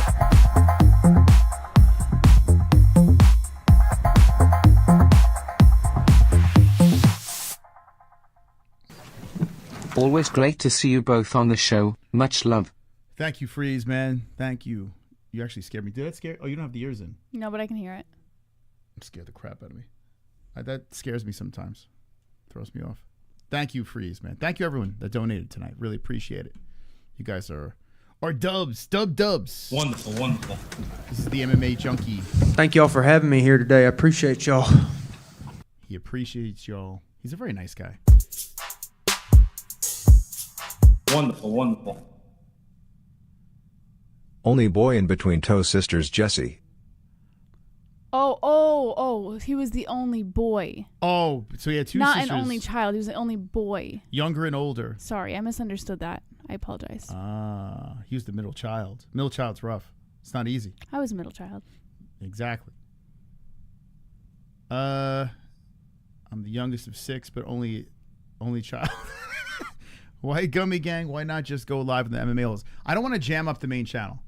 Always great to see you both on the show. Much love. Thank you, Freeze, man. Thank you. You actually scared me. Did that scare? Oh, you don't have the ears in. No, but I can hear it. Scared the crap out of me. That scares me sometimes. Throws me off. Thank you, Freeze, man. Thank you, everyone that donated tonight. Really appreciate it. You guys are dubs. Dubs. Wonderful, wonderful. This is the MMA Junkie. Thank y'all for having me here today. I appreciate y'all. He appreciates y'all. He's a very nice guy. Wonderful, wonderful. Only boy in between toe sisters Jesse. Oh, he was the only boy. Oh, so he had two Not sisters. an only child. He was the only boy. Younger and older. Sorry, I misunderstood that. I apologize. He was the middle child. Middle child's rough. It's not easy. I was a middle child. Exactly. I'm the youngest of 6, but only child. Why Gummy Gang? Why not just go live in the MMA-Holes? I don't want to jam up the main channel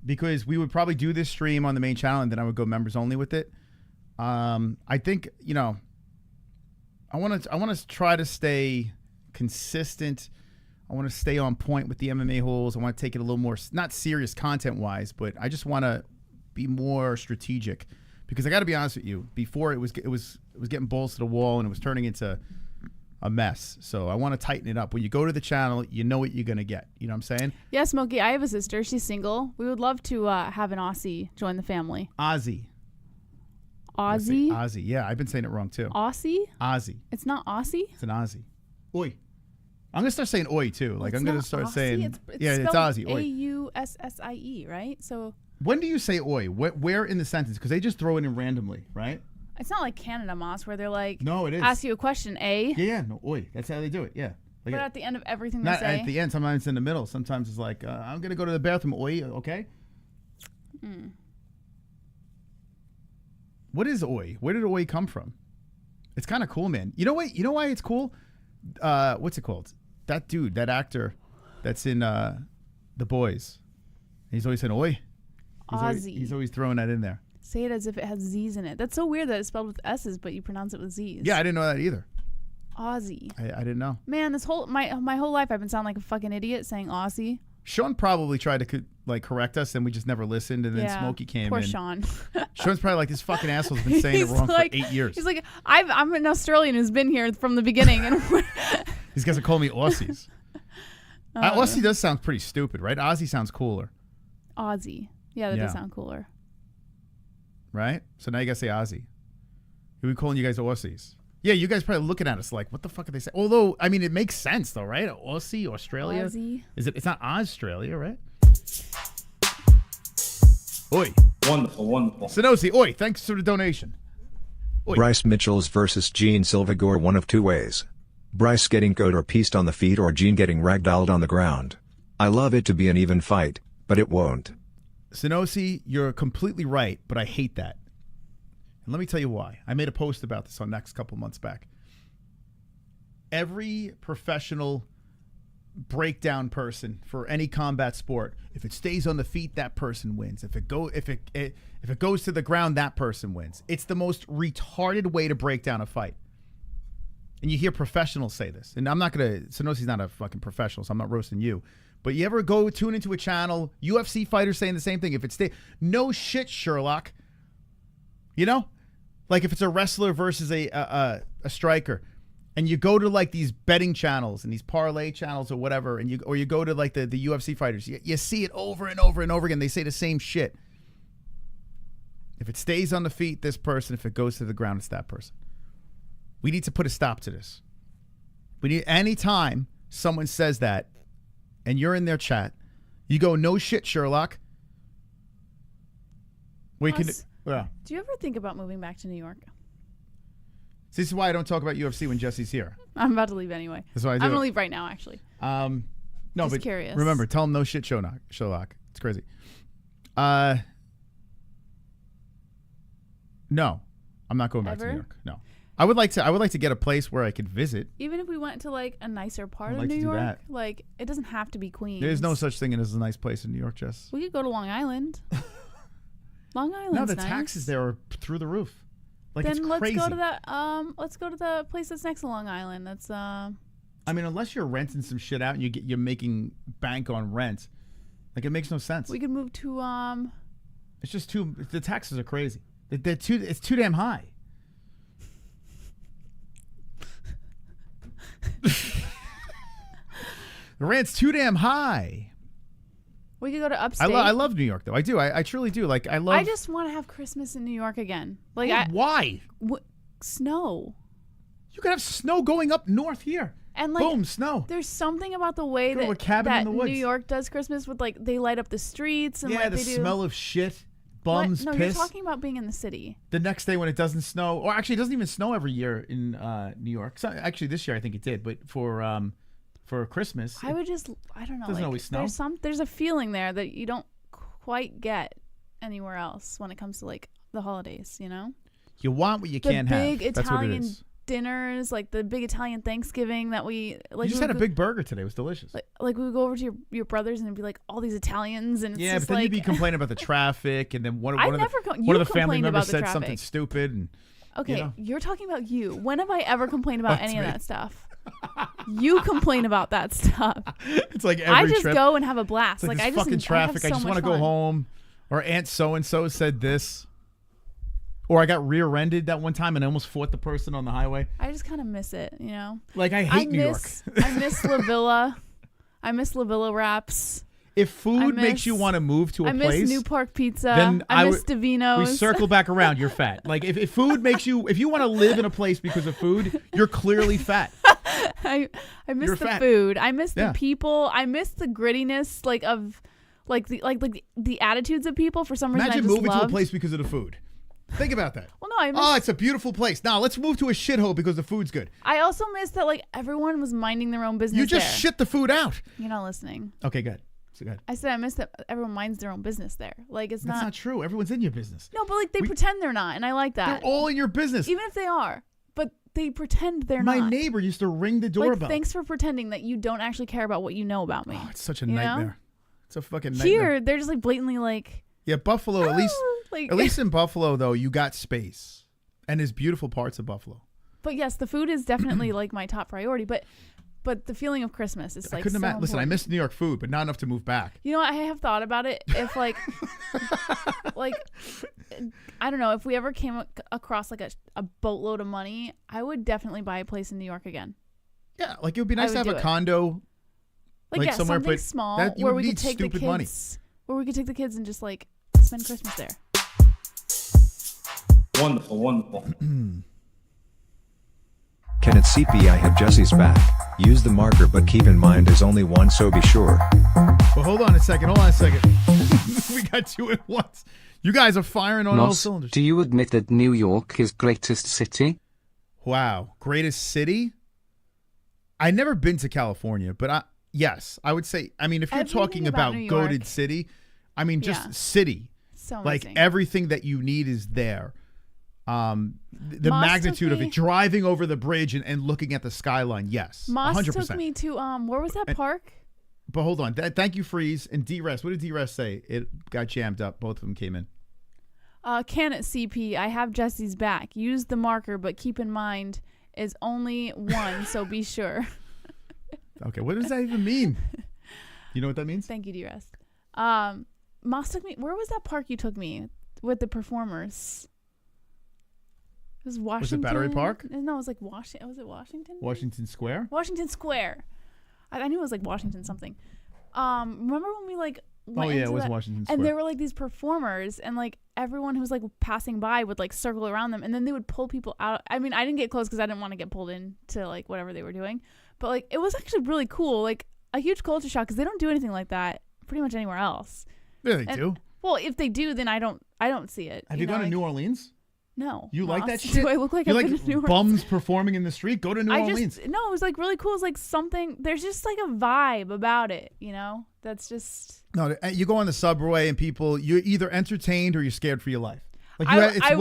because we would probably do this stream on the main channel and then I would go members only with it. I think, you know, I want to try to stay consistent. I want to stay on point with the MMA-Holes. I want to take it a little more, not serious content-wise, but I just want to be more strategic because I got to be honest with you. Before it was getting balls to the wall and it was turning into a mess. So I want to tighten it up. When you go to the channel, you know what you're going to get. You know what I'm saying? Yeah, Smokey, I have a sister. She's single. We would love to have an Aussie join the family. Ozzy. Aussie? Yeah, I've been saying it wrong too. Aussie? Ozzy. It's not Aussie? It's an Aussie. Oi. I'm going to start saying oi too. Like I'm going to start Aussie. saying, it's Aussie. Oi. A-U-S-S-I-E, right? So when do you say oi? Where in the sentence? Because they just throw it in randomly, right? it's not like Canada Moss where they're like, no, it is. Ask you a question, Yeah, no, oi. That's how they do it. Yeah. Like but at the end of everything they not say. At the end, sometimes it's in the middle. Sometimes it's like, I'm going to go to the bathroom. Oi, okay? What is oi? Where did oi come from? It's kind of cool, man. You know what? You know why it's cool? What's it called? That dude, that actor that's in The Boys. He's always saying oi. He's always throwing that in there. Say it as if it has Z's in it. That's so weird that it's spelled with S's, but you pronounce it with Z's. Yeah, I didn't know that either. Aussie. I didn't know. Man, this whole my whole life I've been sounding like a fucking idiot saying Aussie. Sean probably tried to correct us, and we just never listened. And then Smokey came poor in. Sean. Sean's probably like, this fucking asshole's been saying it wrong for 8 years. He's like, I'm an Australian who's been here from the beginning, and these guys are calling me Aussies. Aussie does sound pretty stupid, right? Aussie sounds cooler. Aussie, yeah, that does sound cooler. Right? So now you gotta say Aussie. We're calling you guys Aussies. Yeah, you guys probably looking at us like, what the fuck are they saying? Although, I mean, it makes sense though, right? Aussie, Australia. Aussie. It's not Australia, right? Oi. Wonderful, wonderful. Sanosi, oi, thanks for the donation. Oi. Bryce Mitchell's versus Gene Silvagore one of two ways. Bryce getting Codor pieced on the feet or Gene getting ragdolled on the ground. I love it to be an even fight, but it won't. Sanosi, you're completely right, but I hate that. And let me tell you why. I made a post about this on Next couple months back. Every professional breakdown person for any combat sport, if it stays on the feet, that person wins. If it goes to the ground, that person wins. It's the most retarded way to break down a fight. And you hear professionals say this. And I'm not going to, Sanosi's not a fucking professional, so I'm not roasting you. But you ever go tune into a channel, UFC fighters saying the same thing. If it's no shit, Sherlock. You know? Like if it's a wrestler versus a striker, and you go to like these betting channels and these parlay channels or whatever, and you go to like the UFC fighters, you see it over and over and over again. They say the same shit. If it stays on the feet, this person. If it goes to the ground, it's that person. We need to put a stop to this. We need, anytime someone says that, and you're in their chat, you go, no shit, Sherlock. We can. Yeah. Do you ever think about moving back to New York? This is why I don't talk about UFC when Jesse's here. I'm about to leave anyway. That's why I do. I'm gonna leave right now, actually. No, just but curious. Remember, tell him no shit, Sherlock. It's crazy. No, I'm not going back to New York. No, I would like to get a place where I could visit. Even if we went to like a nicer part of like New to do York, that. like it doesn't have to be Queens. There's no such thing as a nice place in New York, Jess. We could go to Long Island. Long Island. No, the taxes there are through the roof. Like then it's crazy. let's go to that. Let's go to the place that's next to Long Island. That's I mean, unless you're renting some shit out and you're making bank on rent, like it makes no sense. We could move to It's just the taxes are crazy. It's too damn high. The rent's too damn high. We could go to upstate. I love New York though. I do. I truly do. Like I love. I just want to have Christmas in New York again. Like why? Snow. You could have snow going up north here. And like, boom, snow. There's something about the way that New York does Christmas with like they light up the streets and the smell of shit, bums, No, piss. you're talking about being in the city. The next day when it doesn't snow, or actually it doesn't even snow every year in New York. So, actually, this year I think it did, but for Christmas, I don't know. Doesn't always snow. There's a feeling there that you don't quite get anywhere else when it comes to like the holidays. You know. You want what you can't have. The big That's what it Italian is. dinners, like the big Italian Thanksgiving that we like. You just had a big burger today. It was delicious. Like we would go over to your brothers and it'd be like all these Italians and it's yeah, just but then like, you'd be complaining about the traffic, and then one of the family members said something stupid. And okay, you're talking about you. When have I ever complained about any of that stuff? You complain about that stuff. It's like every I just trip, go and have a blast. Like I just fucking traffic. I just want to go home. Or Aunt so and so said this. Or I got rear-ended that one time and I almost fought the person on the highway. I just kind of miss it, you know. Like I hate New York. I miss La Villa. I miss La Villa wraps. If food makes you want to move to a place, I miss New Park Pizza. Then I miss Davino's. We circle back around. You're fat. Like if food makes you, if you want to live in a place because of food, you're clearly fat. I miss the food. I miss the people. I miss the grittiness, the attitudes of people. For some reason, Imagine I just moving loved. to a place because of the food. Think about that. Well, no, it's a beautiful place. Now let's move to a shithole because the food's good. I also miss that like everyone was minding their own business. You just shit the food out. You're not listening. Okay, good. So good. I said I miss that everyone minds their own business there. Like That's not true. Everyone's in your business. No, but like they pretend they're not, and I like that. They're all in your business. Even if they are, but they pretend they're not. My neighbor used to ring the doorbell. Like, thanks for pretending that you don't actually care about what you know about me. Oh, it's such a nightmare. Know? It's a fucking nightmare. Here, they're just like blatantly like. Yeah, Buffalo. At like, least in Buffalo though, you got space, and there's beautiful parts of Buffalo. But yes, the food is definitely like my top priority. But the feeling of Christmas is like. I couldn't imagine. Listen, I miss New York food, but not enough to move back. You know what? I have thought about it. If like, like, I don't know. If we ever came across like a boatload of money, I would definitely buy a place in New York again. Yeah, like it would be nice to have a condo. Like yeah, somewhere, something small where we could take the kids. Money. Where we could take the kids and just like spend Christmas there. Wonderful, wonderful. Kenneth CP, I have Jesse's back. Use the marker, but keep in mind there's only one, so be sure. Well, hold on a second. We got two at once. You guys are firing on all cylinders. Do you admit that New York is greatest city? Wow, greatest city? I've never been to California, but yes, I would say. I mean, if you're talking about goated city, I mean just city. So like amazing. Everything that you need is there. The magnitude of it, driving over the bridge and looking at the skyline, yes, Moss 100%. took me to where was that park? But hold on, thank you, Freeze and D-Rest. What did D-Rest say? It got jammed up. Both of them came in. Can it CP? I have Jesse's back. Use the marker, but keep in mind is only one, so be sure. Okay, what does that even mean? You know what that means? Thank you, D-Rest. Moss took me. Where was that park you took me with the performers? It was Washington. Was it Battery Park? No, it was like Washington. Was it Washington? Washington Square? Washington Square. I knew it was like Washington something. Remember when we like went it was Washington Square. And there were like these performers and like everyone who was like passing by would like circle around them and then they would pull people out. I mean, I didn't get close because I didn't want to get pulled into like whatever they were doing. But like it was actually really cool. Like a huge culture shock because they don't do anything like that pretty much anywhere else. Yeah, they do. Well, if they do, then I don't see it. Have you gone to New Orleans? No. You like that shit? Do I look like I've been to New Orleans? Bums performing in the street? Go to New Orleans. No, it was like really cool. It's like something, there's just like a vibe about it, you know? That's just. No, you go on the subway and you're either entertained or you're scared for your life. Like I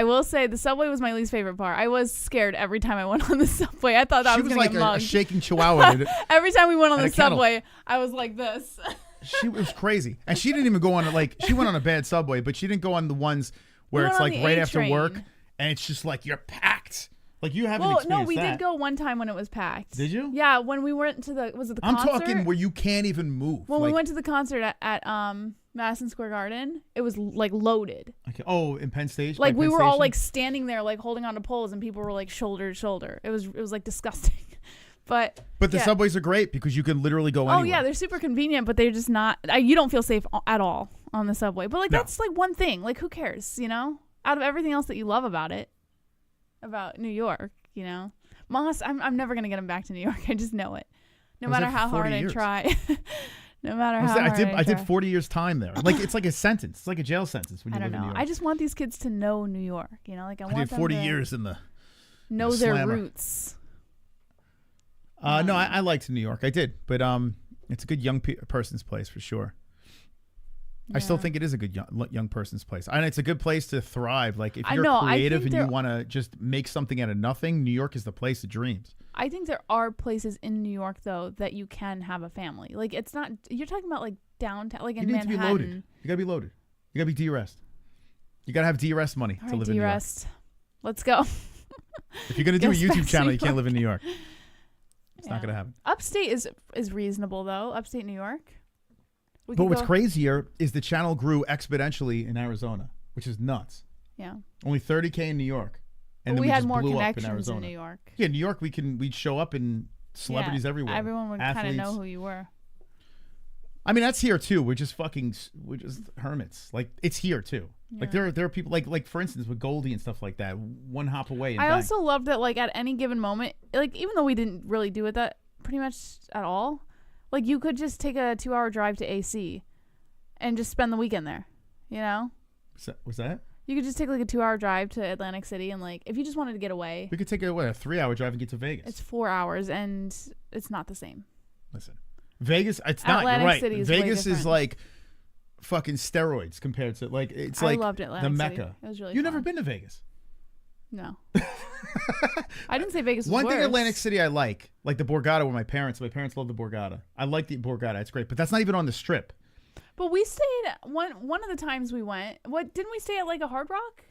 will say the subway was my least favorite part. I was scared every time I went on the subway. I thought I was going to get mugged. A shaking chihuahua. Every time we went on the subway, I was like this. She was crazy. And she didn't even go on she went on a bad subway, but she didn't go on the ones where it's like right after work and it's just like you're packed. Like you haven't experienced that. No, we did go one time when it was packed. Did you? Yeah, when we went to the concert? I'm talking where you can't even move. When we went to the concert at Madison Square Garden, it was like loaded. Okay. Oh, in Penn Station. Like by we Penn were all Station? like standing there, like holding onto poles, and people were like shoulder to shoulder. It was like disgusting. But the yeah. subways are great because you can literally go anywhere. Oh yeah, they're super convenient, but they're just not. You don't feel safe at all on the subway. But like that's like one thing. Like who cares? You know, out of everything else that you love about it, about New York, you know, Moss. I'm never gonna get him back to New York. I just know it. No matter how hard I try. No matter how hard I did 40 years time there. Like it's like a sentence. It's like a jail sentence when you I don't live in know. New York. I just want these kids to know New York. You know, like I want did them 40 to years in the know the their slammer. roots. No, I liked New York. I did, but it's a good young person's place for sure. I still think it is a good young person's place, and it's a good place to thrive. Like if you're creative and you want to just make something out of nothing, New York is the place of dreams. I think there are places in New York though that you can have a family. Like it's not. You're talking about like downtown, like in Manhattan. You need to be loaded. You gotta be loaded. You gotta be de-rest. You gotta have de-rest money to live in New York. Let's go. If you're gonna do a YouTube channel, you can't live in New York. It's not gonna happen. Upstate is reasonable though. Upstate New York. But what's crazier is the channel grew exponentially in Arizona, which is nuts. Yeah. Only 30K in New York. And but then we had just more blew connections up in Arizona. New York. Yeah, New York we'd show up in celebrities everywhere. Everyone would kind of know who you were. I mean, that's here too. We're just hermits. Like it's here too. Yeah. Like there are people like for instance with Goldie and stuff like that. One hop away. And I bang. also loved that like at any given moment, like even though we didn't really do it that pretty much at all, like you could just take a 2-hour drive to AC and just spend the weekend there, you know? Was that? You could just take like a 2-hour drive to Atlantic City and like if you just wanted to get away. We could take a 3-hour drive and get to Vegas. It's 4 hours and it's not the same. Listen, Vegas, it's Atlantic not. You're right. City is Vegas way is like fucking steroids compared to like it's I like loved Atlantic the City. Mecca. It was really You've fun. never been to Vegas? No. I didn't say Vegas was One thing worse. Atlantic City I like the Borgata with my parents. My parents love the Borgata. I like the Borgata. It's great, but that's not even on the Strip. But we stayed one of the times we went. What didn't we stay at like a Hard Rock?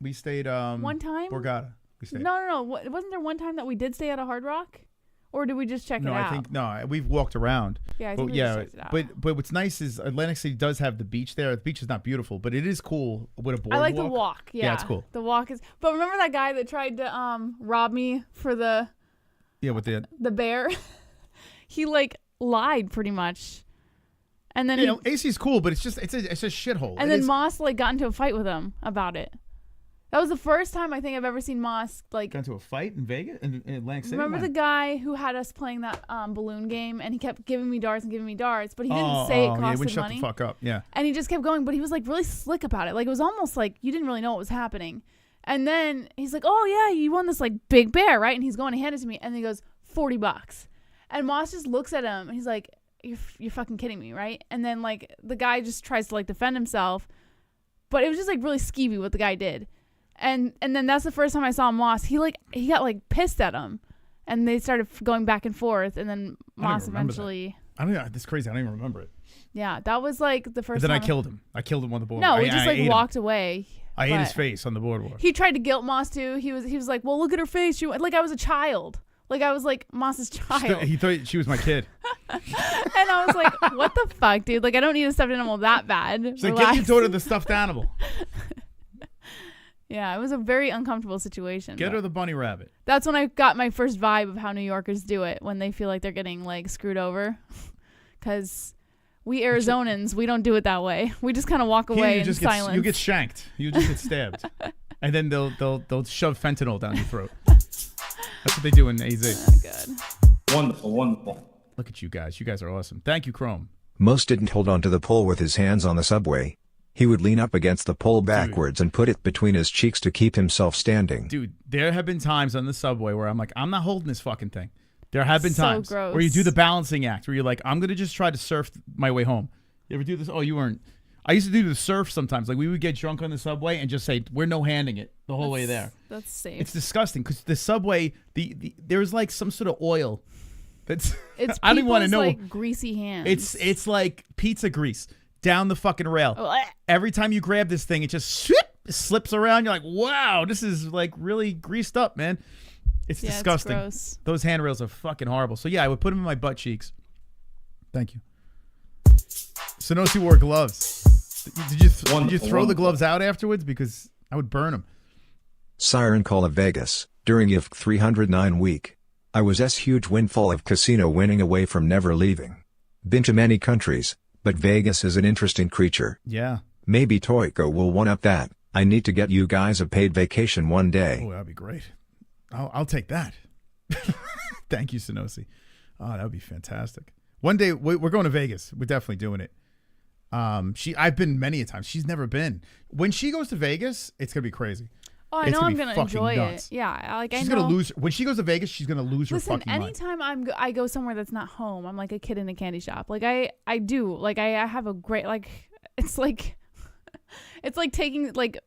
We stayed one time. Borgata. We stayed. No. Wasn't there one time that we did stay at a Hard Rock, or did we just check it out? I think we've walked around. Yeah, I think we just checked it out. But what's nice is Atlantic City does have the beach there. The beach is not beautiful, but it is cool with a boardwalk. I like the walk. Yeah, it's cool. The walk is. But remember that guy that tried to rob me for the with the bear? He like lied pretty much. And then AC's cool, but it's a shithole. And then Moss like got into a fight with him about it. That was the first time I think I've ever seen Moss like got into a fight in Vegas in Atlantic City. Remember the guy who had us playing that balloon game, and he kept giving me darts, but he didn't say it costed shut money. the fuck up. Yeah. And he just kept going, but he was like really slick about it. Like it was almost like you didn't really know what was happening. And then he's like, "Oh yeah, you won this like big bear, right?" And he's going to hand it to me, and then he goes, $40. And Moss just looks at him, and he's like, You're fucking kidding me, right? And then like the guy just tries to like defend himself, but it was just like really skeevy what the guy did, and then that's the first time I saw Moss. He got like pissed at him, and they started going back and forth, and then Moss eventually. I don't know. That's crazy. I don't even remember it. Yeah, that was like the first. But then time I killed him. I killed him on the boardwalk. No, we just like walked away. I ate his face on the boardwalk. He tried to guilt Moss too. He was like, "Well, look at her face." Like I was a child. Like I was like Moss's child. He thought she was my kid. And I was like, what the fuck, dude? Like I don't need a stuffed animal that bad. She's like, get your daughter the stuffed animal. Yeah, it was a very uncomfortable situation. Get her the bunny rabbit. That's when I got my first vibe of how New Yorkers do it when they feel like they're getting like screwed over. Because we Arizonans, we don't do it that way. We just kind of walk away in silence. You get shanked. You just get stabbed. And then they'll shove fentanyl down your throat. That's what they do in AZ. Oh, good. Wonderful. Look at you guys. You guys are awesome. Thank you, Chrome. Most didn't hold onto the pole with his hands on the subway. He would lean up against the pole backwards and put it between his cheeks to keep himself standing. Dude, there have been times on the subway where I'm like, I'm not holding this fucking thing. There have been So times gross. where you do the balancing act where you're like, I'm going to just try to surf my way home. You ever do this? Oh, you weren't. I used to do the surf sometimes. Like we would get drunk on the subway and just say, we're no handing it the whole way there. That's safe. It's disgusting because the subway, there's like some sort of oil. It's I don't even want to know. Like greasy hands. It's like pizza grease down the fucking rail. Oh, Every time you grab this thing, it just slips around. You're like, wow, this is like really greased up, man. It's disgusting. It's gross. Those handrails are fucking horrible. So yeah, I would put them in my butt cheeks. Thank you. Sonosi wore gloves. Did you throw the Wonderful. gloves out afterwards? Because I would burn them. Siren Call of Vegas, during IFC 309 week. I was huge windfall of casino winning away from never leaving. Been to many countries, but Vegas is an interesting creature. Yeah. Maybe Toyko will one-up that. I need to get you guys a paid vacation one day. Oh, that'd be great. I'll take that. Thank you, Sonosi. Oh, that would be fantastic. One day we're going to Vegas. We're definitely doing it. I've been many a time. She's never been. When she goes to Vegas, it's gonna be crazy. Oh, I It's know gonna I'm be gonna fucking enjoy nuts. it. Yeah, like She's I know. gonna lose when she goes to Vegas. She's gonna lose her Listen, fucking mind. anytime I go somewhere that's not home, I'm like a kid in a candy shop. Like I do. Like I have a great like. It's like taking like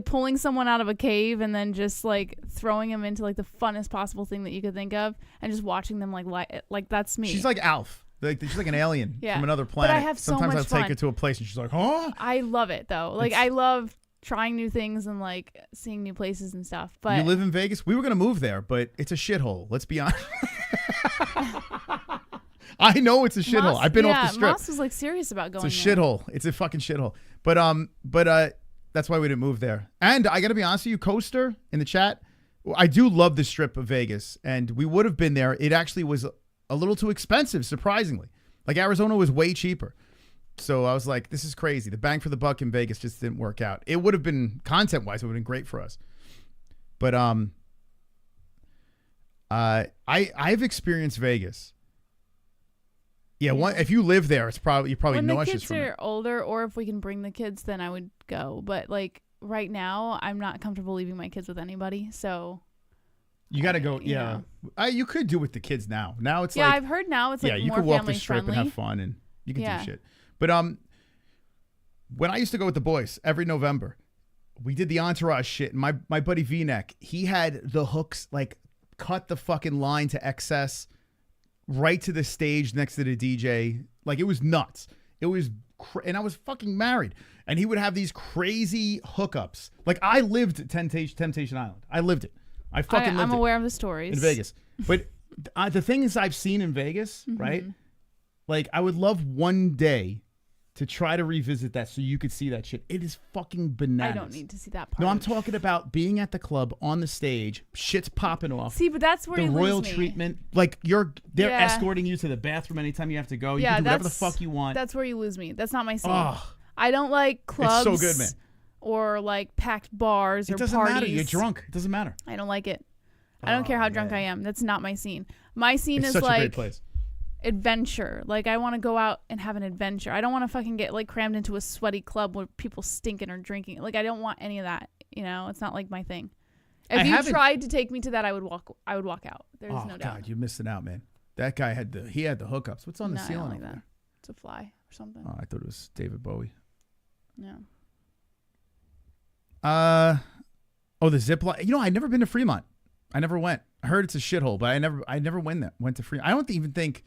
pulling someone out of a cave and then just like throwing them into like the funnest possible thing that you could think of and just watching them like that's me. She's like Alf. Like she's like an alien Yeah. from another But planet. I have so Sometimes much I'll take fun. her to a place and she's like, huh? I love it though. Like I love trying new things and like seeing new places and stuff. But You live in Vegas? We were gonna move there, but it's a shithole. Let's be honest. I know it's a shithole. Moss- I've been yeah, off the strip. Moss was like serious about going. It's a there. shithole. It's a fucking shithole. But that's why we didn't move there. And I got to be honest with you, Coaster in the chat, I do love the strip of Vegas, and we would have been there. It actually was a little too expensive, surprisingly. Like Arizona was way cheaper. So I was like, this is crazy. The bang for the buck in Vegas just didn't work out. It would have been, content-wise, it would have been great for us. But I've experienced Vegas. Yeah, if you live there, it's probably When the nauseous kids from it. are older, or if we can bring the kids, then I would go. But like right now, I'm not comfortable leaving my kids with anybody. So You got to go. you Yeah, know. you could do with the kids now. Now it's yeah, like I've heard now it's like you more could walk family the strip friendly. and have fun, and you can Yeah. do shit. But when I used to go with the boys every November, we did the entourage shit. And my buddy V-Neck, he had the hooks like cut the fucking line to excess, right to the stage next to the DJ. Like it was nuts. It was, and I was fucking married, and he would have these crazy hookups. Like I lived at Temptation Island. I lived it. I fucking lived I'm it aware of the stories in Vegas. But the things I've seen in Vegas, right? Like I would love one day to try to revisit that so you could see that shit. It is fucking bananas. I don't need to see that part. No, I'm of- talking about being at the club on the stage, shit's popping off. See, but that's where the you royal lose me. treatment, like they're Yeah. escorting you to the bathroom anytime you have to go. You Yeah, can do whatever the that's- fuck you want. That's where you lose me. That's not my scene. Ugh. I don't like clubs. It's so good, man. Or like packed bars It or doesn't parties. matter. You're drunk. It doesn't matter. I don't like it. I don't care how drunk I am. That's not my scene. My scene It's is such a like great place. adventure. Like I want to go out and have an adventure. I don't want to fucking get like crammed into a sweaty club where people stinking or drinking. Like I don't want any of that. You know, it's not like my thing. If you tried to take me to that, I would walk out. There's Oh no doubt. God, you're missing out, man. That guy had the hookups. What's on the No, I ceiling don't like over that. there? It's a fly or something. Oh, I thought it was David Bowie. No. Oh, the zip line. You know, I've never been to Fremont. I never went. I heard it's a shithole, but I never went to Fremont. I don't even think,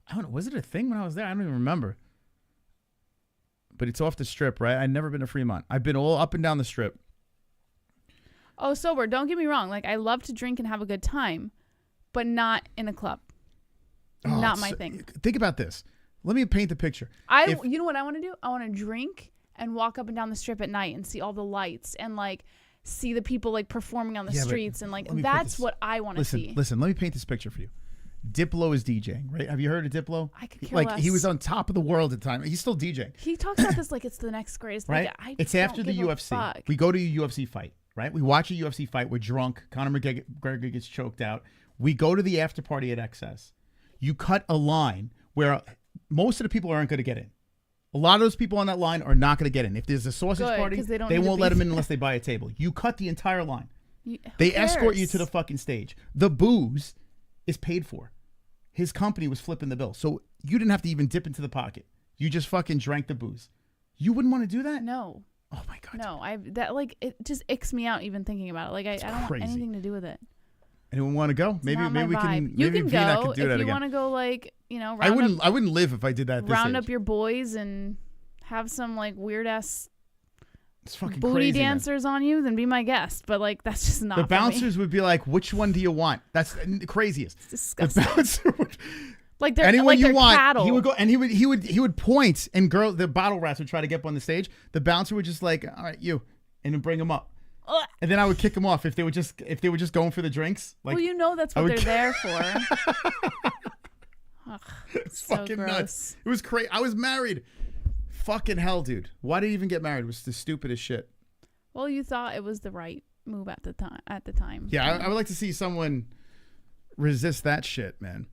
I don't know, was it a thing when I was there? I don't even remember. But it's off the strip, right? I've never been to Fremont. I've been all up and down the strip. Oh, sober. Don't get me wrong. Like I love to drink and have a good time, but not in a club. Oh, Not my thing. Think about this. Let me paint the picture. You know what I want to do? I want to drink and walk up and down the strip at night and see all the lights and like see the people like performing on the Yeah, but streets and like let me put that's this- what I want to see. Listen, let me paint this picture for you. Diplo is DJing, right? Have you heard of Diplo? I could care He was less. on top of the world at the time. He's still DJing. He talks about this like it's the next greatest thing. Right? I It's don't after the give a UFC. fuck. We go to a UFC fight, right? We watch a UFC fight. We're drunk. Conor McGregor gets choked out. We go to the after party at XS. You cut a line where most of the people aren't going to get in. A lot of those people on that line are not going to get in. If there's a sausage Good, party, 'cause they don't they need to won't let be them in unless they buy a table. You cut the entire line. Who They escort you cares? to the fucking stage. The booze is paid for. His company was flipping the bill. So you didn't have to even dip into the pocket. You just fucking drank the booze. You wouldn't want to do that? No. Oh my God. No, that like it just icks me out even thinking about it. Like I don't crazy. want anything to do with it. Anyone want to go? It's not my we can. vibe. You Maybe can Vina go could do if that you again. want to go. Like I wouldn't live if I did that. At this round age. up your boys and have some like weird ass It's fucking booty crazy, man. dancers on you, then be my guest. But like that's just not The for bouncers me. would be like, "Which one do you want?" That's the craziest. It's disgusting. The bouncer would. Like they're anyone like you they're want. cattle. He would go and he would point, and the bottle rats would try to get up on the stage. The bouncer would just like, all right, you, and then bring them up. Ugh. And then I would kick them off if they were just going for the drinks. Like, well, you know that's what they're there for. Ugh, it's so fucking gross. nuts. It was crazy. I was married. Fucking hell, dude. Why did he even get married? It was the stupidest shit. Well, you thought it was the right move at the time. Yeah, I would like to see someone resist that shit, man.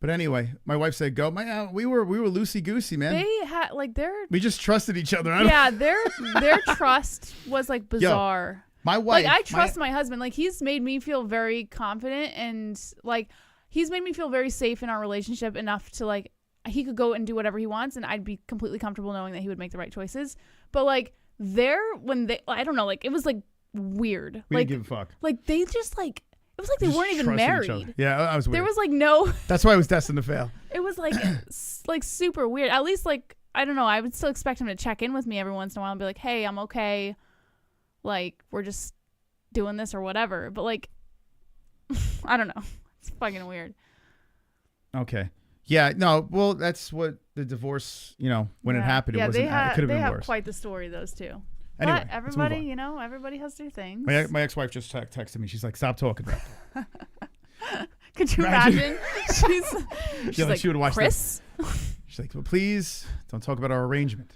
But anyway, my wife said go. We were loosey goosey, man. They had like we just trusted each other. Their trust was like bizarre. Yo, my wife, like I trust my husband. Like he's made me feel very confident and like he's made me feel very safe in our relationship enough to like he could go and do whatever he wants and I'd be completely comfortable knowing that he would make the right choices. But like I don't know, like it was like weird. We like, didn't give a fuck. Like they just like it was like they weren't even married. Yeah, I was weird. There was like no. That's why I was destined to fail. It was like like super weird. At least like I don't know. I would still expect him to check in with me every once in a while and be like, "Hey, I'm okay. Like we're just doing this or whatever." But like, I don't know. It's fucking weird. Okay. Yeah. No. Well, that's what the divorce. When it happened, it wasn't. It could have been worse. They have quite the story, those two. Anyway, but everybody, everybody has their things. My ex-wife just texted me. She's like, "Stop talking about it." Could you imagine? She's like, she would watch Chris. She's like, "Well, please don't talk about our arrangement."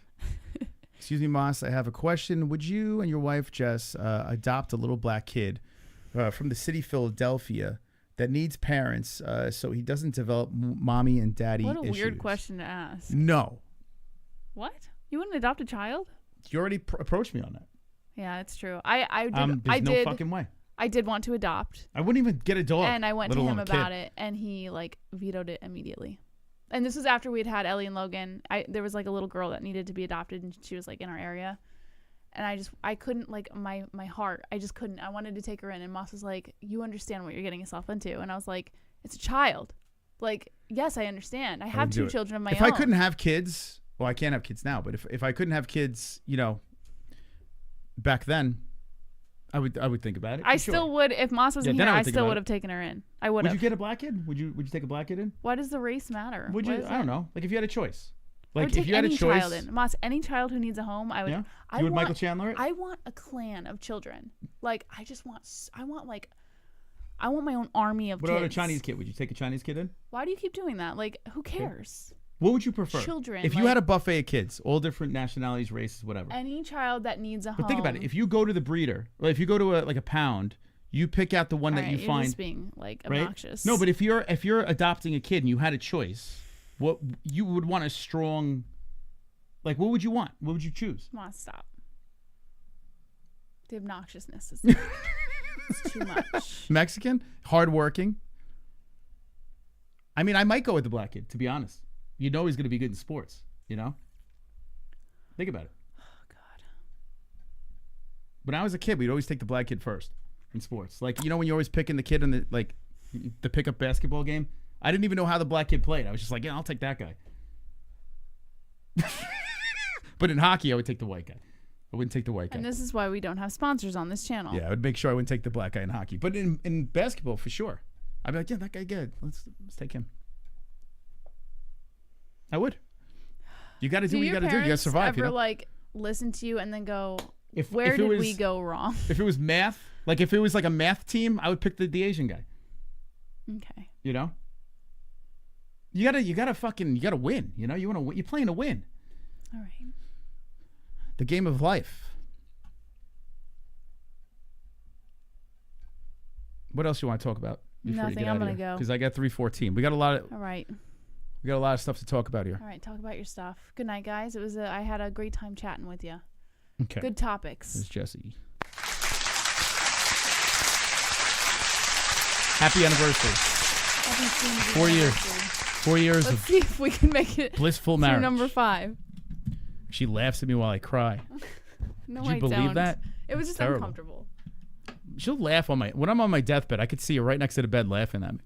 Excuse me, Moss. I have a question. Would you and your wife Jess adopt a little black kid from the city Philadelphia that needs parents so he doesn't develop mommy and daddy issues? What a weird question to ask. No. What? You wouldn't adopt a child? You already approached me on that. Yeah, it's true. I did. There's no fucking way. I did want to adopt. I wouldn't even get a dog. And I went to him about it, and he like vetoed it immediately. And this was after we'd had Ellie and Logan. There was like a little girl that needed to be adopted, and she was like in our area. And I couldn't, like, my heart, I just couldn't. I wanted to take her in, and Moss was like, "You understand what you're getting yourself into?" And I was like, "It's a child. Like, yes, I understand. I have two children of my own." If I couldn't have kids, well, I can't have kids now, but if I couldn't have kids, back then, I would think about it. I still would. If Moss wasn't here, I still would have taken her in. I would have. Would you get a black kid? Would you take a black kid in? Why does the race matter? Would you? I don't know. Like if you had a choice. Like if you had a choice, child in. Moss, any child who needs a home, I would. Yeah? You would Michael Chandler it? I want a clan of children. Like I want my own army of kids. What about a Chinese kid? Would you take a Chinese kid in? Why do you keep doing that? Like who cares? What would you prefer? Children. If you had a buffet of kids, all different nationalities, races, whatever. Any child that needs a home. But think about it. If you go to the breeder, or if you go to a pound, you pick out the one that you you're find. Just being like obnoxious. Right? No, but if you're adopting a kid and you had a choice, what you would want a strong. Like, what would you want? What would you choose? Come on, stop. The obnoxiousness is it's too much. Mexican, hardworking. I mean, I might go with the black kid, to be honest. You know he's going to be good in sports, Think about it. Oh, God. When I was a kid, we'd always take the black kid first in sports. Like, when you're always picking the kid in the pickup basketball game? I didn't even know how the black kid played. I was just like, yeah, I'll take that guy. But in hockey, I would take the white guy. I wouldn't take the white guy. And this is why we don't have sponsors on this channel. Yeah, I would make sure I wouldn't take the black guy in hockey. But in basketball, for sure. I'd be like, yeah, that guy good. Let's take him. I would. You got to do what you got to do. You got to survive. Ever like listen to you and then go, where did we go wrong? If it was math, like if it was like a math team, I would pick the Asian guy. Okay. You gotta win. You want to. You're playing to win. All right. The game of life. What else you want to talk about? Nothing. I'm gonna go because I got 3:14. We got a lot of. All right. We got a lot of stuff to talk about here. All right, talk about your stuff. Good night, guys. I had a great time chatting with you. Okay. Good topics. This is Jesse. Happy anniversary. 4 years. 4 years Let's see if we can make it blissful marriage. Number 5. She laughs at me while I cry. No, Did you believe that? It was just uncomfortable. She'll laugh when I'm on my deathbed. I could see her right next to the bed laughing at me.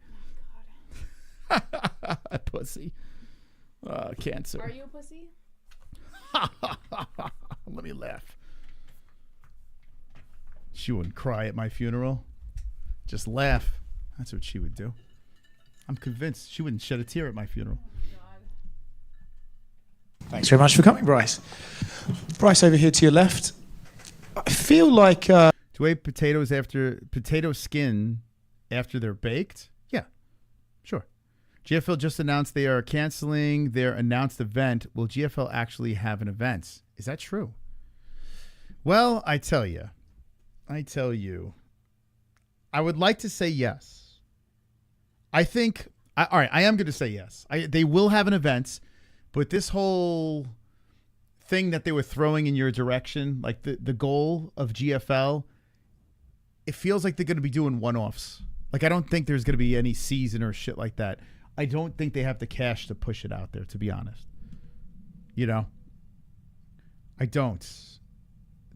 Pussy. Cancer. Are you a pussy? Let me laugh. She wouldn't cry at my funeral. Just laugh. That's what she would do. I'm convinced she wouldn't shed a tear at my funeral. Thanks very much for coming, Bryce. Bryce, over here to your left. I feel like... To eat potato skin after they're baked? Yeah, sure. GFL just announced they are canceling their announced event. Will GFL actually have an event? Is that true? Well, I tell you, I would like to say yes. I think, all right, I am going to say yes. They will have an event, but this whole thing that they were throwing in your direction, like the goal of GFL, it feels like they're going to be doing one-offs. Like, I don't think there's going to be any season or shit like that. I don't think they have the cash to push it out there, to be honest. You know? I don't.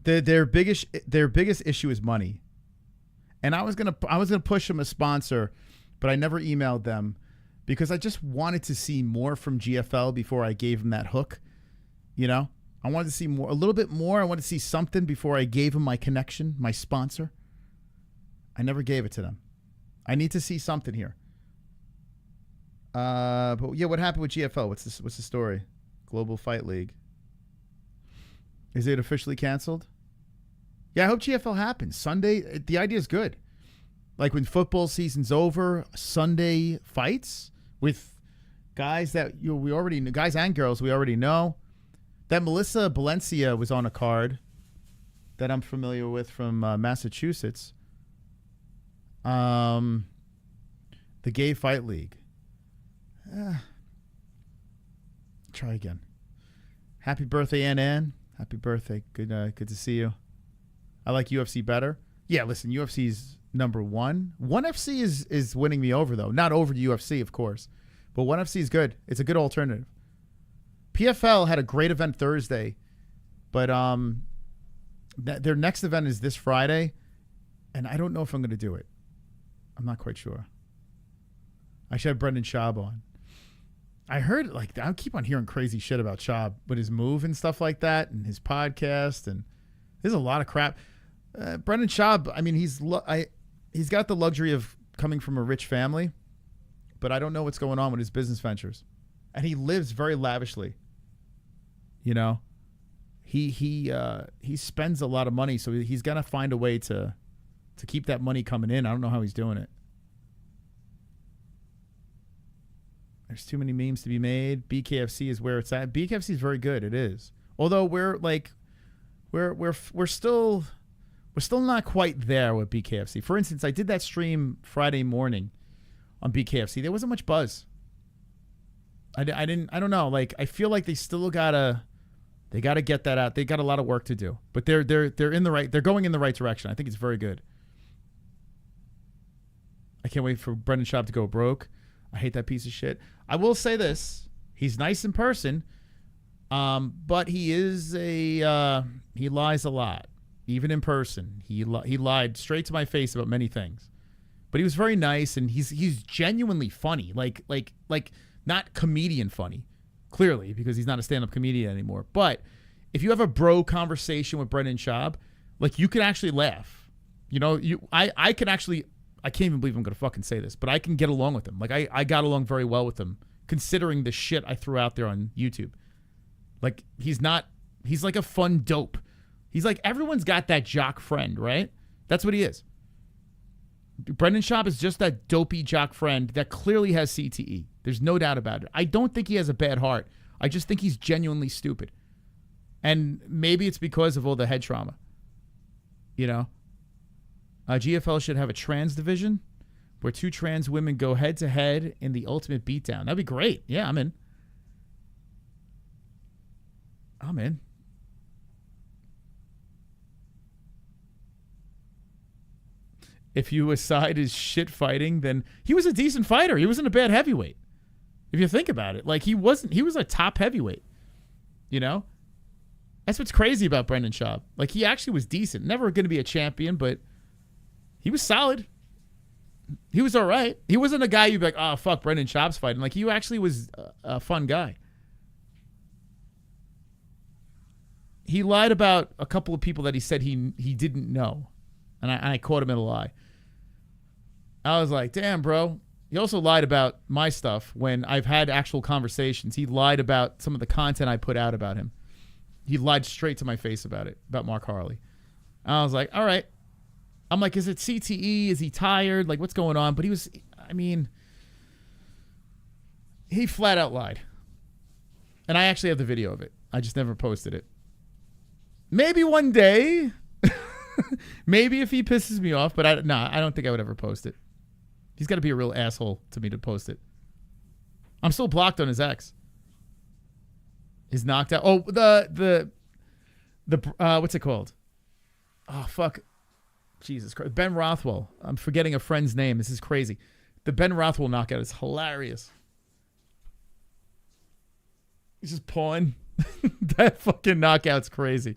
Their biggest issue is money. And I was gonna push them a sponsor, but I never emailed them because I just wanted to see more from GFL before I gave them that hook. You know? I wanted to see more, a little bit more. I wanted to see something before I gave them my connection, my sponsor. I never gave it to them. I need to see something here. But yeah, what happened with GFL? What's the story? Global Fight League. Is it officially canceled? Yeah, I hope GFL happens. Sunday, the idea is good. Like when football season's over, Sunday fights with guys that we already know, guys and girls we already know. That Melissa Valencia was on a card that I'm familiar with from Massachusetts. The Gay Fight League. Try again. Happy birthday, Ann. Happy birthday. Good to see you. I like UFC better. Yeah, listen, UFC's number one. ONE FC is winning me over, though. Not over the UFC, of course. But ONE FC is good. It's a good alternative. PFL had a great event Thursday. But their next event is this Friday. And I don't know if I'm going to do it. I'm not quite sure. I should have Brendan Schaub on. I heard, like, I keep on hearing crazy shit about Schaub with his move and stuff like that and his podcast. And there's a lot of crap. Brendan Schaub, I mean, he's got the luxury of coming from a rich family, but I don't know what's going on with his business ventures. And he lives very lavishly. You know? He spends a lot of money, so he's going to find a way to keep that money coming in. I don't know how he's doing it. There's too many memes to be made. BKFC is where it's at. BKFC is very good. It is. Although we're still not quite there with BKFC. For instance, I did that stream Friday morning on BKFC. There wasn't much buzz. I don't know. Like, I feel like they still gotta get that out. They got a lot of work to do, but they're going in the right direction. I think it's very good. I can't wait for Brendan Schaub to go broke. I hate that piece of shit. I will say this: he's nice in person, but he is he lies a lot, even in person. He lied straight to my face about many things, but he was very nice and he's genuinely funny, like not comedian funny, clearly, because he's not a stand-up comedian anymore. But if you have a bro conversation with Brendan Schaub, like, you can actually laugh. You know, I can actually. I can't even believe I'm going to fucking say this, but I can get along with him. Like, I got along very well with him, considering the shit I threw out there on YouTube. Like, he's like a fun dope. He's like, everyone's got that jock friend, right? That's what he is. Brendan Schaub is just that dopey jock friend that clearly has CTE. There's no doubt about it. I don't think he has a bad heart. I just think he's genuinely stupid. And maybe it's because of all the head trauma. You know? GFL should have a trans division where two trans women go head-to-head in the ultimate beatdown. That'd be great. Yeah, I'm in. If you aside his shit fighting, then he was a decent fighter. He wasn't a bad heavyweight. If you think about it. Like, he was a top heavyweight. You know? That's what's crazy about Brendan Schaub. Like, he actually was decent. Never going to be a champion, but he was solid. He was all right. He wasn't a guy you'd be like, oh, fuck, Brendan Schaub's fighting. Like, he actually was a fun guy. He lied about a couple of people that he said he didn't know. And I caught him in a lie. I was like, damn, bro. He also lied about my stuff when I've had actual conversations. He lied about some of the content I put out about him. He lied straight to my face about it, about Mark Harley. I was like, all right. I'm like, is it CTE? Is he tired? Like, what's going on? But he flat out lied. And I actually have the video of it. I just never posted it. Maybe one day. Maybe if he pisses me off, but I don't think I would ever post it. He's got to be a real asshole to me to post it. I'm still blocked on his ex. His knocked out. Oh, the what's it called? Oh, fuck. Jesus Christ. Ben Rothwell. I'm forgetting a friend's name. This is crazy. The Ben Rothwell knockout is hilarious. He's just pawing. That fucking knockout's crazy.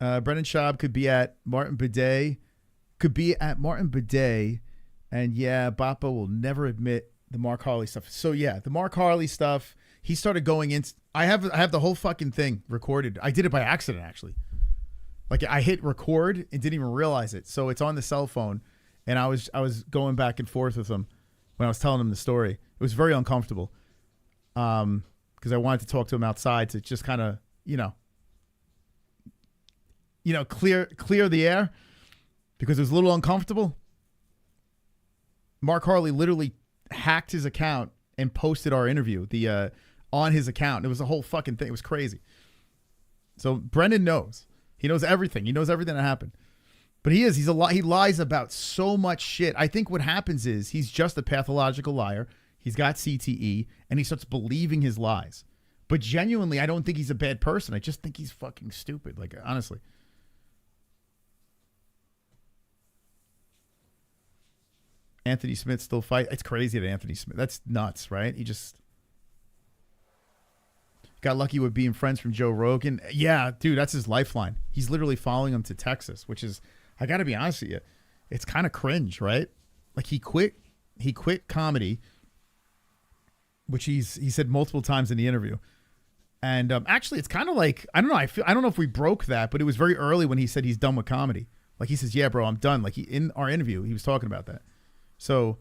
Brendan Schaub could be at Martin Bidet. And yeah, Bappa will never admit the Mark Harley stuff. So yeah, the Mark Harley stuff, he started going in. I have the whole fucking thing recorded. I did it by accident, actually. Like, I hit record and didn't even realize it. So it's on the cell phone, and I was going back and forth with him when I was telling him the story. It was very uncomfortable. Because I wanted to talk to him outside to just kind of, clear the air, because it was a little uncomfortable. Mark Harley literally hacked his account and posted our interview on his account. It was a whole fucking thing. It was crazy. So Brendan knows. He knows everything. He knows everything that happened. But he lies about so much shit. I think what happens is he's just a pathological liar. He's got CTE, and he starts believing his lies. But genuinely, I don't think he's a bad person. I just think he's fucking stupid. Like, honestly. Anthony Smith still fight. It's crazy that Anthony Smith. That's nuts, right? He just got lucky with being friends from Joe Rogan. Yeah, dude, that's his lifeline. He's literally following him to Texas, which is, I got to be honest with you, it's kind of cringe, right? Like, he quit comedy, which he said multiple times in the interview. And actually, it's kind of like, I don't know. I don't know if we broke that, but it was very early when he said he's done with comedy. Like, he says, "Yeah, bro, I'm done." Like, in our interview, he was talking about that. So,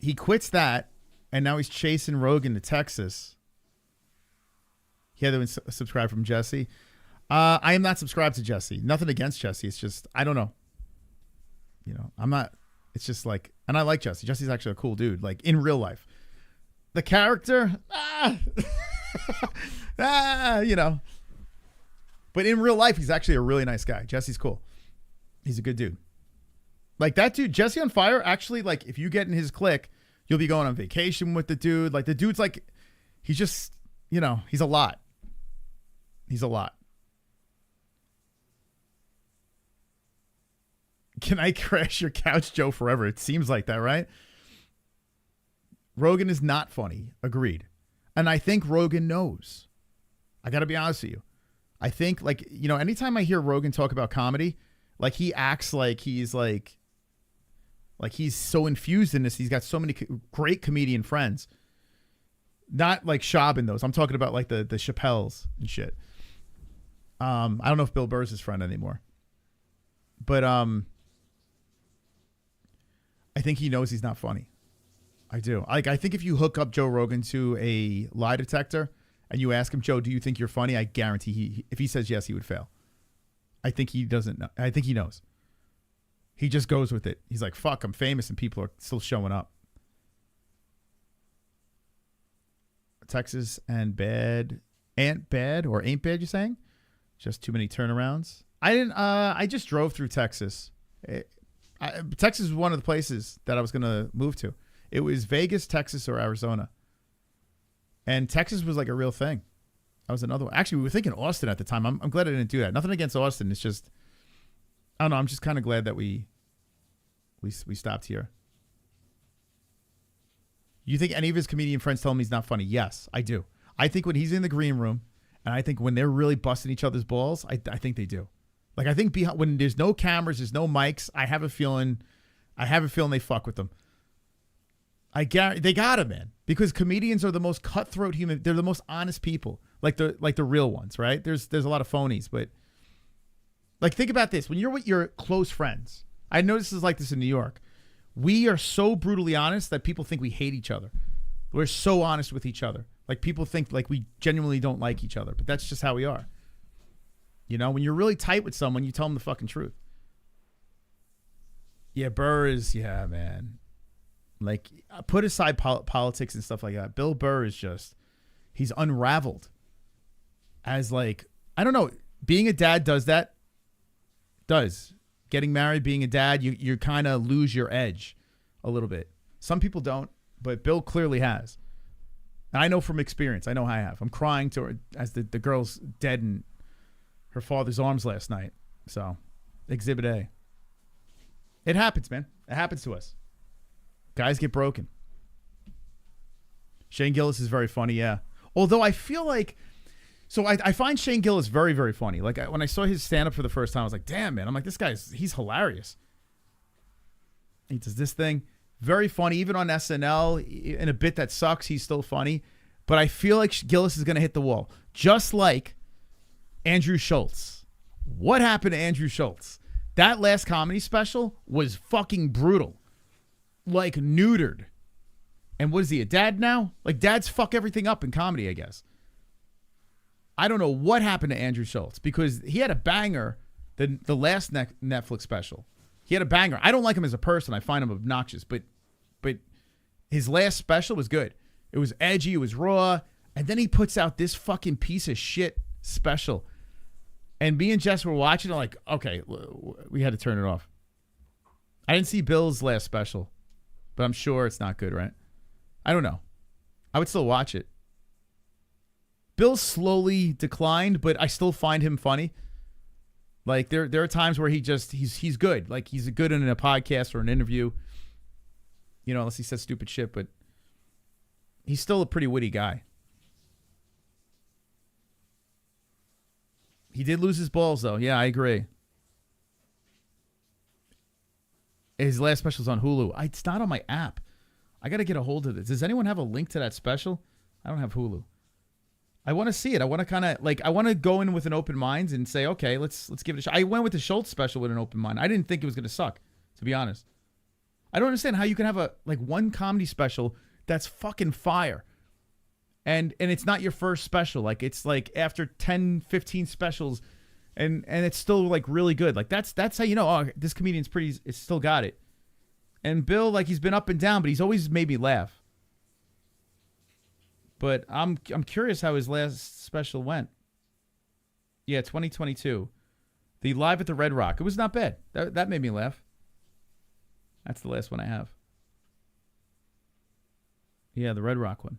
he quits that, and now he's chasing Rogan to Texas. He had to subscribe from Jesse. I am not subscribed to Jesse. Nothing against Jesse. It's just, I don't know. I'm not. It's just like, and I like Jesse. Jesse's actually a cool dude. Like, in real life, the character, But in real life, he's actually a really nice guy. Jesse's cool. He's a good dude. Like, that dude, Jesse on Fire, actually, like, if you get in his clique, you'll be going on vacation with the dude. Like, the dude's like, he's just, he's a lot. He's a lot. Can I crash your couch, Joe, forever? It seems like that, right? Rogan is not funny. Agreed. And I think Rogan knows. I got to be honest with you. I think, like, anytime I hear Rogan talk about comedy, like, he acts like he's like he's so infused in this. He's got so many great comedian friends. Not like Schaub in those. I'm talking about like the Chappelles and shit. I don't know if Bill Burr's his friend anymore. But I think he knows he's not funny. I do. Like, I think if you hook up Joe Rogan to a lie detector and you ask him, "Joe, do you think you're funny?" I guarantee if he says yes, he would fail. I think he doesn't know. I think he knows. He just goes with it. He's like, "Fuck, I'm famous and people are still showing up." Texas and bad. Ain't bad, you're saying? Just too many turnarounds. I just drove through Texas. Texas was one of the places that I was going to move to. It was Vegas, Texas, or Arizona. And Texas was like a real thing. That was another one. Actually, we were thinking Austin at the time. I'm glad I didn't do that. Nothing against Austin. It's just, I don't know. I'm just kind of glad that we stopped here. You think any of his comedian friends tell him he's not funny? Yes, I do. I think when he's in the green room, and I think when they're really busting each other's balls, I think they do. Like, I think when there's no cameras, there's no mics, I have a feeling they fuck with them. They got him, man. Because comedians are the most cutthroat human. They're the most honest people. like the real ones, right? There's a lot of phonies, but like think about this: when you're with your close friends, I know this is like this in New York. We are so brutally honest that people think we hate each other. We're so honest with each other. Like people think like we genuinely don't like each other, but that's just how we are. You know, when you're really tight with someone, you tell them the fucking truth. Yeah, Burr is, yeah, man. Like, put aside politics and stuff like that. Bill Burr is just, he's unraveled. As like, I don't know, being a dad does that. Does. Getting married, being a dad, you kind of lose your edge a little bit. Some people don't, but Bill clearly has. And I know from experience. I know I have. I'm crying to her as the girl's dead in her father's arms last night. So, Exhibit A. It happens, man. It happens to us. Guys get broken. Shane Gillis is very funny, yeah. Although I feel like, so I find Shane Gillis very, very funny. Like when I saw his stand-up for the first time, I was like, damn, man. I'm like, this guy's, he's hilarious. He does this thing. Very funny. Even on SNL, in a bit that sucks, he's still funny. But I feel like Gillis is going to hit the wall. Just like Andrew Schultz. What happened to Andrew Schultz? That last comedy special was fucking brutal. Like neutered. And what is he, a dad now? Like dads fuck everything up in comedy, I guess. I don't know what happened to Andrew Schultz because he had a banger the last Netflix special. He had a banger. I don't like him as a person. I find him obnoxious, but his last special was good. It was edgy, it was raw, and then he puts out this fucking piece of shit special. And me and Jess were watching it like, okay, we had to turn it off. I didn't see Bill's last special, but I'm sure it's not good, right? I don't know. I would still watch it. Bill slowly declined, but I still find him funny. Like there are times where he's good. Like he's good in a podcast or an interview. You know, unless he says stupid shit, but he's still a pretty witty guy. He did lose his balls though. Yeah, I agree. His last special's on Hulu. It's not on my app. I got to get a hold of this. Does anyone have a link to that special? I don't have Hulu. I want to see it. I want to kind of like, I want to go in with an open mind and say, okay, let's give it a shot. I went with the Schultz special with an open mind. I didn't think it was going to suck, to be honest. I don't understand how you can have one comedy special that's fucking fire. And it's not your first special. Like it's like after 10, 15 specials and it's still like really good. Like that's how you know, oh, this comedian's it's still got it. And Bill, like he's been up and down, but he's always made me laugh. But I'm curious how his last special went. Yeah, 2022. The Live at the Red Rock. It was not bad. That made me laugh. That's the last one I have. Yeah, the Red Rock one.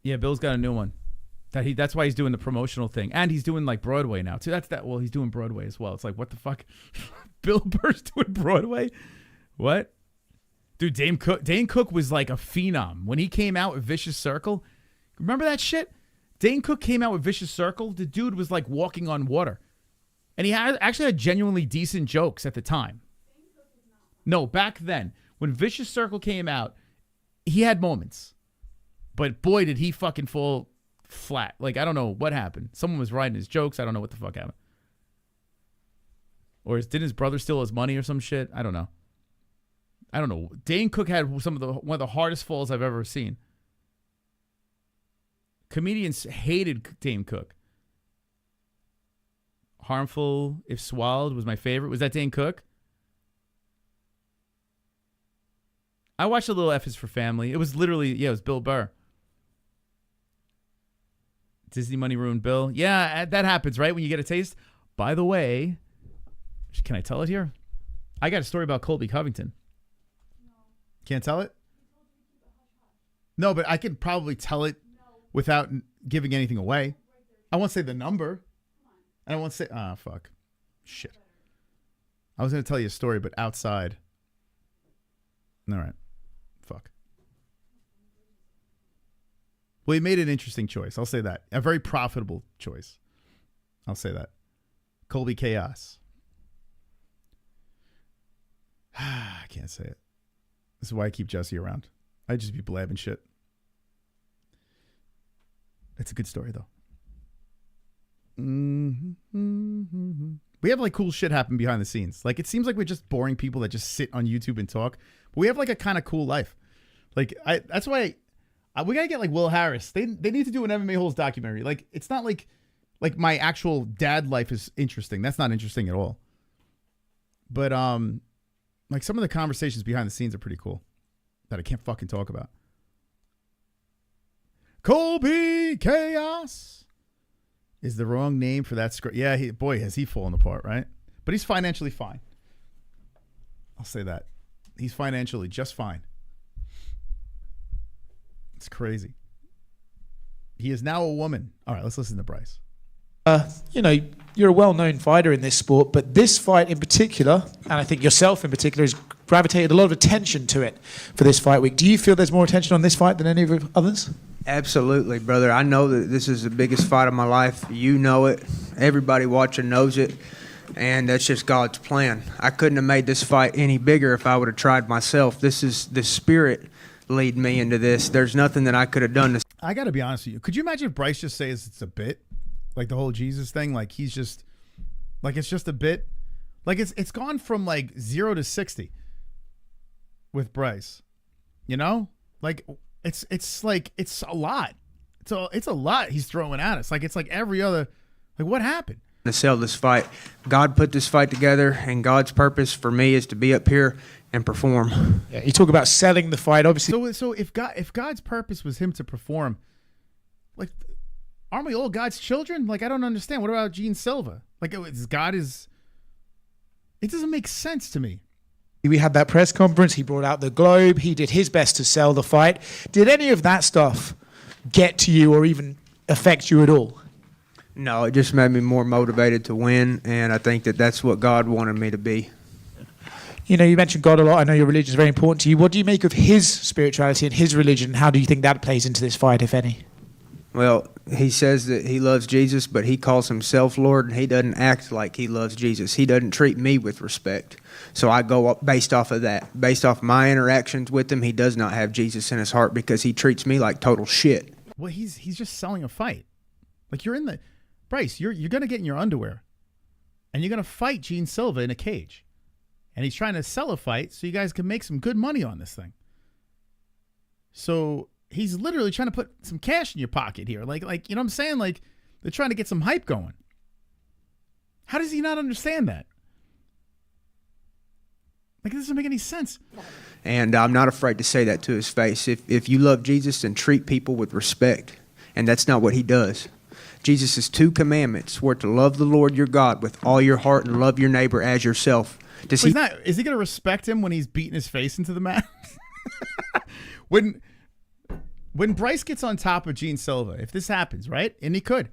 Yeah, Bill's got a new one. That's why he's doing the promotional thing. And he's doing like Broadway now too. Well, he's doing Broadway as well. It's like, what the fuck? Bill Burr's doing Broadway? What? Dude, Dane Cook was like a phenom. When he came out with Vicious Circle, remember that shit? Dane Cook came out with Vicious Circle. The dude was like walking on water. And he actually had genuinely decent jokes at the time. No, back then. When Vicious Circle came out, he had moments. But boy, did he fucking fall flat. Like, I don't know what happened. Someone was writing his jokes. I don't know what the fuck happened. Or didn't his brother steal his money or some shit? I don't know. Dane Cook had one of the hardest falls I've ever seen. Comedians hated Dane Cook. Harmful If Swallowed was my favorite. Was that Dane Cook? I watched a little F is for Family. It was literally, it was Bill Burr. Disney money ruined Bill. Yeah, that happens, right? When you get a taste. By the way, can I tell it here? I got a story about Colby Covington. Can't tell it? No, but I could probably tell it without giving anything away. I won't say the number. And I won't say, fuck. Shit. I was going to tell you a story, but outside. All right. Fuck. Well, he made an interesting choice. I'll say that. A very profitable choice. I'll say that. Colby Chaos. I can't say it. This is why I keep Jesse around. I'd just be blabbing shit. It's a good story, though. We have like cool shit happen behind the scenes. Like, it seems like we're just boring people that just sit on YouTube and talk. But we have like a kind of cool life. Like, that's why we gotta get like Will Harris. They need to do an MMA-Holes documentary. Like, it's not like my actual dad life is interesting. That's not interesting at all. But like some of the conversations behind the scenes are pretty cool that I can't fucking talk about. Colby Chaos is the wrong name for that script. Yeah, boy, has he fallen apart, right? But he's financially fine. I'll say that. He's financially just fine. It's crazy. He is now a woman. All right, let's listen to Bryce. You know, you're a well-known fighter in this sport, but this fight in particular, and I think yourself in particular, has gravitated a lot of attention to it for this fight week. Do you feel there's more attention on this fight than any of the others? Absolutely, brother. I know that this is the biggest fight of my life. You know it. Everybody watching knows it. And that's just God's plan. I couldn't have made this fight any bigger if I would have tried myself. This is the spirit lead me into this. There's nothing that I could have done. I got to be honest with you. Could you imagine if Bryce just says it's a bit? Like the whole Jesus thing? Like he's just, like it's just a bit? Like it's gone from like 0 to 60 with Bryce. You know? Like it's like, it's a lot. It's a lot he's throwing at us. Like it's like every other, like what happened? To sell this fight. God put this fight together, and God's purpose for me is to be up here and perform. Yeah, you talk about selling the fight, obviously. So if God's purpose was him to perform, like, aren't we all God's children? Like, I don't understand. What about Gene Silva? Like, it doesn't make sense to me. We had that press conference. He brought out the globe. He did his best to sell the fight. Did any of that stuff get to you or even affect you at all? No, it just made me more motivated to win, and I think that that's what God wanted me to be. You know, you mentioned God a lot. I know your religion is very important to you. What do you make of his spirituality and his religion? How do you think that plays into this fight, if any? Well, he says that he loves Jesus, but he calls himself Lord, and he doesn't act like he loves Jesus. He doesn't treat me with respect. So I go up based off of that. Based off my interactions with him, he does not have Jesus in his heart because he treats me like total shit. Well, he's just selling a fight. Like, you're in the... Bryce, you're going to get in your underwear, and you're going to fight Gene Silva in a cage. And he's trying to sell a fight so you guys can make some good money on this thing. So he's literally trying to put some cash in your pocket here. Like you know what I'm saying? Like, they're trying to get some hype going. How does he not understand that? Like, it doesn't make any sense. And I'm not afraid to say that to his face. If you love Jesus, then treat people with respect. And that's not what he does. Jesus' 2 commandments were to love the Lord your God with all your heart and love your neighbor as yourself. Is he going to respect him when he's beating his face into the mat? When Bryce gets on top of Gene Silva, if this happens, right? And he could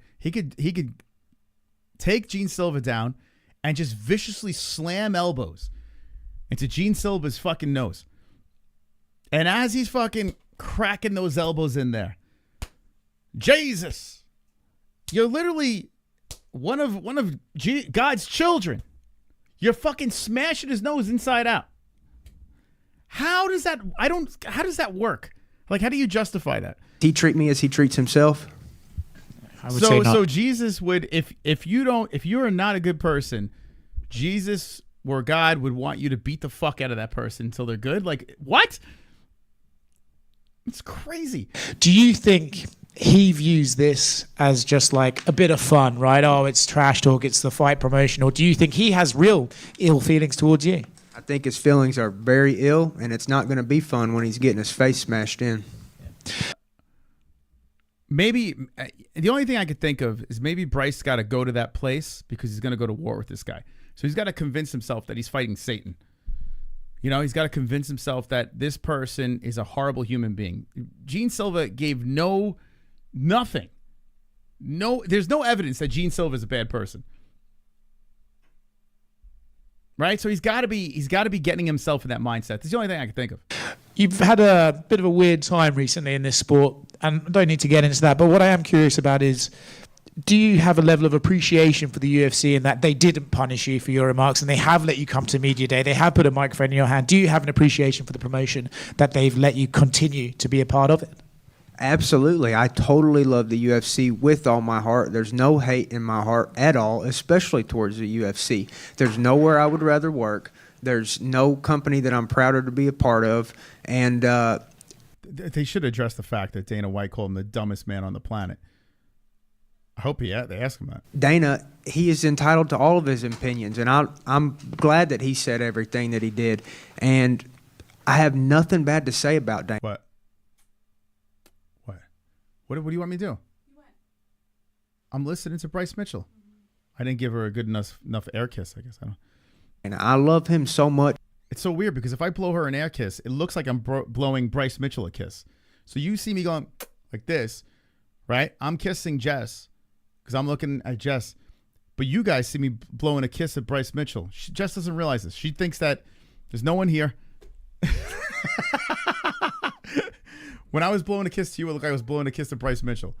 take Gene Silva down and just viciously slam elbows into Gene Silva's fucking nose. And as he's fucking cracking those elbows in there, Jesus, you're literally one of God's children. You're fucking smashing his nose inside out. How does that work? Like, how do you justify that? He treat me as he treats himself. I would say not. So Jesus would, if you're not a good person, Jesus or God would want you to beat the fuck out of that person until they're good? Like, what? It's crazy. Do you think he views this as just like a bit of fun, right? Oh, it's trash talk, it's the fight promotion. Or do you think he has real ill feelings towards you? I think his feelings are very ill, and it's not going to be fun when he's getting his face smashed in. Maybe the only thing I could think of is maybe Bryce got to go to that place because he's going to go to war with this guy. So he's got to convince himself that he's fighting Satan. You know, he's got to convince himself that this person is a horrible human being. Gene Silva gave nothing. There's no evidence that Gene Silva is a bad person. Right? So he's got to be getting himself in that mindset. That's the only thing I can think of. You've had a bit of a weird time recently in this sport, and I don't need to get into that, but what I am curious about is, do you have a level of appreciation for the UFC in that they didn't punish you for your remarks and they have let you come to media day? They have put a microphone in your hand. Do you have an appreciation for the promotion that they've let you continue to be a part of it? Absolutely. I totally love the UFC with all my heart. There's no hate in my heart at all, especially towards the UFC. There's nowhere I would rather work. There's no company that I'm prouder to be a part of. And they should address the fact that Dana White called him the dumbest man on the planet. I hope they ask him that. Dana, he is entitled to all of his opinions, and I'm glad that he said everything that he did. And I have nothing bad to say about Dana. What? What do you want me to do? I'm listening to Bryce Mitchell. I didn't give her a good enough air kiss, I guess. I don't. And I love him so much. It's so weird because if I blow her an air kiss, it looks like I'm blowing Bryce Mitchell a kiss. So you see me going like this, right? I'm kissing Jess because I'm looking at Jess. But you guys see me blowing a kiss at Bryce Mitchell. Jess doesn't realize this. She thinks that there's no one here. When I was blowing a kiss to you, it looked like I was blowing a kiss to Bryce Mitchell.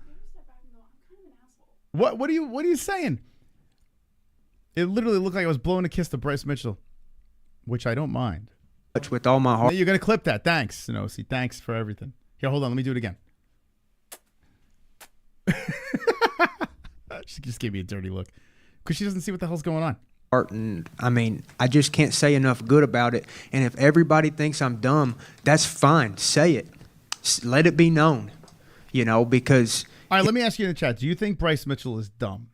What are you saying? It literally looked like I was blowing a kiss to Bryce Mitchell, which I don't mind. With all my heart. You're gonna clip that. Thanks, Sanosi. Thanks for everything. Here, hold on. Let me do it again. She just gave me a dirty look because she doesn't see what the hell's going on. And I mean, I just can't say enough good about it. And if everybody thinks I'm dumb, that's fine. Say it. Let it be known, because... All right, let me ask you in the chat. Do you think Bryce Mitchell is dumb?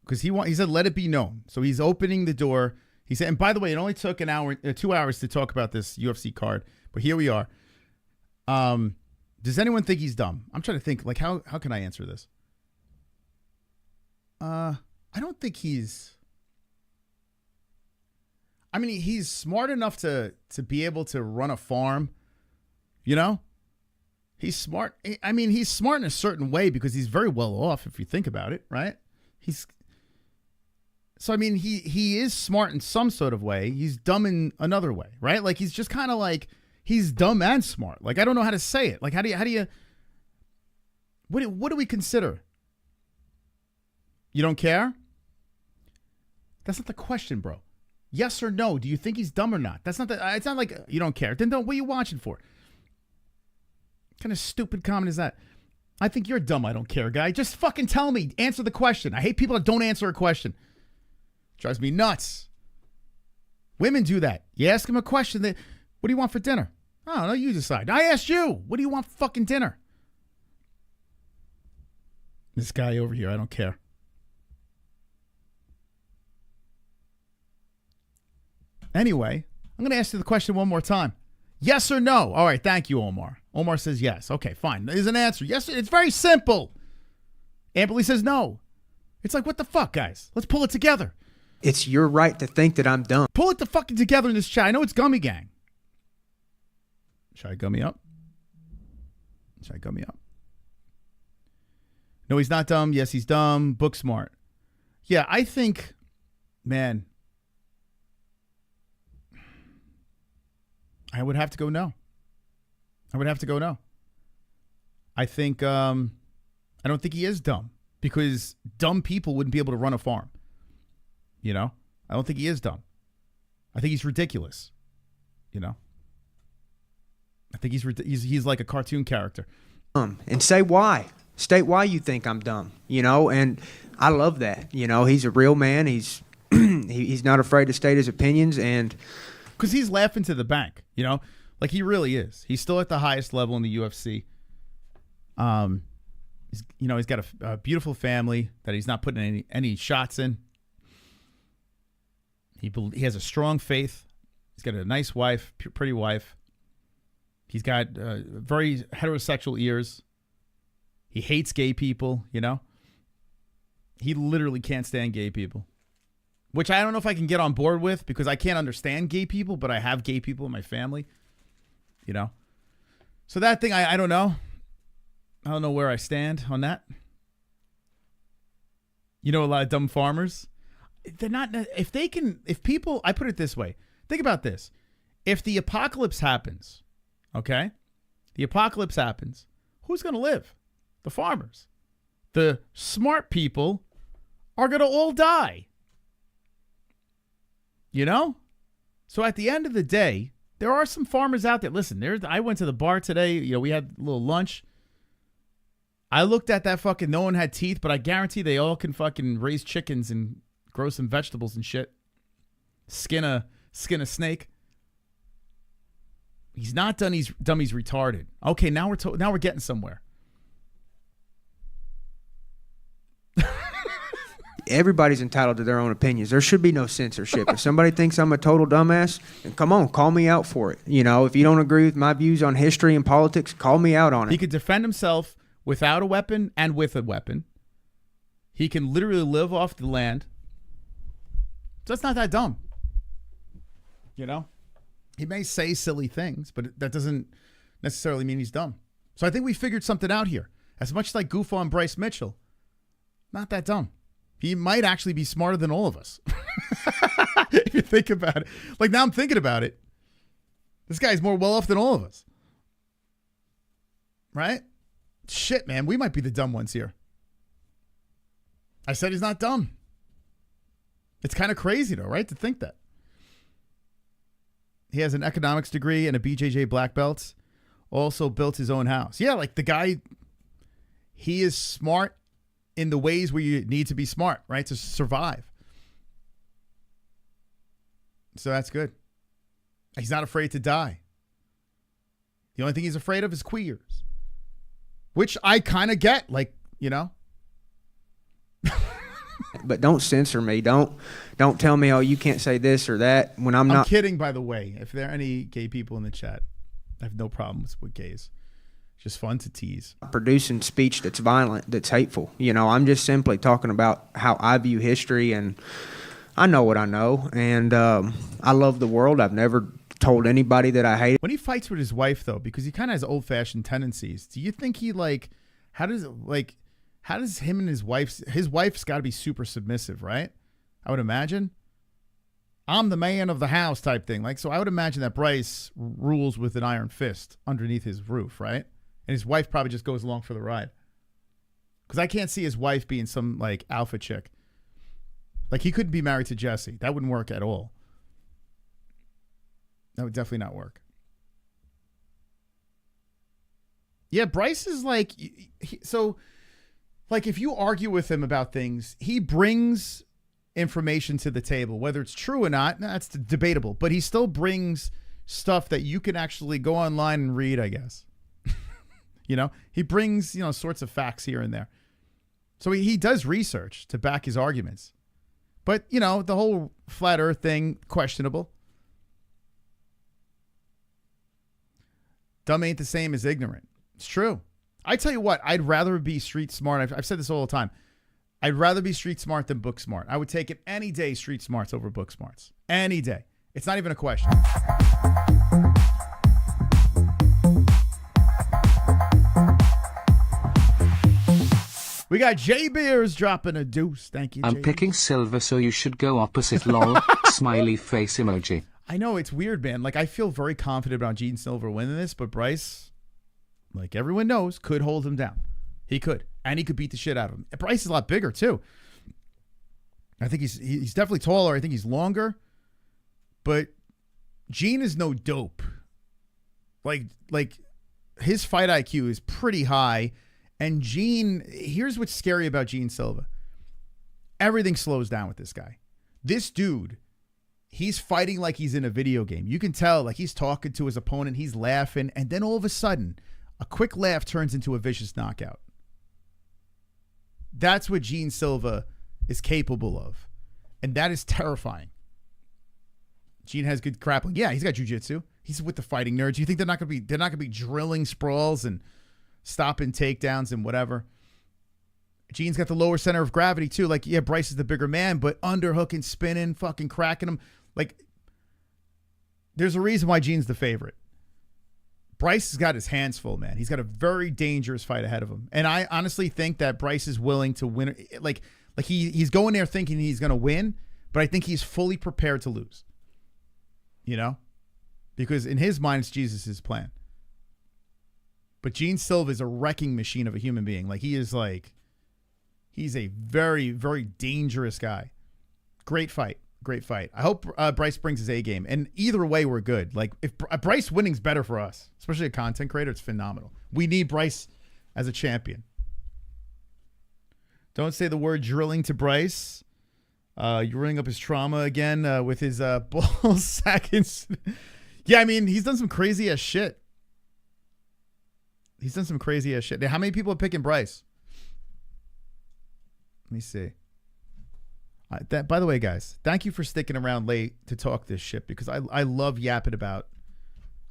Because he said, let it be known. So he's opening the door. He said, and by the way, it only took 2 hours to talk about this UFC card. But here we are. Does anyone think he's dumb? I'm trying to think, like, how can I answer this? I don't think he's... I mean, he's smart enough to be able to run a farm, He's smart. I mean, he's smart in a certain way because he's very well off if you think about it, right? So I mean, he is smart in some sort of way. He's dumb in another way, right? Like he's just kind of like he's dumb and smart. Like I don't know how to say it. Like how do you what do we consider? You don't care? That's not the question, bro. Yes or no? Do you think he's dumb or not? That's not the. It's not like you don't care. Then what are you watching for? What kind of stupid comment is that? I think you're dumb. I don't care, guy. Just fucking tell me. Answer the question. I hate people that don't answer a question. Drives me nuts. Women do that. You ask them a question. What do you want for dinner? I don't know. You decide. I asked you. What do you want for fucking dinner? This guy over here. I don't care. Anyway, I'm going to ask you the question one more time. Yes or no? All right, thank you, Omar. Omar says yes. Okay, fine. There's an answer. Yes, it's very simple. Amberly says no. It's like, what the fuck, guys? Let's pull it together. It's your right to think that I'm dumb. Pull it the fucking together in this chat. I know it's Gummy Gang. Should I gummy up? Should I gummy up? No, he's not dumb. Yes, he's dumb. Book smart. Yeah, I think, man... I would have to go no. I would have to go no. I think, I don't think he is dumb because dumb people wouldn't be able to run a farm. I don't think he is dumb. I think he's ridiculous. I think he's like a cartoon character. And say why. State why you think I'm dumb, and I love that. He's a real man. He's he's not afraid to state his opinions and... Because he's laughing to the bank, like he really is. He's still at the highest level in the UFC. He's got a beautiful family that he's not putting any shots in. He has a strong faith. He's got a nice wife, pretty wife. He's got very heterosexual ears. He hates gay people, He literally can't stand gay people. Which I don't know if I can get on board with because I can't understand gay people, but I have gay people in my family, So that thing, I don't know. I don't know where I stand on that. A lot of dumb farmers. They're not, if people, I put it this way. Think about this. If the apocalypse happens, okay? The apocalypse happens. Who's going to live? The farmers. The smart people are going to all die. You know? So at the end of the day, there are some farmers out there. Listen, I went to the bar today. You know, we had a little lunch. I looked at that fucking, no one had teeth, but I guarantee they all can fucking raise chickens and grow some vegetables and shit. Skin a snake. He's not done. He's dumb. He's retarded. Okay, now we're getting somewhere. Everybody's entitled to their own opinions. There should be no censorship. If somebody thinks I'm a total dumbass, then come on, call me out for it. You know, if you don't agree with my views on history and politics, call me out on it. He could defend himself without a weapon and with a weapon. He can literally live off the land. So it's not that dumb. You know? He may say silly things, but that doesn't necessarily mean he's dumb. So I think we figured something out here. As much as I goof on Bryce Mitchell, not that dumb. He might actually be smarter than all of us. If you think about it. Like, now I'm thinking about it. This guy's more well off than all of us. Right? Shit, man. We might be the dumb ones here. I said he's not dumb. It's kind of crazy, though, right? To think that. He has an economics degree and a BJJ black belt. Also built his own house. Yeah, like the guy, he is smart in the ways where you need to be smart, right? To survive. So that's good. He's not afraid to die. The only thing he's afraid of is queers. Which I kind of get, like, you know. But don't censor me. Don't tell me, oh, you can't say this or that when I'm not. I'm kidding, by the way. If there are any gay people in the chat, I have no problems with gays. Just fun to tease. Producing speech that's violent, that's hateful. You know, I'm just simply talking about how I view history, and I know what I know, and I love the world. I've never told anybody that I hate it. When he fights with his wife, though, because he kind of has old-fashioned tendencies, do you think he, like, how does him and his wife's got to be super submissive, right? I would imagine. I'm the man of the house type thing. Like, so I would imagine that Bryce rules with an iron fist underneath his roof, right? And his wife probably just goes along for the ride. Because I can't see his wife being some, like, alpha chick. Like, he couldn't be married to Jesse. That wouldn't work at all. That would definitely not work. Yeah, Bryce is like, so, like, if you argue with him about things, he brings information to the table. Whether it's true or not, that's debatable. But he still brings stuff that you can actually go online and read, I guess. You know, he brings, you know, sorts of facts here and there. So he does research to back his arguments. But, you know, the whole flat earth thing, questionable. Dumb ain't the same as ignorant. It's true. I tell you what, I'd rather be street smart. I've said this all the time. I'd rather be street smart than book smart. I would take it any day, street smarts over book smarts. Any day. It's not even a question. We got J Beers dropping a deuce. Thank you, I'm picking silver, so you should go opposite. Lol. Smiley face emoji. I know, it's weird, man. Like, I feel very confident about Gene Silver winning this, but Bryce, like everyone knows, could hold him down. He could. And he could beat the shit out of him. And Bryce is a lot bigger, too. I think he's definitely taller. I think he's longer. But Gene is no dope. Like his fight IQ is pretty high. And Gene, here's what's scary about Gene Silva. Everything slows down with this guy. This dude, he's fighting like he's in a video game. You can tell, like, he's talking to his opponent, he's laughing, and then all of a sudden, a quick laugh turns into a vicious knockout. That's what Gene Silva is capable of. And that is terrifying. Gene has good grappling. Yeah, he's got jiu-jitsu. He's with the fighting nerds. You think they're not gonna be drilling sprawls and stopping takedowns and whatever? Gene's got the lower center of gravity too. Like, yeah, Bryce is the bigger man, but underhooking, spinning, fucking cracking him. Like, there's a reason why Gene's the favorite. Bryce has got his hands full, man. He's got a very dangerous fight ahead of him. And I honestly think that Bryce is willing to win. Like he's going there thinking he's going to win, but I think he's fully prepared to lose. You know? Because in his mind, it's Jesus' plan. But Gene Silva is a wrecking machine of a human being. Like, he's a very, very dangerous guy. Great fight. Great fight. I hope Bryce brings his A game. And either way, we're good. Like, if Bryce winning's better for us, especially a content creator, it's phenomenal. We need Bryce as a champion. Don't say the word drilling to Bryce. You're running up his trauma again with his ball sack incident. Yeah, I mean, he's done some crazy ass shit. He's done some crazy ass shit. How many people are picking Bryce? Let me see. By the way, guys, thank you for sticking around late to talk this shit, because I love yapping about.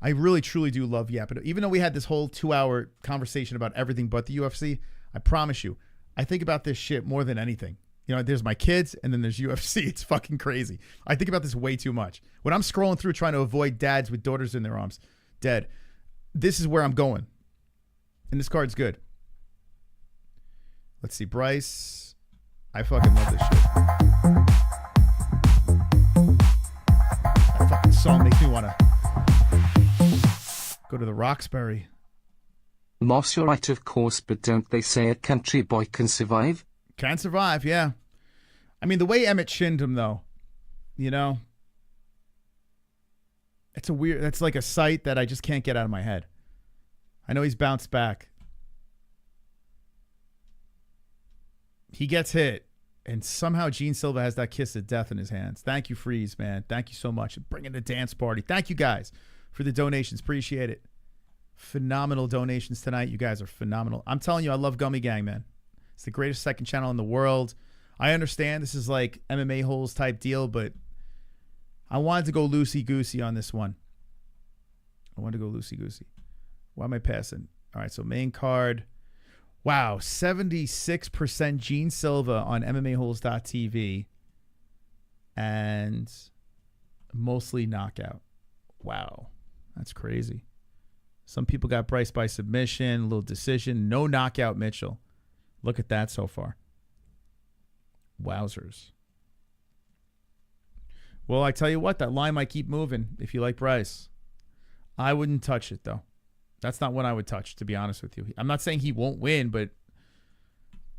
I really, truly do love yapping. Even though we had this whole 2-hour conversation about everything but the UFC, I promise you, I think about this shit more than anything. You know, there's my kids, and then there's UFC. It's fucking crazy. I think about this way too much. When I'm scrolling through trying to avoid dads with daughters in their arms dead, this is where I'm going. And this card's good. Let's see. Bryce. I fucking love this shit. That fucking song makes me want to go to the Roxbury. Moss, you're right, of course, but don't they say a country boy can survive? Can survive, yeah. I mean, the way Emmett shinned him, though, you know, it's a weird, that's like a sight that I just can't get out of my head. I know he's bounced back. He gets hit, and somehow Gene Silva has that kiss of death in his hands. Thank you, Freeze, man. Thank you so much for bringing the dance party. Thank you, guys, for the donations. Appreciate it. Phenomenal donations tonight. You guys are phenomenal. I'm telling you, I love Gummy Gang, man. It's the greatest second channel in the world. I understand this is like MMA-Holes type deal, but I wanted to go loosey-goosey on this one. I wanted to go loosey-goosey. Why am I passing? All right, so main card. Wow, 76% Gene Silva on MMAHoles.tv and mostly knockout. Wow, that's crazy. Some people got Bryce by submission, a little decision, no knockout Mitchell. Look at that so far. Wowzers. Well, I tell you what, that line might keep moving if you like Bryce. I wouldn't touch it, though. That's not one I would touch, to be honest with you. I'm not saying he won't win, but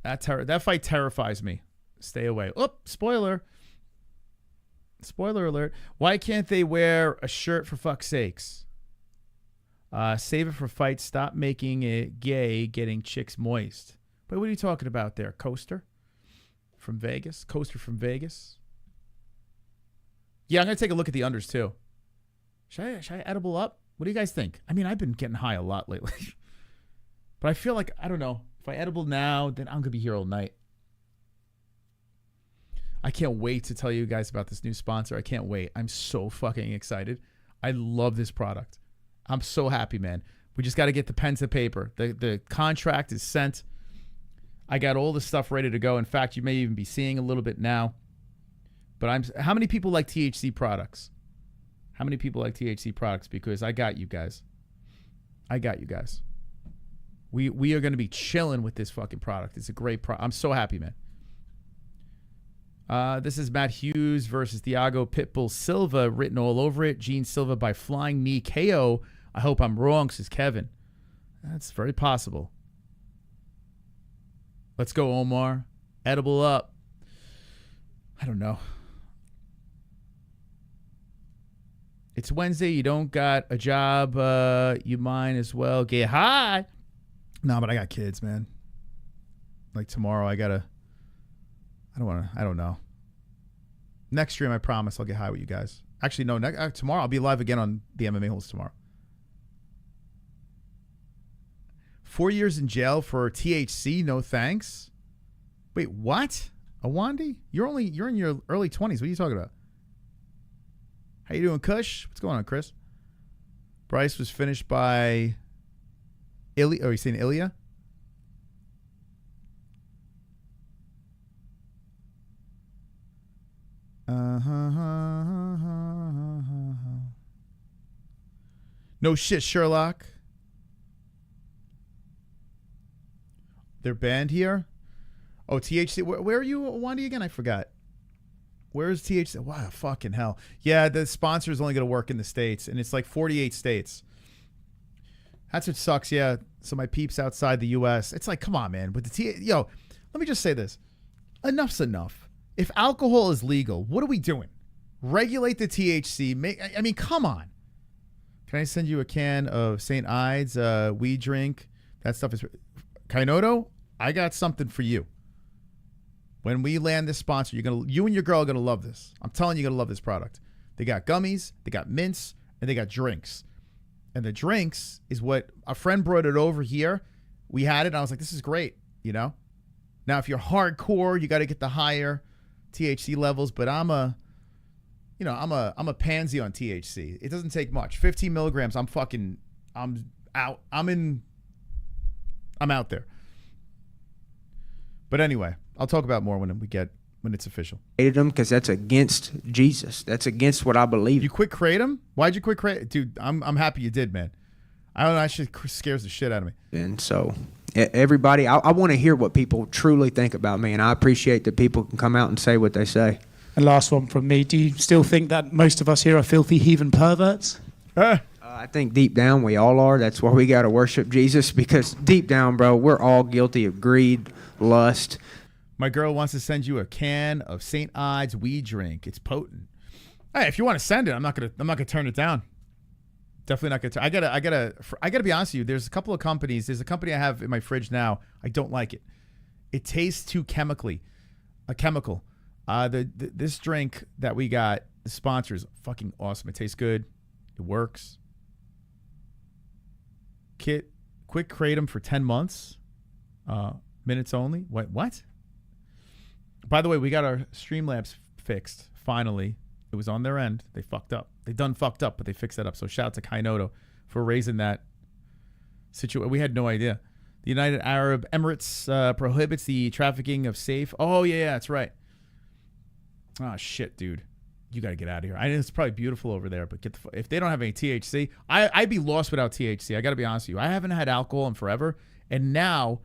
that fight terrifies me. Stay away. Oh, spoiler. Spoiler alert. Why can't they wear a shirt, for fuck's sakes? Save it for fights. Stop making it gay, getting chicks moist. But what are you talking about there? Coaster from Vegas? Coaster from Vegas? Yeah, I'm going to take a look at the unders, too. Should I edible up? What do you guys think? I mean, I've been getting high a lot lately. But I feel like, I don't know. If I edible now, then I'm going to be here all night. I can't wait to tell you guys about this new sponsor. I can't wait. I'm so fucking excited. I love this product. I'm so happy, man. We just got to get the pen to paper. The contract is sent. I got all the stuff ready to go. In fact, you may even be seeing a little bit now. But how many people like THC products? How many people like THC products? Because I got you guys. I got you guys. We are going to be chilling with this fucking product. It's a great product. I'm so happy, man. This is Matt Hughes versus Thiago Pitbull Silva, written all over it. Gene Silva by flying knee KO. I hope I'm wrong, says Kevin. That's very possible. Let's go, Omar. Edible up. I don't know. It's Wednesday. You don't got a job. You might as well get high. No, but I got kids, man. Like tomorrow, I don't know. Next stream, I promise I'll get high with you guys. Actually, no, tomorrow I'll be live again on the MMA Holes tomorrow. 4 years in jail for THC, no thanks. Wait, what? Awandi? You're in your early 20s. What are you talking about? How you doing, Kush? What's going on, Chris? Bryce was finished by Ilya. Oh, you saying Ilya? No shit, Sherlock. They're banned here? Oh, THC. Where are you, Wandi, again? I forgot. Where's THC? Wow, fucking hell. Yeah, the sponsor is only going to work in the States, and it's like 48 states. That's what sucks, yeah. So my peeps outside the U.S., it's like, come on, man. With the yo, let me just say this. Enough's enough. If alcohol is legal, what are we doing? Regulate the THC. I mean, come on. Can I send you a can of St. Ides weed drink? That stuff is... Kainoto, I got something for you. When we land this sponsor, you and your girl are going to love this. I'm telling you, you're going to love this product. They got gummies, they got mints, and they got drinks. And the drinks is what a friend brought it over here. We had it, and I was like, this is great, you know? Now, if you're hardcore, you got to get the higher THC levels, but I'm a pansy on THC. It doesn't take much. 15 milligrams, I'm out. I'm out there. But anyway, I'll talk about more when it's official. Hated them because that's against Jesus. That's against what I believe. You quit kratom? Why'd you quit kratom? Dude, I'm happy you did, man. I don't know, that shit scares the shit out of me. And so everybody, I want to hear what people truly think about me, and I appreciate that people can come out and say what they say. And last one from me. Do you still think that most of us here are filthy heathen perverts? I think deep down we all are. That's why we got to worship Jesus, because deep down, bro, we're all guilty of greed, lust. My girl wants to send you a can of St. Ides weed drink. It's potent. Hey, if you want to send it, I'm not gonna turn it down. Definitely not gonna. I gotta be honest with you. There's a couple of companies. There's a company I have in my fridge now. I don't like it. It tastes too chemical. This drink that we got, the sponsor, is fucking awesome. It tastes good. It works. Quick kratom for 10 months. Minutes only. What? By the way, we got our Streamlabs fixed. Finally, it was on their end. They fucked up. They done fucked up, but they fixed that up. So shout out to Kainoto for raising that situation. We had no idea. The United Arab Emirates prohibits the trafficking of safe. Oh yeah, that's right. Oh shit, dude, you gotta get out of here. I know it's probably beautiful over there, but if they don't have any THC, I'd be lost without THC. I gotta be honest with you. I haven't had alcohol in forever, and now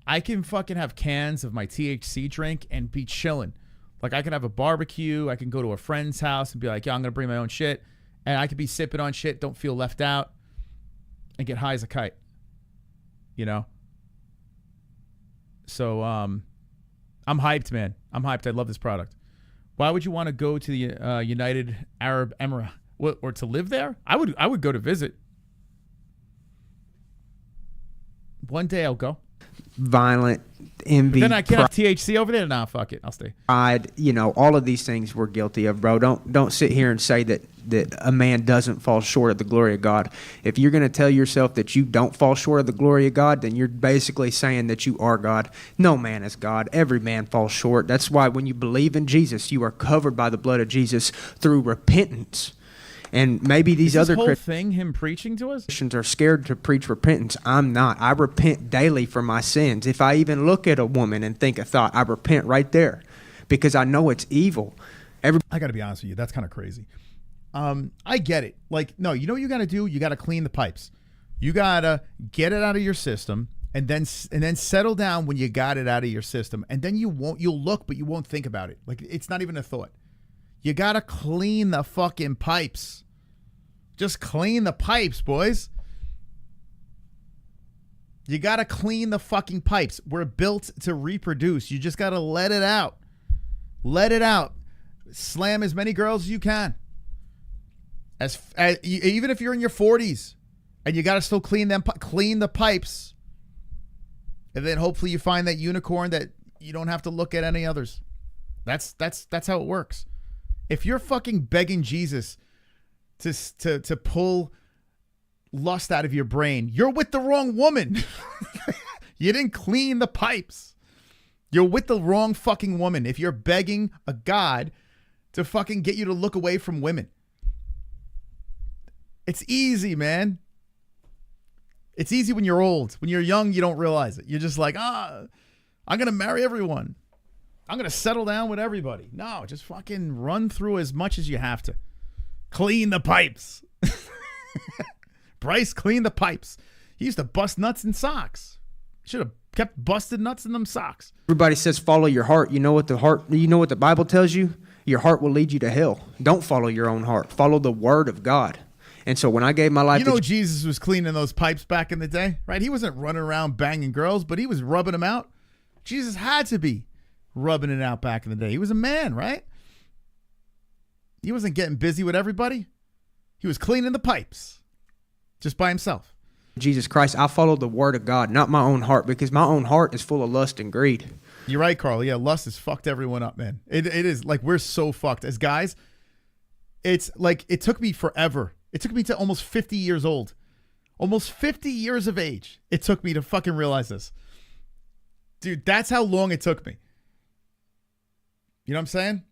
I can fucking have cans of my THC drink and be chilling. Like, I can have a barbecue. I can go to a friend's house and be like, yeah, I'm going to bring my own shit. And I could be sipping on shit, don't feel left out, and get high as a kite. You know? So, I'm hyped, man. I'm hyped. I love this product. Why would you want to go to the United Arab Emirates? Or to live there? I would go to visit. One day I'll go. Violent, envy. But then I can't have THC over there? Nah, fuck it. I'll stay. Pride, all of these things we're guilty of, bro. Don't sit here and say that a man doesn't fall short of the glory of God. If you're going to tell yourself that you don't fall short of the glory of God, then you're basically saying that you are God. No man is God. Every man falls short. That's why when you believe in Jesus, you are covered by the blood of Jesus through repentance. And maybe these other whole thing, him preaching to us? Christians are scared to preach repentance. I'm not. I repent daily for my sins. If I even look at a woman and think a thought, I repent right there because I know it's evil. I got to be honest with you. That's kind of crazy. I get it. Like, no, you know what you got to do? You got to clean the pipes. You got to get it out of your system and then settle down when you got it out of your system. And then you'll look, but you won't think about it. Like, it's not even a thought. You got to clean the fucking pipes. Just clean the pipes, boys. You got to clean the fucking pipes. We're built to reproduce. You just got to let it out. Let it out. Slam as many girls as you can. Even if you're in your 40s and you got to still clean the pipes. And then hopefully you find that unicorn that you don't have to look at any others. That's how it works. If you're fucking begging Jesus to pull lust out of your brain, you're with the wrong woman. You didn't clean the pipes. You're with the wrong fucking woman if you're begging a God to fucking get you to look away from women. It's easy, man. It's easy when you're old. When you're young, you don't realize it. You're just like, I'm going to marry everyone. I'm going to settle down with everybody. No, just fucking run through as much as you have to. Clean the pipes. Bryce, clean the pipes. He used to bust nuts in socks. Should have kept busted nuts in them socks. Everybody says follow your heart. You know what the Bible tells you? Your heart will lead you to hell. Don't follow your own heart. Follow the word of God. And so when I gave my life You know Jesus was cleaning those pipes back in the day, right? He wasn't running around banging girls, but he was rubbing them out. Jesus had to be rubbing it out back in the day. He was a man, right? He wasn't getting busy with everybody. He was cleaning the pipes just by himself. Jesus Christ, I follow the word of God, not my own heart, because my own heart is full of lust and greed. You're right, Carl. Yeah, lust has fucked everyone up, man. It is like we're so fucked. As guys, it's like it took me forever. It took me to almost 50 years old. Almost 50 years of age. It took me to fucking realize this. Dude, that's how long it took me. You know what I'm saying?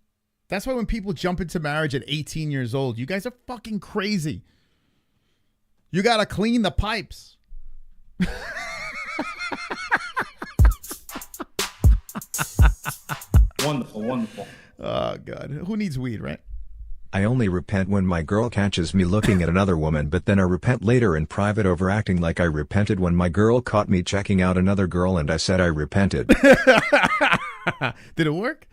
That's why when people jump into marriage at 18 years old, you guys are fucking crazy. You got to clean the pipes. Wonderful, wonderful. Oh, God. Who needs weed, right? I only repent when my girl catches me looking at another woman, but then I repent later in private over acting like I repented when my girl caught me checking out another girl and I said I repented. Did it work?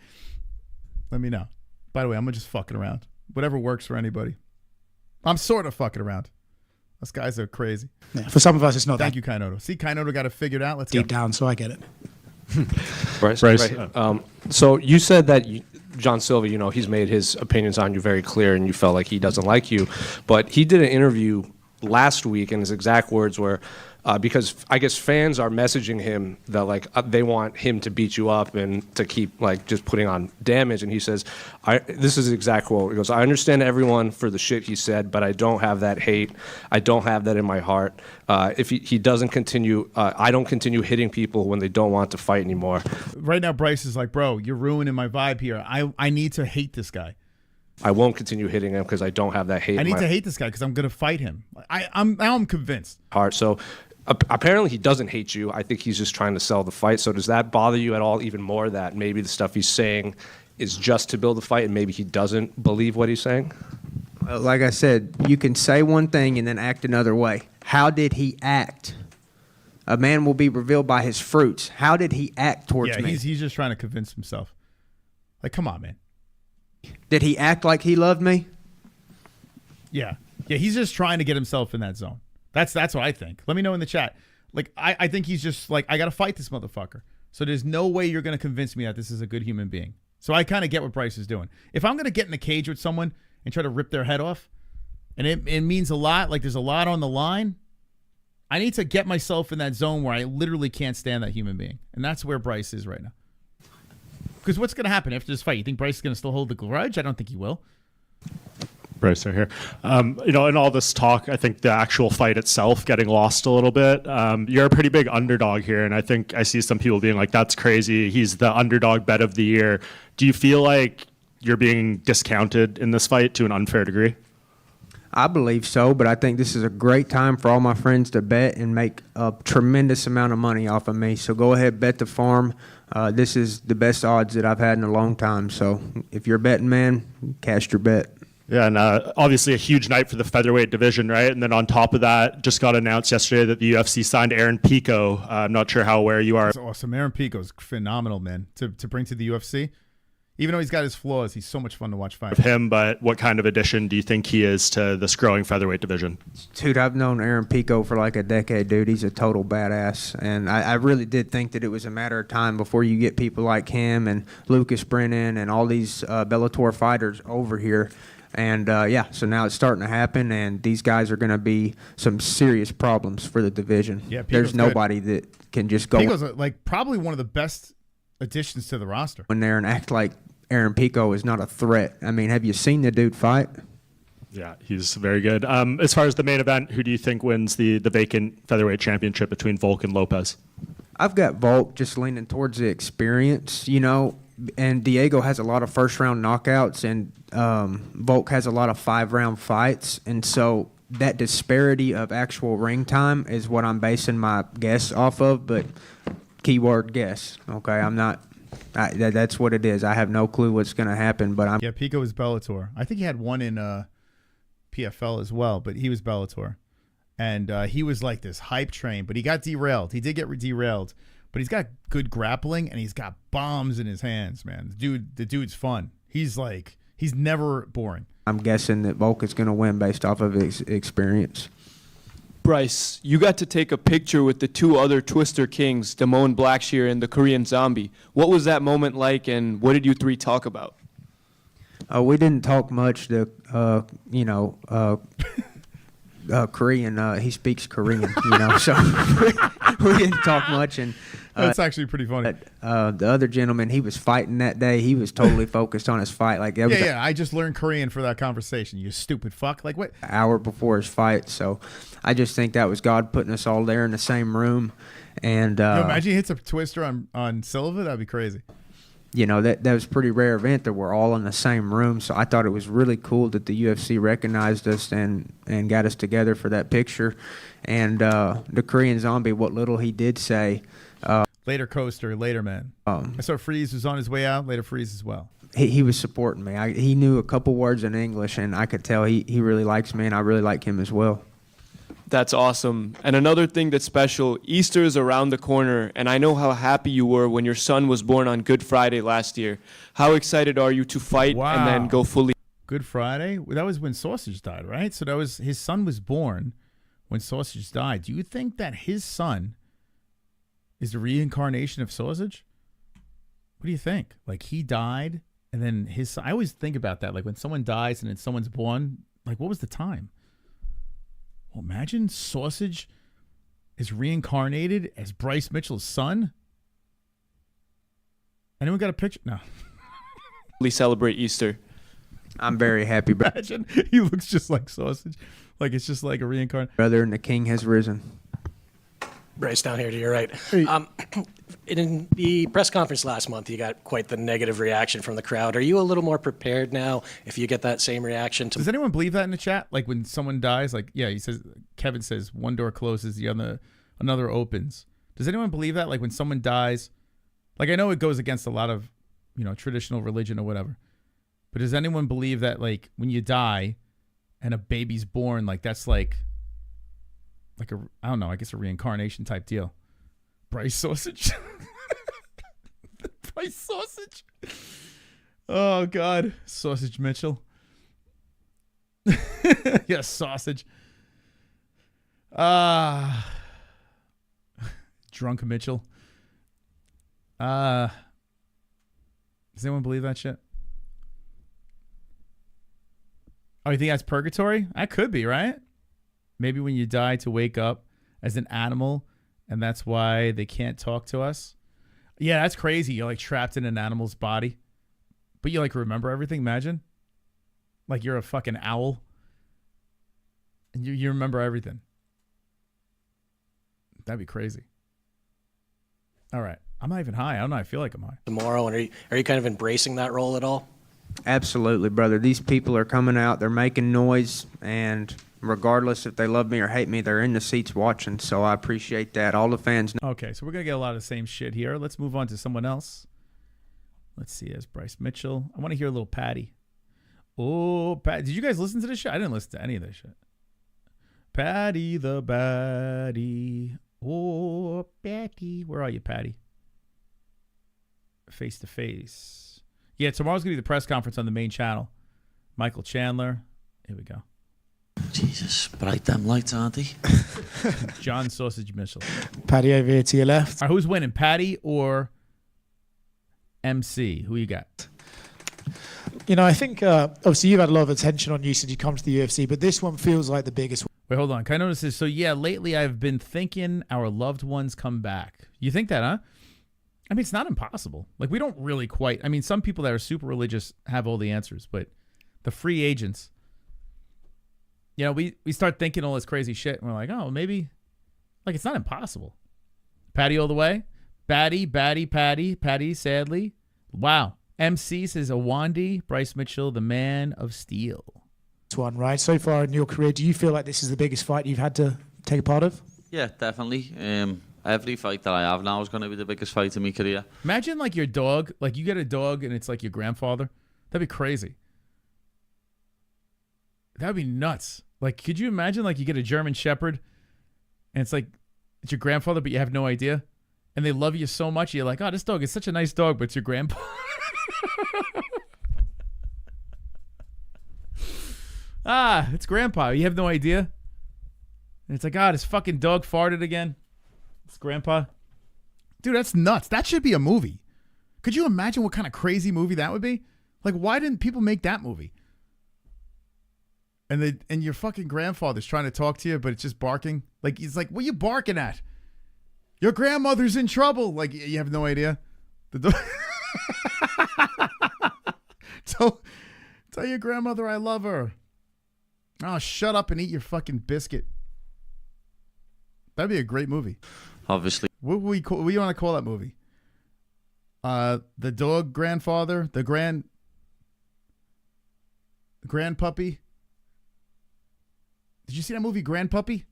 Let me know. By the way, I'm just fucking around. Whatever works for anybody. I'm sort of fucking around. Those guys are crazy. Yeah, for some of us, it's not Thank you, Kainoto. See, Kainoto got it figured out. Let's deep go. down, so I get it. Bryce. So you said that John Silva, you know, he's made his opinions on you very clear and you felt like he doesn't like you. But he did an interview last week and his exact words were, because I guess fans are messaging him that like they want him to beat you up and to keep like just putting on damage. And he says, this is the exact quote. He goes, I understand everyone for the shit he said, but I don't have that hate. I don't have that in my heart. If he doesn't continue, I don't continue hitting people when they don't want to fight anymore. Right now, Bryce is like, bro, you're ruining my vibe here. I need to hate this guy. I won't continue hitting him because I don't have that hate. I need to hate this guy because I'm going to fight him. I'm convinced. Heart. So apparently he doesn't hate you. I think he's just trying to sell the fight. So does that bother you at all even more that maybe the stuff he's saying is just to build a fight and maybe he doesn't believe what he's saying? Like I said, you can say one thing and then act another way. How did he act? A man will be revealed by his fruits. How did he act towards me? He's just trying to convince himself. Like, come on, man. Did he act like he loved me? Yeah. Yeah, he's just trying to get himself in that zone. That's what I think. Let me know in the chat. Like, I think he's just like, I got to fight this motherfucker. So there's no way you're going to convince me that this is a good human being. So I kind of get what Bryce is doing. If I'm going to get in a cage with someone and try to rip their head off, and it means a lot, like there's a lot on the line, I need to get myself in that zone where I literally can't stand that human being. And that's where Bryce is right now. Because what's going to happen after this fight? You think Bryce is going to still hold the grudge? I don't think he will. Bryce right here. You know, in all this talk, I think the actual fight itself getting lost a little bit. You're a pretty big underdog here, and I think I see some people being like, that's crazy. He's the underdog bet of the year. Do you feel like you're being discounted in this fight to an unfair degree? I believe so, but I think this is a great time for all my friends to bet and make a tremendous amount of money off of me. So go ahead, bet the farm. This is the best odds that I've had in a long time. So if you're a betting man, cast your bet. Yeah, and obviously a huge night for the featherweight division, right? And then on top of that, just got announced yesterday that the UFC signed Aaron Pico. I'm not sure how aware you are. That's awesome. Aaron Pico's phenomenal, man, to bring to the UFC. Even though he's got his flaws, he's so much fun to watch fight. With him, but what kind of addition do you think he is to this growing featherweight division? Dude, I've known Aaron Pico for like a decade, dude. He's a total badass. And I really did think that it was a matter of time before you get people like him and Lucas Brennan and all these Bellator fighters over here. And, yeah, so now it's starting to happen, and these guys are going to be some serious problems for the division. Yeah, there's nobody that can just go. Pico's like probably one of the best additions to the roster. In there and act like Aaron Pico is not a threat. I mean, have you seen the dude fight? Yeah, he's very good. As far as the main event, who do you think wins the vacant featherweight championship between Volk and Lopez? I've got Volk just leaning towards the experience, you know, and Diego has a lot of first-round knockouts, and Volk has a lot of 5-round fights, and so that disparity of actual ring time is what I'm basing my guess off of, but keyword guess, okay? I'm not that's what it is. I have no clue what's going to happen, but I'm... Yeah, Pico was Bellator. I think he had one in PFL as well, but he was Bellator. And he was like this hype train, but he got derailed. He did get derailed, but he's got good grappling, and he's got bombs in his hands, man. The dude's fun. He's never boring. I'm guessing that Volk is going to win based off of his experience. Bryce, you got to take a picture with the two other Twister Kings, Damone Blackshear and the Korean Zombie. What was that moment like, and what did you three talk about? We didn't talk much. Korean. He speaks Korean, so we didn't talk much. And that's actually pretty funny. The other gentleman, he was fighting that day. He was totally focused on his fight. Like that was I just learned Korean for that conversation. You stupid fuck. Like what? An hour before his fight. So I just think that was God putting us all there in the same room. And imagine he hits a twister on Silva. That'd be crazy. That was a pretty rare event that we're all in the same room. So I thought it was really cool that the UFC recognized us and got us together for that picture. And the Korean Zombie, what little he did say. Later coaster, later man. I saw Freeze was on his way out. Later Freeze as well. He was supporting me. He knew a couple words in English, and I could tell he really likes me, and I really like him as well. That's awesome. And another thing that's special, Easter is around the corner, and I know how happy you were when your son was born on Good Friday last year. How excited are you to fight and then go fully? Good Friday? That was when Sausage died, right? So that was his son was born when Sausage died. Do you think that his son is the reincarnation of Sausage? What do you think? Like he died and then his son, I always think about that. Like when someone dies and then someone's born, like what was the time? Well, imagine Sausage is reincarnated as Bryce Mitchell's son. Anyone got a picture? No. We celebrate Easter. I'm very happy. Imagine he looks just like Sausage. Like it's just like a reincarnation. Brother, and the king has risen. Bryce, down here to your right. In the press conference last month, you got quite the negative reaction from the crowd. Are you a little more prepared now if you get that same reaction? Does anyone believe that in the chat? Like when someone dies, like, yeah, Kevin says one door closes, the another opens. Does anyone believe that? Like when someone dies, like I know it goes against a lot of, traditional religion or whatever. But does anyone believe that like when you die and a baby's born, like that's like I don't know, I guess a reincarnation type deal. Bryce Sausage. Bryce Sausage. Oh, God. Sausage Mitchell. Yes, Sausage. Drunk Mitchell. Does anyone believe that shit? Oh, you think that's purgatory? That could be, right? Maybe when you die to wake up as an animal, and that's why they can't talk to us. Yeah, that's crazy. You're like trapped in an animal's body, but you like remember everything. Imagine, like you're a fucking owl, and you remember everything. That'd be crazy. All right, I'm not even high. I don't know. I feel like I'm high. Tomorrow, and are you kind of embracing that role at all? Absolutely, brother. These people are coming out. They're making noise, and regardless if they love me or hate me, they're in the seats watching, so I appreciate that. All the fans know. Okay, so we're going to get a lot of the same shit here. Let's move on to someone else. Let's see, there's Bryce Mitchell. I want to hear a little Paddy. Oh, Paddy. Did you guys listen to this shit? I didn't listen to any of this shit. Paddy the Baddie. Oh, Paddy. Where are you, Paddy? Face to face. Yeah, tomorrow's going to be the press conference on the main channel. Michael Chandler. Here we go. Jesus, bright them lights, aren't they? John Sausage Mitchell. Paddy over here to your left. All right, who's winning, Paddy or MC? Who you got? I think obviously you've had a lot of attention on you since you come to the UFC, but this one feels like the biggest. Wait, hold on. Can I notice this? So yeah, lately I've been thinking our loved ones come back. You think that, huh? I mean, it's not impossible. Like we don't really quite. I mean, some people that are super religious have all the answers, but the free agents. We start thinking all this crazy shit, and we're like, oh, maybe, like, it's not impossible. Paddy all the way. Paddy, sadly. Wow. MC says Awandi, Bryce Mitchell, the man of steel. This one, right? So far in your career, do you feel like this is the biggest fight you've had to take a part of? Yeah, definitely. Every fight that I have now is going to be the biggest fight in my career. Imagine, like, your dog. Like, you get a dog, and it's like your grandfather. That'd be crazy. That'd be nuts. Like, could you imagine, like, you get a German Shepherd, and it's like, it's your grandfather, but you have no idea, and they love you so much, you're like, oh, this dog is such a nice dog, but it's your grandpa. It's Grandpa. You have no idea. And it's like, God, his fucking dog farted again. It's Grandpa. Dude, that's nuts. That should be a movie. Could you imagine what kind of crazy movie that would be? Like, why didn't people make that movie? And your fucking grandfather's trying to talk to you, but it's just barking. Like, he's like, what are you barking at? Your grandmother's in trouble. Like, you have no idea. Tell your grandmother I love her. Oh, shut up and eat your fucking biscuit. That'd be a great movie. Obviously. What do you want to call that movie? The dog grandfather, the grandpuppy. Did you see that movie, Grandpuppy?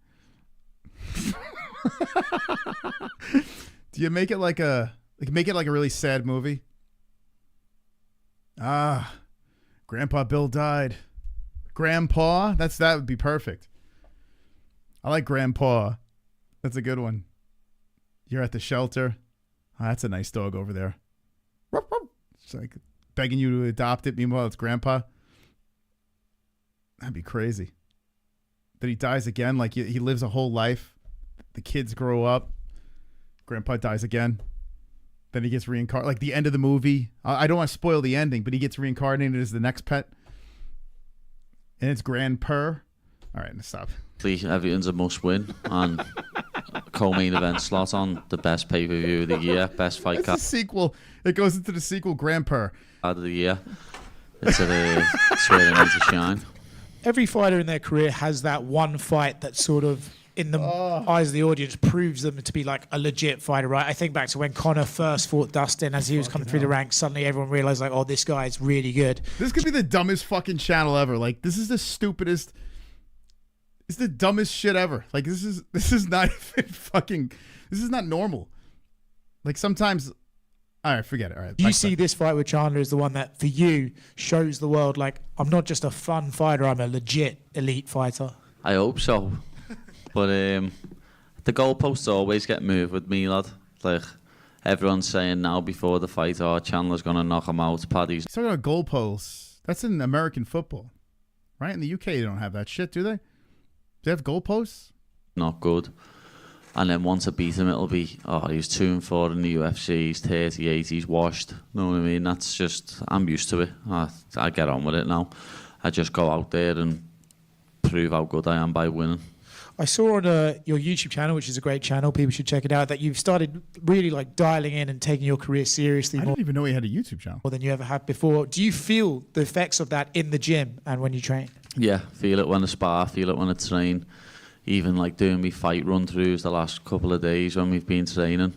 Do you make it like a really sad movie? Grandpa Bill died. Grandpa? That would be perfect. I like Grandpa. That's a good one. You're at the shelter. Oh, that's a nice dog over there. It's like begging you to adopt it. Meanwhile, it's Grandpa. That'd be crazy. That he dies again. Like he lives a whole life. The kids grow up. Grandpa dies again. Then he gets reincarnated. Like the end of the movie. I don't want to spoil the ending, but he gets reincarnated as the next pet. And it's Grandpa. All right, stop. Everything's a must win. And co-main event slot on the best pay-per-view of the year. Best fight card. It's a sequel. It goes into the sequel, Grandpa. Of the year. It's where they need to shine. Every fighter in their career has that one fight that sort of, in the eyes of the audience, proves them to be like a legit fighter, right? I think back to when Conor first fought Dustin as he was coming through the ranks. Suddenly everyone realized, like, oh, this guy's really good. This could be the dumbest fucking channel ever. Like, this is the stupidest. It's the dumbest shit ever. Like, this is not even fucking. This is not normal. Like, sometimes. All right, forget it. All right. You see this fight with Chandler as the one that, for you, shows the world, like, I'm not just a fun fighter, I'm a legit elite fighter. I hope so. But the goalposts always get moved with me, lad. Like, everyone's saying now before the fight, oh, Chandler's going to knock him out. Paddy's. Talking about goalposts. That's in American football. Right? In the UK, they don't have that shit, do they? Do they have goalposts? Not good. And then once I beat him, it'll be, oh, he's 2-4 in the UFC, he's 38, he's washed. You know what I mean? That's just, I'm used to it. I get on with it now. I just go out there and prove how good I am by winning. I saw on your YouTube channel, which is a great channel, people should check it out, that you've started really like dialing in and taking your career seriously. I didn't even know you had a YouTube channel. More than you ever have before. Do you feel the effects of that in the gym and when you train? Yeah, feel it when I spar, feel it when I train. Even like doing me fight run-throughs the last couple of days when we've been training.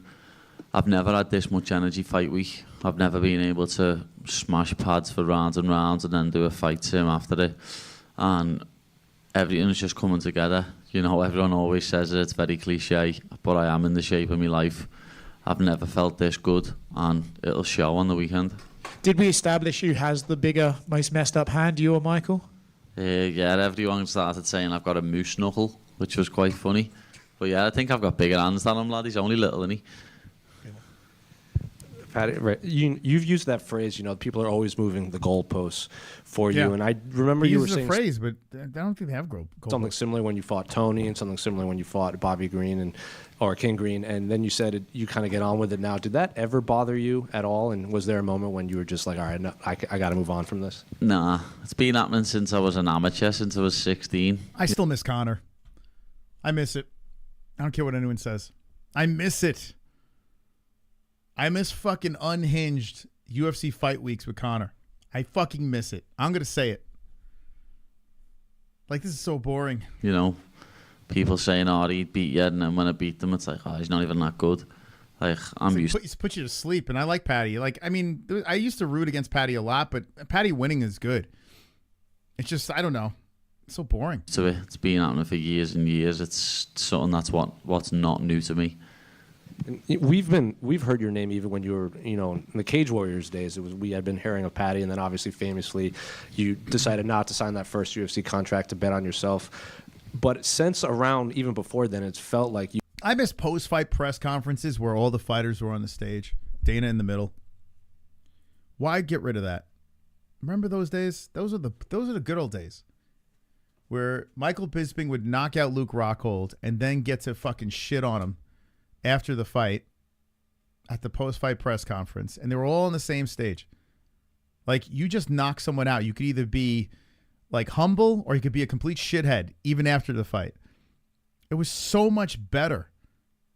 I've never had this much energy fight week. I've never been able to smash pads for rounds and rounds and then do a fight sim after it. And everything's just coming together. You know, everyone always says it's very cliche, but I am in the shape of my life. I've never felt this good, and it'll show on the weekend. Did we establish who has the bigger, most messed up hand, you or Michael? Yeah, everyone started saying I've got a moose knuckle, which was quite funny. But yeah, I think I've got bigger hands than him, lad. He's only little, isn't he? Paddy, right. You've used that phrase, you know, people are always moving the goalposts for you. And I remember you were saying... a phrase, but I don't think they have goalposts. Something similar when you fought Tony and something similar when you fought Bobby Green or King Green. And then you said you kind of get on with it now. Did that ever bother you at all? And was there a moment when you were just like, all right, no, I got to move on from this? Nah, it's been happening since I was an amateur, since I was 16. I still miss Conor. I miss it. I don't care what anyone says. I miss it. I miss fucking unhinged UFC fight weeks with Conor. I fucking miss it. I'm going to say it. Like, this is so boring. You know, people saying, oh, he'd beat you, and then when I beat them, it's like, oh, he's not even that good. Like, I'm used to... It's put you to sleep, and I like Paddy. Like, I mean, I used to root against Paddy a lot, but Paddy winning is good. It's just, I don't know. It's so boring. So it's been happening for years and years. It's something that's what's not new to me. We've heard your name even when you were, you know, in the Cage Warriors days. We had been hearing of Paddy, and then obviously famously you decided not to sign that first UFC contract to bet on yourself. But since around even before then, it's felt like you. I miss post-fight press conferences where all the fighters were on the stage, Dana in the middle. Why get rid of that? Remember those days? Those are the good old days. where Michael Bisping would knock out Luke Rockhold and then get to fucking shit on him after the fight at the post-fight press conference, and they were all on the same stage. Like, you just knock someone out. You could either be, like, humble or you could be a complete shithead even after the fight. It was so much better.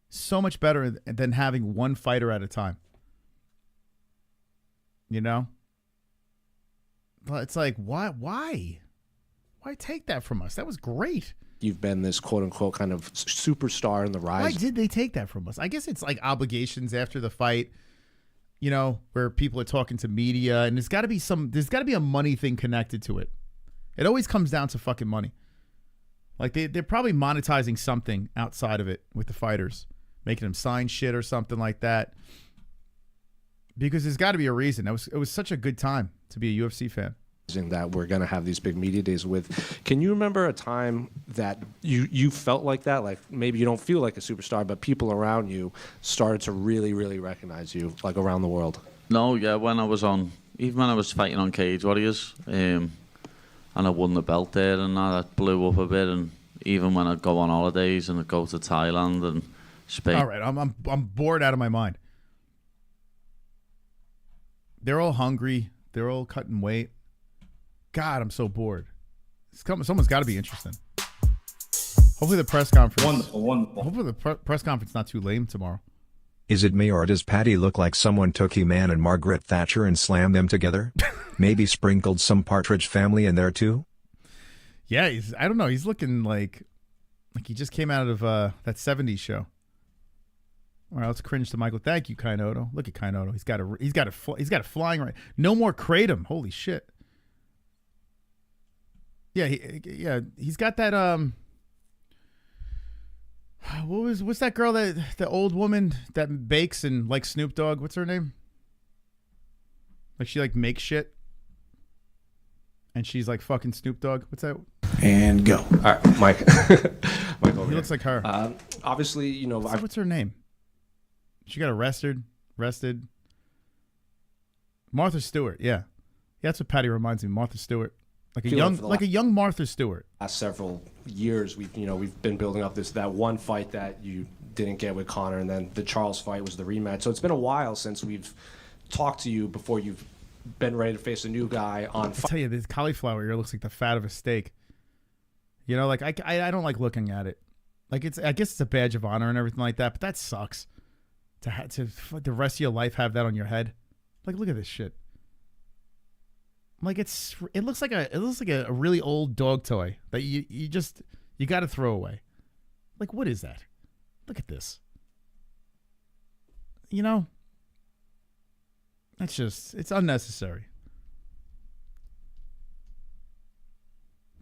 So much better than having one fighter at a time. You know? But it's like, why? Why take that from us? That was great. You've been this quote-unquote kind of superstar in the rise. Why did they take that from us? I guess it's like obligations after the fight, you know, where people are talking to media, and there's got to be a money thing connected to it. It always comes down to fucking money. Like, they're probably monetizing something outside of it with the fighters, making them sign shit or something like that. Because there's got to be a reason. It was such a good time to be a UFC fan. That we're going to have these big media days with. Can you remember a time that you felt like that? Like, maybe you don't feel like a superstar, but people around you started to really, really recognize you, like, around the world? No, yeah, when I was fighting on Cage Warriors, and I won the belt there, and that blew up a bit. And even when I'd go on holidays and I'd go to Thailand and Spain. All right, I'm bored out of my mind. They're all hungry. They're all cutting weight. God, I'm so bored. Someone's got to be interesting. Hopefully the press conference. Wonderful. Hopefully the press conference not too lame tomorrow. Is it me, or does Paddy look like someone took He-Man and Margaret Thatcher and slammed them together? Maybe sprinkled some Partridge Family in there too? Yeah, I don't know. He's looking like he just came out of that 70s show. All right, let's cringe to Michael. Thank you, Kainoto. Look at Kainoto. He's got a flying right. No more kratom. Holy shit. Yeah, he's got that what's that girl, the old woman that bakes and likes Snoop Dogg? What's her name? Like, she like makes shit. And she's like fucking Snoop Dogg. What's that? And go. All right, Mike. Mike over He looks like her. Obviously, you know, What's her name? She got arrested. Martha Stewart, yeah. That's what Paddy reminds me of, Martha Stewart. Like a young Martha Stewart. Last several years, we've been building up that one fight that you didn't get with Conor, and then the Charles fight was the rematch. So it's been a while since we've talked to you before you've been ready to face a new guy on. I tell you, this cauliflower ear looks like the fat of a steak. You know, like I don't like looking at it. Like, I guess it's a badge of honor and everything like that, but that sucks. To the rest of your life have that on your head. Like, look at this shit. Like, it looks like a really old dog toy that you got to throw away. Like, what is that? Look at this. You know, it's unnecessary.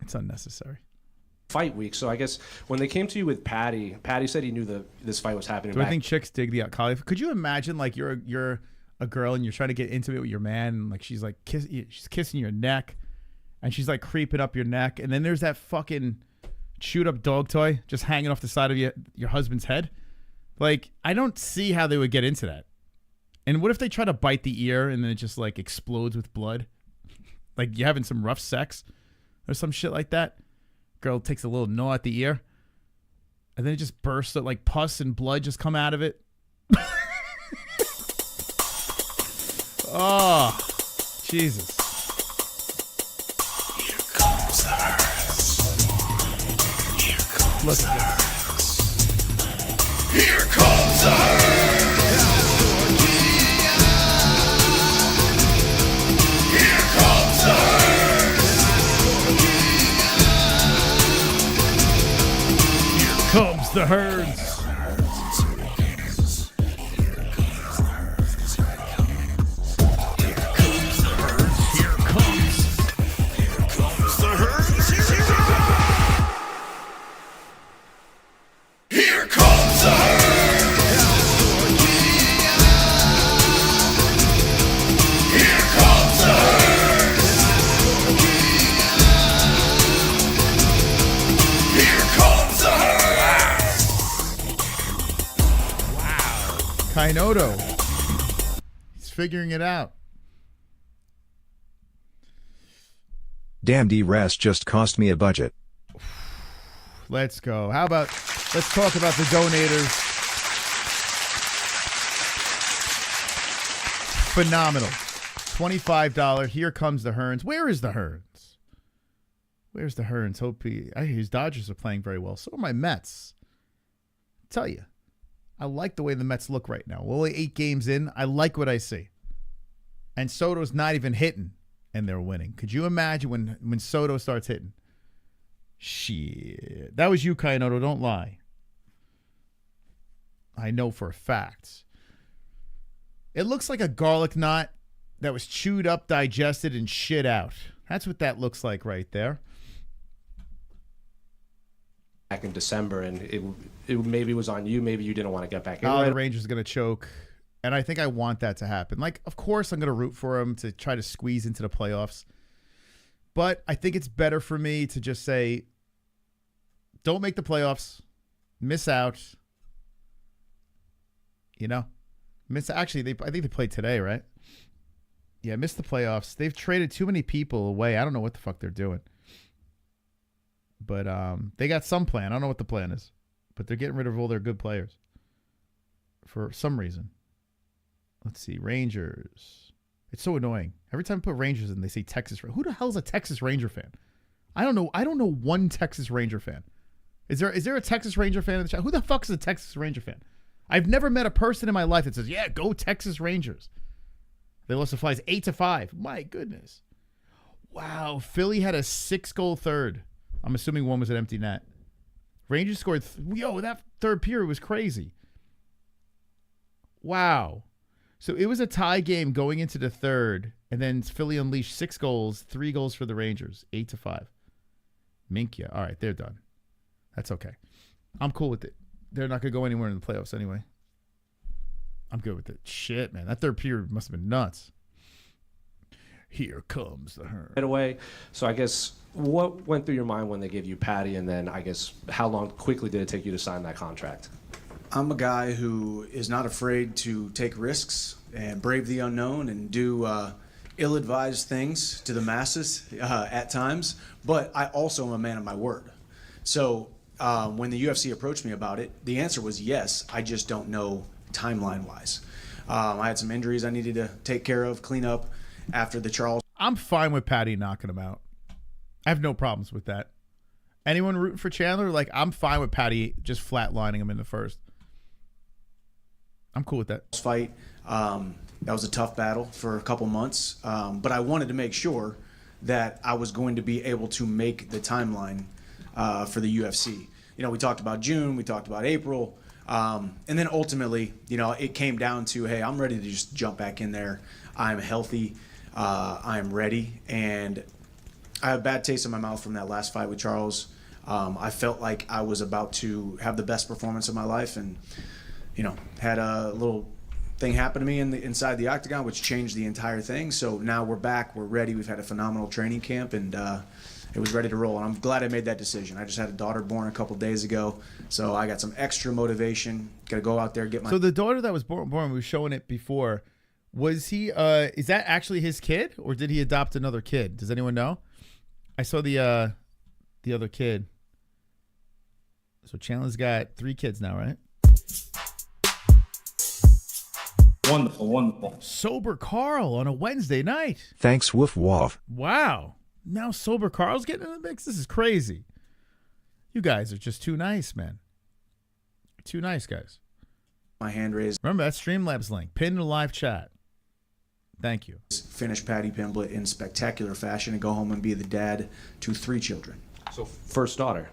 It's unnecessary. Fight week. So I guess when they came to you with Paddy said he knew this fight was happening. Do I think chicks dig the cauliflower? Could you imagine, like, you're a girl and you're trying to get intimate with your man, and like she's kissing your neck, and she's like creeping up your neck, and then there's that fucking chewed up dog toy just hanging off the side of your husband's head? Like, I don't see how they would get into that. And what if they try to bite the ear and then it just like explodes with blood? Like, you're having some rough sex or some shit like that. Girl takes a little gnaw at the ear, and then it just bursts, like pus and blood just come out of it. Oh, Jesus. Here comes the hearse. Here comes the hearse. Here comes the hearse. Here comes the hearse. Here comes the herds. Kainoto. He's figuring it out. Damn, D-Rest just cost me a budget. Let's go. Let's talk about the donators. Phenomenal. $25. Here comes the Hearns. Where is the Hearns? Where's the Hearns? I hear his Dodgers are playing very well. So are my Mets. I tell you, I like the way the Mets look right now. We're only 8 games in. I like what I see. And Soto's not even hitting, and they're winning. Could you imagine when Soto starts hitting? Shit. That was you, Kainoto. Don't lie. I know for a fact. It looks like a garlic knot that was chewed up, digested, and shit out. That's what that looks like right there. Back in December, and it maybe was on you. Maybe you didn't want to get back in. Oh, the Rangers are going to choke. And I think I want that to happen. Like, of course, I'm going to root for them to try to squeeze into the playoffs. But I think it's better for me to just say, don't make the playoffs. Miss out. You know? Actually, I think they played today, right? Yeah, missed the playoffs. They've traded too many people away. I don't know what the fuck they're doing. But they got some plan. I don't know what the plan is. But they're getting rid of all their good players. For some reason. Let's see. Rangers. It's so annoying. Every time I put Rangers in, they say Texas. Who the hell is a Texas Ranger fan? I don't know. I don't know one Texas Ranger fan. Is there a Texas Ranger fan in the chat? Who the fuck is a Texas Ranger fan? I've never met a person in my life that says, yeah, go Texas Rangers. They lost the Flies 8-5. My goodness. Wow. Philly had a 6-goal third. I'm assuming one was an empty net. Rangers scored. That third period was crazy. Wow. So it was a tie game going into the third, and then Philly unleashed 6 goals, 3 goals for the Rangers, 8-5. Minkia. All right, they're done. That's okay. I'm cool with it. They're not going to go anywhere in the playoffs anyway. I'm good with it. Shit, man. That third period must have been nuts. Here comes the Hearn. Right away. So I guess what went through your mind when they gave you Paddy, and then I guess how quickly did it take you to sign that contract? I'm a guy who is not afraid to take risks and brave the unknown and do ill-advised things to the masses at times, but I also am a man of my word. So when the UFC approached me about it, the answer was yes. I just don't know timeline-wise. I had some injuries I needed to take care of, clean up after the Charles. I'm fine with Paddy knocking him out. I have no problems with that. Anyone rooting for Chandler? Like, I'm fine with Paddy just flatlining him in the first. I'm cool with that. Fight. That was a tough battle for a couple months, but I wanted to make sure that I was going to be able to make the timeline for the UFC. You know, we talked about June, we talked about April, and then ultimately, you know, it came down to, hey, I'm ready to just jump back in there. I'm healthy. I'm ready. And I have a bad taste in my mouth from that last fight with Charles. I felt like I was about to have the best performance of my life, and you know, had a little thing happen to me inside the octagon, which changed the entire thing. So now we're back, we're ready. We've had a phenomenal training camp, and it was ready to roll. And I'm glad I made that decision. I just had a daughter born a couple days ago, so I got some extra motivation. Got to go out there, get my. So the daughter that was born, we were showing it before. Was he? Is that actually his kid, or did he adopt another kid? Does anyone know? I saw the other kid. So Chandler's got 3 kids now, right? Wonderful, wonderful. Sober Carl on a Wednesday night. Thanks, Woof Waff. Wow. Now Sober Carl's getting in the mix? This is crazy. You guys are just too nice, man. Too nice, guys. My hand raised. Remember that Streamlabs link. Pin in the live chat. Thank you. Finish Paddy Pimblett in spectacular fashion and go home and be the dad to 3 children. So first daughter.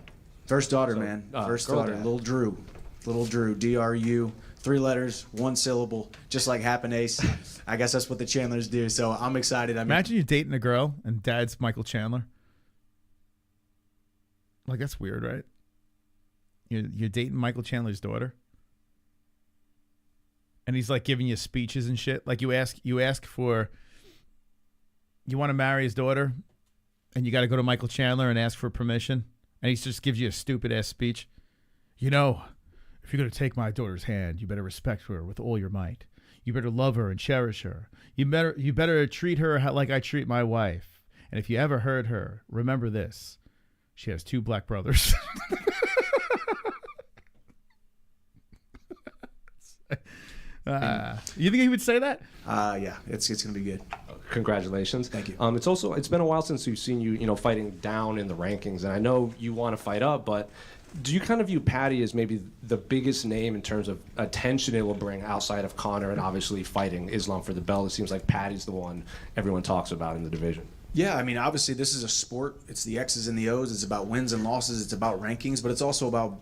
First daughter, man. First daughter. Dad. Little Drew. Little Drew. D-R-U. 3 letters, 1 syllable, just like Happen Ace. I guess that's what the Chandlers do. So I'm excited. Imagine you dating a girl and dad's Michael Chandler. Like, that's weird, right? You're dating Michael Chandler's daughter, and he's like giving you speeches and shit. Like you ask for, you want to marry his daughter, and you got to go to Michael Chandler and ask for permission, and he just gives you a stupid ass speech. You know, if you're going to take my daughter's hand, you better respect her with all your might. You better love her and cherish her. You better treat her like I treat my wife. And if you ever hurt her, remember this. She has 2 black brothers. You think he would say that? Yeah, it's going to be good. Congratulations. Thank you. It's been a while since we've seen you, fighting down in the rankings, and I know you want to fight up, but do you kind of view Paddy as maybe the biggest name in terms of attention it will bring outside of Conor and obviously fighting Islam for the belt? It seems like Paddy's the one everyone talks about in the division. Yeah, I mean, obviously this is a sport. It's the X's and the O's. It's about wins and losses. It's about rankings, but it's also about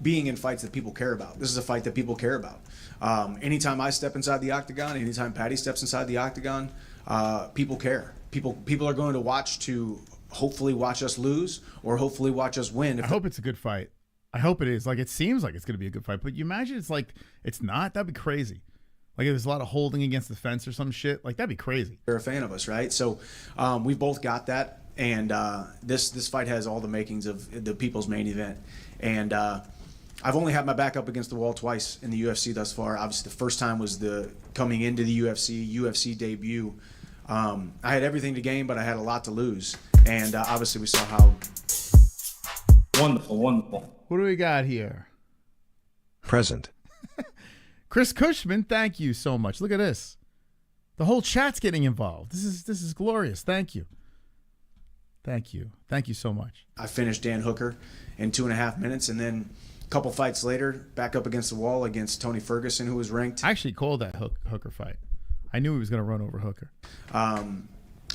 being in fights that people care about. This is a fight that people care about. Anytime I step inside the octagon, anytime Paddy steps inside the octagon, people care. People are going to watch to hopefully watch us lose or hopefully watch us win. I hope it's a good fight. I hope it is. Like, it seems like it's going to be a good fight, but you imagine it's like it's not? That'd be crazy. Like, if there's a lot of holding against the fence or some shit, like, that'd be crazy. They're a fan of us, right? So we've both got that, and this fight has all the makings of the people's main event. And I've only had my back up against the wall twice in the UFC thus far. Obviously, the first time was the coming into the UFC debut. I had everything to gain, but I had a lot to lose. And obviously, we saw how wonderful. What do we got here? Present. Chris Cushman, thank you so much. Look at this. The whole chat's getting involved. This is glorious. Thank you. Thank you. Thank you so much. I finished Dan Hooker in 2.5 minutes, and then a couple fights later, back up against the wall against Tony Ferguson, who was ranked. I actually called that Hooker fight. I knew he was going to run over Hooker.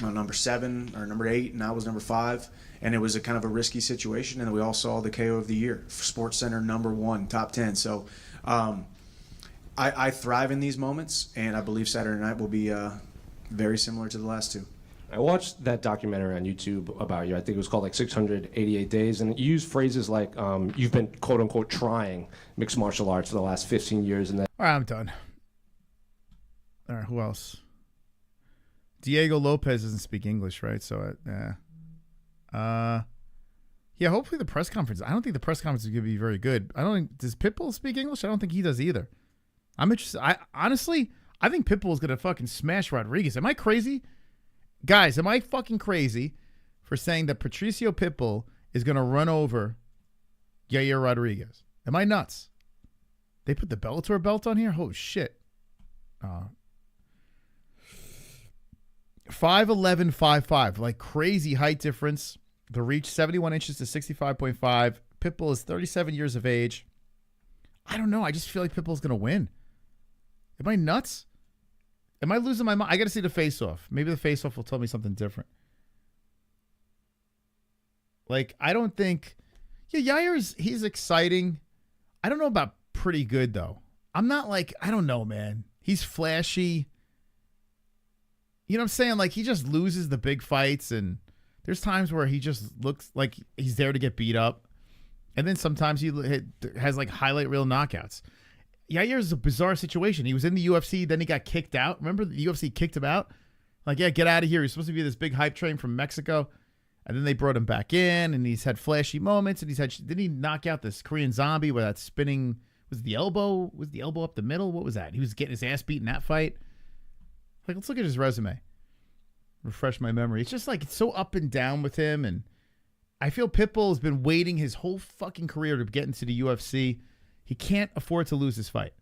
Number 7 or number 8, and I was number 5, and it was a kind of a risky situation. And we all saw the KO of the year, Sports Center #1, top 10. So I thrive in these moments, and I believe Saturday night will be very similar to the last 2. I watched that documentary on YouTube about you. I think it was called like 688 Days, and it used phrases like you've been quote unquote trying mixed martial arts for the last 15 years, and that. All right, I'm done. All right, who else? Diego Lopez doesn't speak English, right? So, yeah, hopefully the press conference. I don't think the press conference is going to be very good. Does Pitbull speak English? I don't think he does either. I'm interested. Honestly, I think Pitbull is going to fucking smash Rodriguez. Am I crazy? Guys, am I fucking crazy for saying that Patricio Pitbull is going to run over Yair Rodriguez? Am I nuts? They put the Bellator belt on here? Oh, shit. 5'11", 5'5", like crazy height difference. The reach, 71 inches to 65.5. Pitbull is 37 years of age. I don't know. I just feel like Pitbull's going to win. Am I nuts? Am I losing my mind? I got to see the face-off. Maybe the face-off will tell me something different. Like, I don't think... Yeah, Yair he's exciting. I don't know about pretty good, though. I'm not like... I don't know, man. He's flashy. You know what I'm saying? Like, he just loses the big fights, and there's times where he just looks like he's there to get beat up. And then sometimes he has, like, highlight reel knockouts. Yair's a bizarre situation. He was in the UFC, then he got kicked out. Remember the UFC kicked him out? Like, yeah, get out of here. He's supposed to be this big hype train from Mexico. And then they brought him back in, and he's had flashy moments. And didn't he knock out this Korean Zombie with that spinning? Was the elbow up the middle? What was that? He was getting his ass beat in that fight. Like, let's look at his resume. Refresh my memory. It's just like it's so up and down with him, and I feel Pitbull has been waiting his whole fucking career to get into the UFC. He can't afford to lose this fight.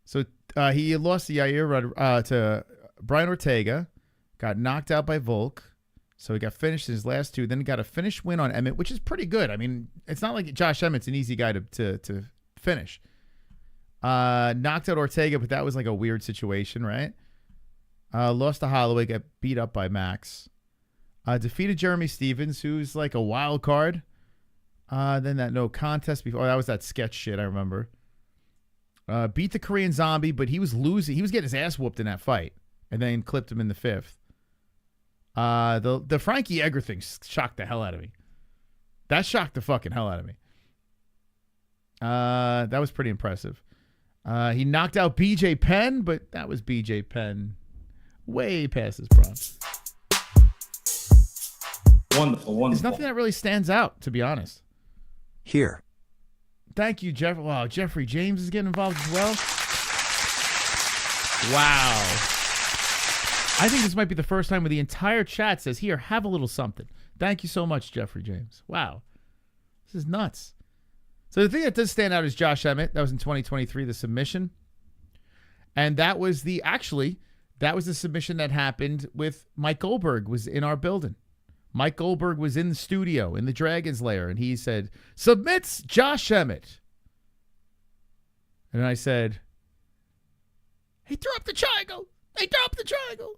So he lost to Yair to Brian Ortega, got knocked out by Volk, so he got finished in his last 2. Then he got a finish win on Emmett, which is pretty good. I mean, it's not like Josh Emmett's an easy guy to finish. Knocked out Ortega, but that was like a weird situation, right? Lost to Holloway, got beat up by Max. Defeated Jeremy Stevens, who's like a wild card. Then that no contest before. Oh, that was that sketch shit, I remember. Beat the Korean Zombie, but he was losing. He was getting his ass whooped in that fight, and then clipped him in the 5th. The Frankie Edgar thing shocked the hell out of me. That shocked the fucking hell out of me. That was pretty impressive. He knocked out BJ Penn, but that was BJ Penn way past his prime. Wonderful. There's nothing that really stands out, to be honest. Here. Thank you, Jeff. Wow, Jeffrey James is getting involved as well. Wow. I think this might be the first time where the entire chat says, here, have a little something. Thank you so much, Jeffrey James. Wow. This is nuts. So the thing that does stand out is Josh Emmett. That was in 2023, the submission. And that was the submission that happened with Mike Goldberg was in our building. Mike Goldberg was in the studio in the Dragon's Lair, and he said, submits Josh Emmett. And I said, he dropped the triangle. They dropped the triangle.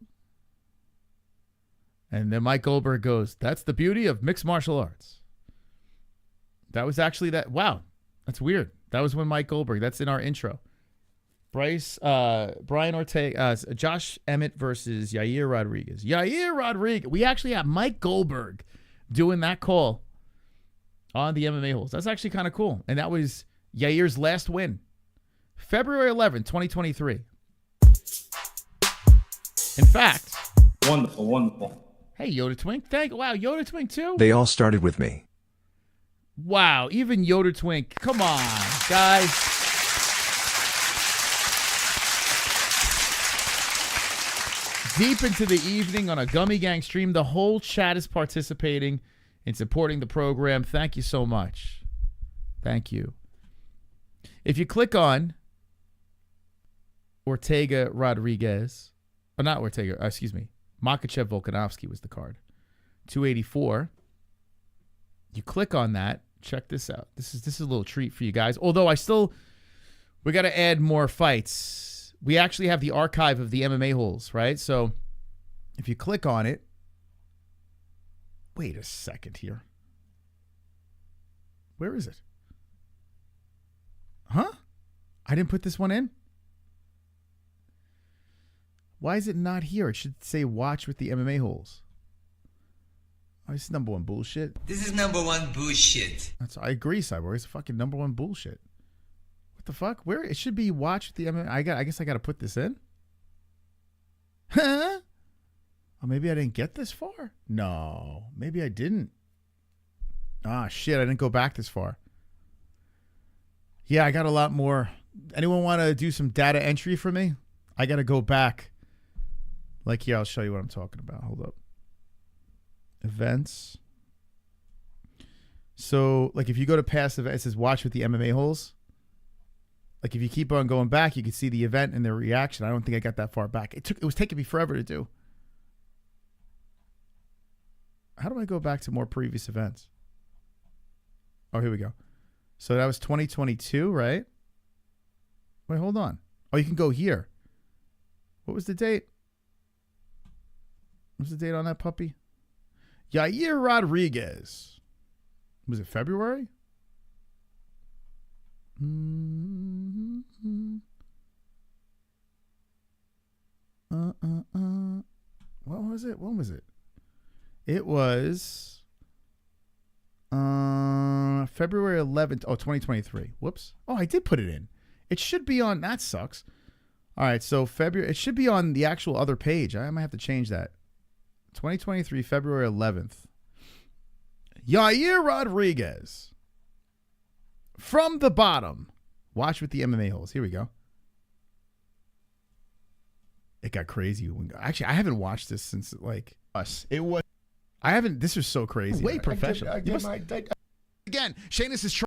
And then Mike Goldberg goes, that's the beauty of mixed martial arts. That was actually that. Wow. That's weird. That was when Mike Goldberg. That's in our intro. Brian Ortega, Josh Emmett versus Yair Rodriguez. Yair Rodriguez. We actually have Mike Goldberg doing that call on the MMA-Holes. That's actually kind of cool. And that was Yair's last win. February 11, 2023. In fact. Wonderful, wonderful. Hey, Yoda Twink. Wow, Yoda Twink too? They all started with me. Wow, even Yoda Twink. Come on, guys. Deep into the evening on a Gummy Gang stream. The whole chat is participating in supporting the program. Thank you so much. Thank you. If you click on Ortega Rodriguez, or not Ortega, excuse me, Makachev Volkanovski was the card. 284. You click on that. Check this out. This is a little treat for you guys. Although we got to add more fights. We actually have the archive of the MMA-Holes, right? So if you click on it, wait a second here. Where is it? Huh? I didn't put this one in? Why is it not here? It should say watch with the MMA-Holes. Oh, this is number one bullshit. This is number one bullshit. I agree, Cyborg. It's fucking number one bullshit. What the fuck? Where? It should be watch with the MMA. I guess I got to put this in. Huh? Oh, maybe I didn't get this far? No. Maybe I didn't. Ah, shit. I didn't go back this far. Yeah, I got a lot more. Anyone want to do some data entry for me? I got to go back. Like here, I'll show you what I'm talking about. Hold up. Events. So, like if you go to past events, it says watch with the MMA-Holes. Like if you keep on going back, you can see the event and their reaction. I don't think I got that far back. It was taking me forever to do. How do I go back to more previous events? Oh, here we go. So that was 2022, right? Wait, hold on. Oh, you can go here. What was the date? What was the date on that puppy? Yair Rodriguez. Was it February? What was it? When was it? It was February 11th. Oh, 2023. Whoops. Oh, I did put it in. It should be on. That sucks. All right, so February. It should be on the actual other page. I might have to change that. 2023, February 11th. Yair Rodriguez. From the bottom. Watch with the MMA-Holes. Here we go. It got crazy. Actually, I haven't watched this since like us. It was. I haven't. This was so crazy. Way professional. Again, Shaynis is trying.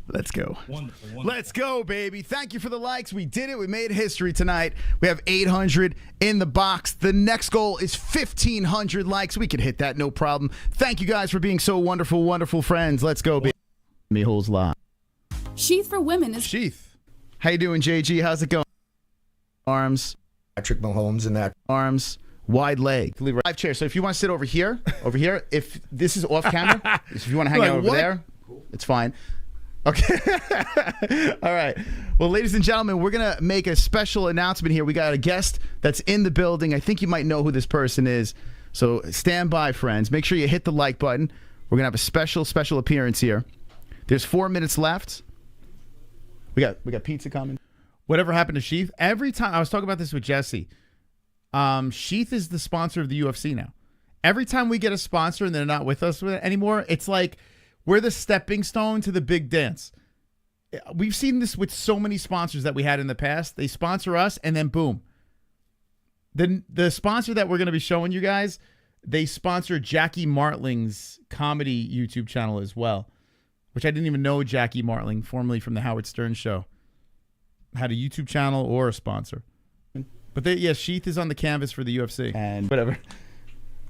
Let's go. Wonderful, wonderful. Let's go, baby. Thank you for the likes. We did it. We made history tonight. We have 800 in the box. The next goal is 1,500 likes. We can hit that, no problem. Thank you guys for being so wonderful, wonderful friends. Let's go, baby. MMA-Holes live. Sheath for women is Sheath. How you doing, JG? How's it going? Arms. Patrick Mahomes in that. Arms. Wide leg. Live chair. So if you want to sit over here, if this is off camera, if you want to hang out over there, it's fine. Okay. All right. Well, ladies and gentlemen, we're going to make a special announcement here. We got a guest that's in the building. I think you might know who this person is. So stand by, friends. Make sure you hit the like button. We're going to have a special appearance here. There's 4 minutes left. We got pizza coming. Whatever happened to Sheath? Every time, I was talking about this with Jesse. Sheath is the sponsor of the UFC now. Every time we get a sponsor and they're not with us anymore, it's like we're the stepping stone to the big dance. We've seen this with so many sponsors that we had in the past. They sponsor us and then boom. The sponsor that we're going to be showing you guys, they sponsor Jackie Martling's comedy YouTube channel as well, which I didn't even know Jackie Martling, formerly from the Howard Stern Show, had a YouTube channel or a sponsor. But Sheath is on the canvas for the UFC. And whatever.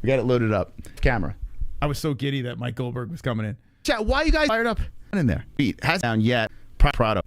We got it loaded up. Camera. I was so giddy that Mike Goldberg was coming in. Chat, why you guys fired up in there? Beat has down yet. Prado.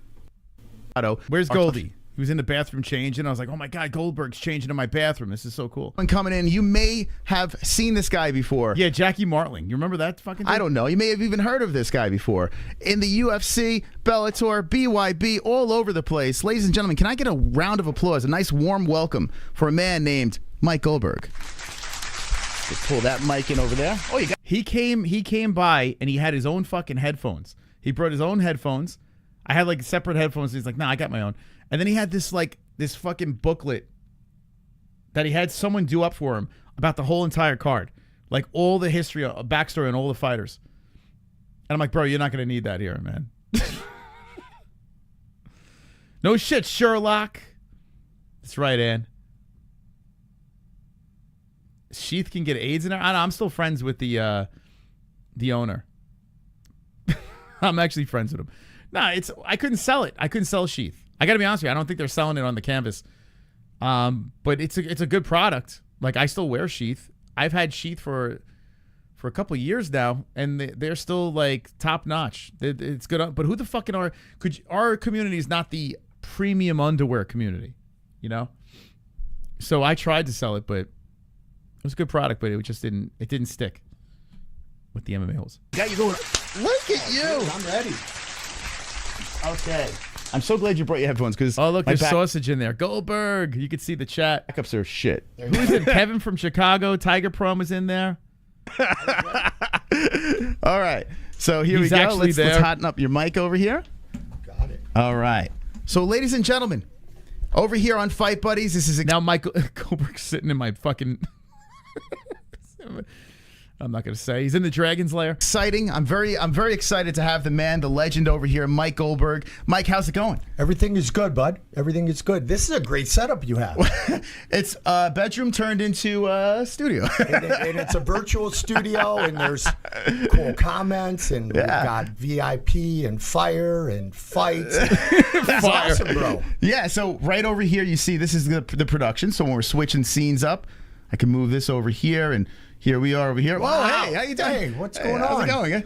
Where's Goldie? He was in the bathroom changing. I was like, oh my God, Goldberg's changing in my bathroom. This is so cool. When coming in, you may have seen this guy before. Yeah, Jackie Martling. You remember that fucking thing? I don't know. You may have even heard of this guy before. In the UFC, Bellator, BYB, all over the place. Ladies and gentlemen, can I get a round of applause, a nice warm welcome for a man named Mike Goldberg? Just pull that mic in over there. Oh, you got. He came by and he had his own fucking headphones. He brought his own headphones. I had like separate headphones. He's like, nah, I got my own. And then he had this fucking booklet that he had someone do up for him about the whole entire card, like all the history, a backstory on all the fighters. And I'm like, bro, you're not gonna need that here, man. No shit, Sherlock. That's right, Ann. Sheath can get AIDS in there. I know, I'm still friends with the owner. I'm actually friends with him. Nah, I couldn't sell it. I couldn't sell Sheath. I got to be honest with you. I don't think they're selling it on the canvas. But it's a good product. Like, I still wear Sheath. I've had Sheath for a couple of years now, and they're still like top notch. It's good. But who the fucking our community is not the premium underwear community, you know? So I tried to sell it, but it was a good product, but it just didn't stick with the MMA-Holes. Got you going. Look at you. I'm ready. Okay. I'm so glad you brought your headphones because look, there's sausage in there. Goldberg. You can see the chat. Backups are shit. Who's in? Kevin from Chicago. Tiger Prom is in there. All right. So here we go. Let's hotten up your mic over here. Got it. All right. So, ladies and gentlemen, over here on Fight Buddies, this is now Michael Goldberg's sitting in my fucking. I'm not gonna say he's in the Dragon's Lair. Exciting! I'm very excited to have the man, the legend over here, Mike Goldberg. Mike, how's it going? Everything is good, bud. Everything is good. This is a great setup you have. It's a bedroom turned into a studio, and it's a virtual studio, and there's cool comments, and we've got VIP and fire and fights. It's awesome, bro. Yeah. So right over here, you see this is the production. So when we're switching scenes up, I can move this over here and. Here we are over here. Wow. Whoa, hey, how you doing? Hey, what's going on? How's it going?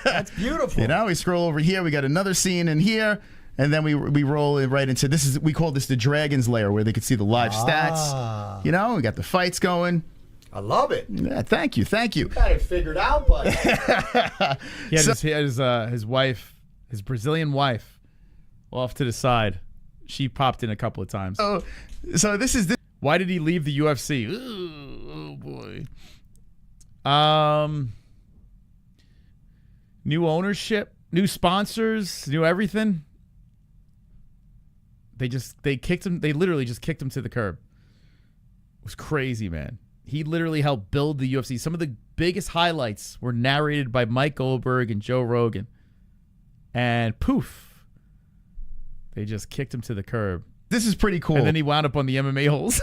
That's beautiful. You know, we scroll over here. We got another scene in here, and then we roll it right into this. We call this the Dragon's Lair, where they could see the live stats. You know, we got the fights going. I love it. Yeah, thank you. You got it figured out, bud. He had his wife, his Brazilian wife, off to the side. She popped in a couple of times. So this is. Why did he leave the UFC? Oh boy. New ownership, new sponsors, new everything. They kicked him. They literally just kicked him to the curb. It was crazy, man. He literally helped build the UFC. Some of the biggest highlights were narrated by Mike Goldberg and Joe Rogan. And poof, they just kicked him to the curb. This is pretty cool. And then he wound up on the MMA-Holes.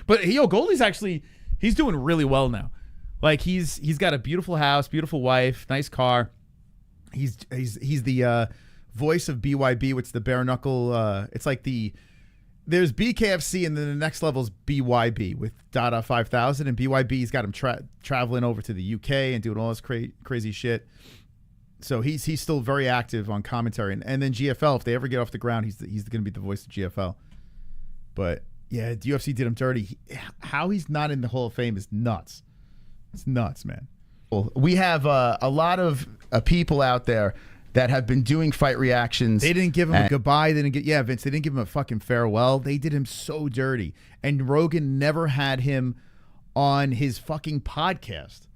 But Goldie's he's doing really well now. Like he's got a beautiful house, beautiful wife, nice car. He's the voice of BYB, which is the bare knuckle. It's like there's BKFC and then the next level is BYB with Dada 5000, and BYB's got him traveling over to the UK and doing all this crazy shit. So he's still very active on commentary, and then GFL. If they ever get off the ground, he's going to be the voice of GFL. But yeah, the UFC did him dirty. How he's not in the Hall of Fame is nuts. It's nuts, man. Well, we have a lot of people out there that have been doing fight reactions. They didn't give him a goodbye. Vince. They didn't give him a fucking farewell. They did him so dirty, and Rogan never had him on his fucking podcast.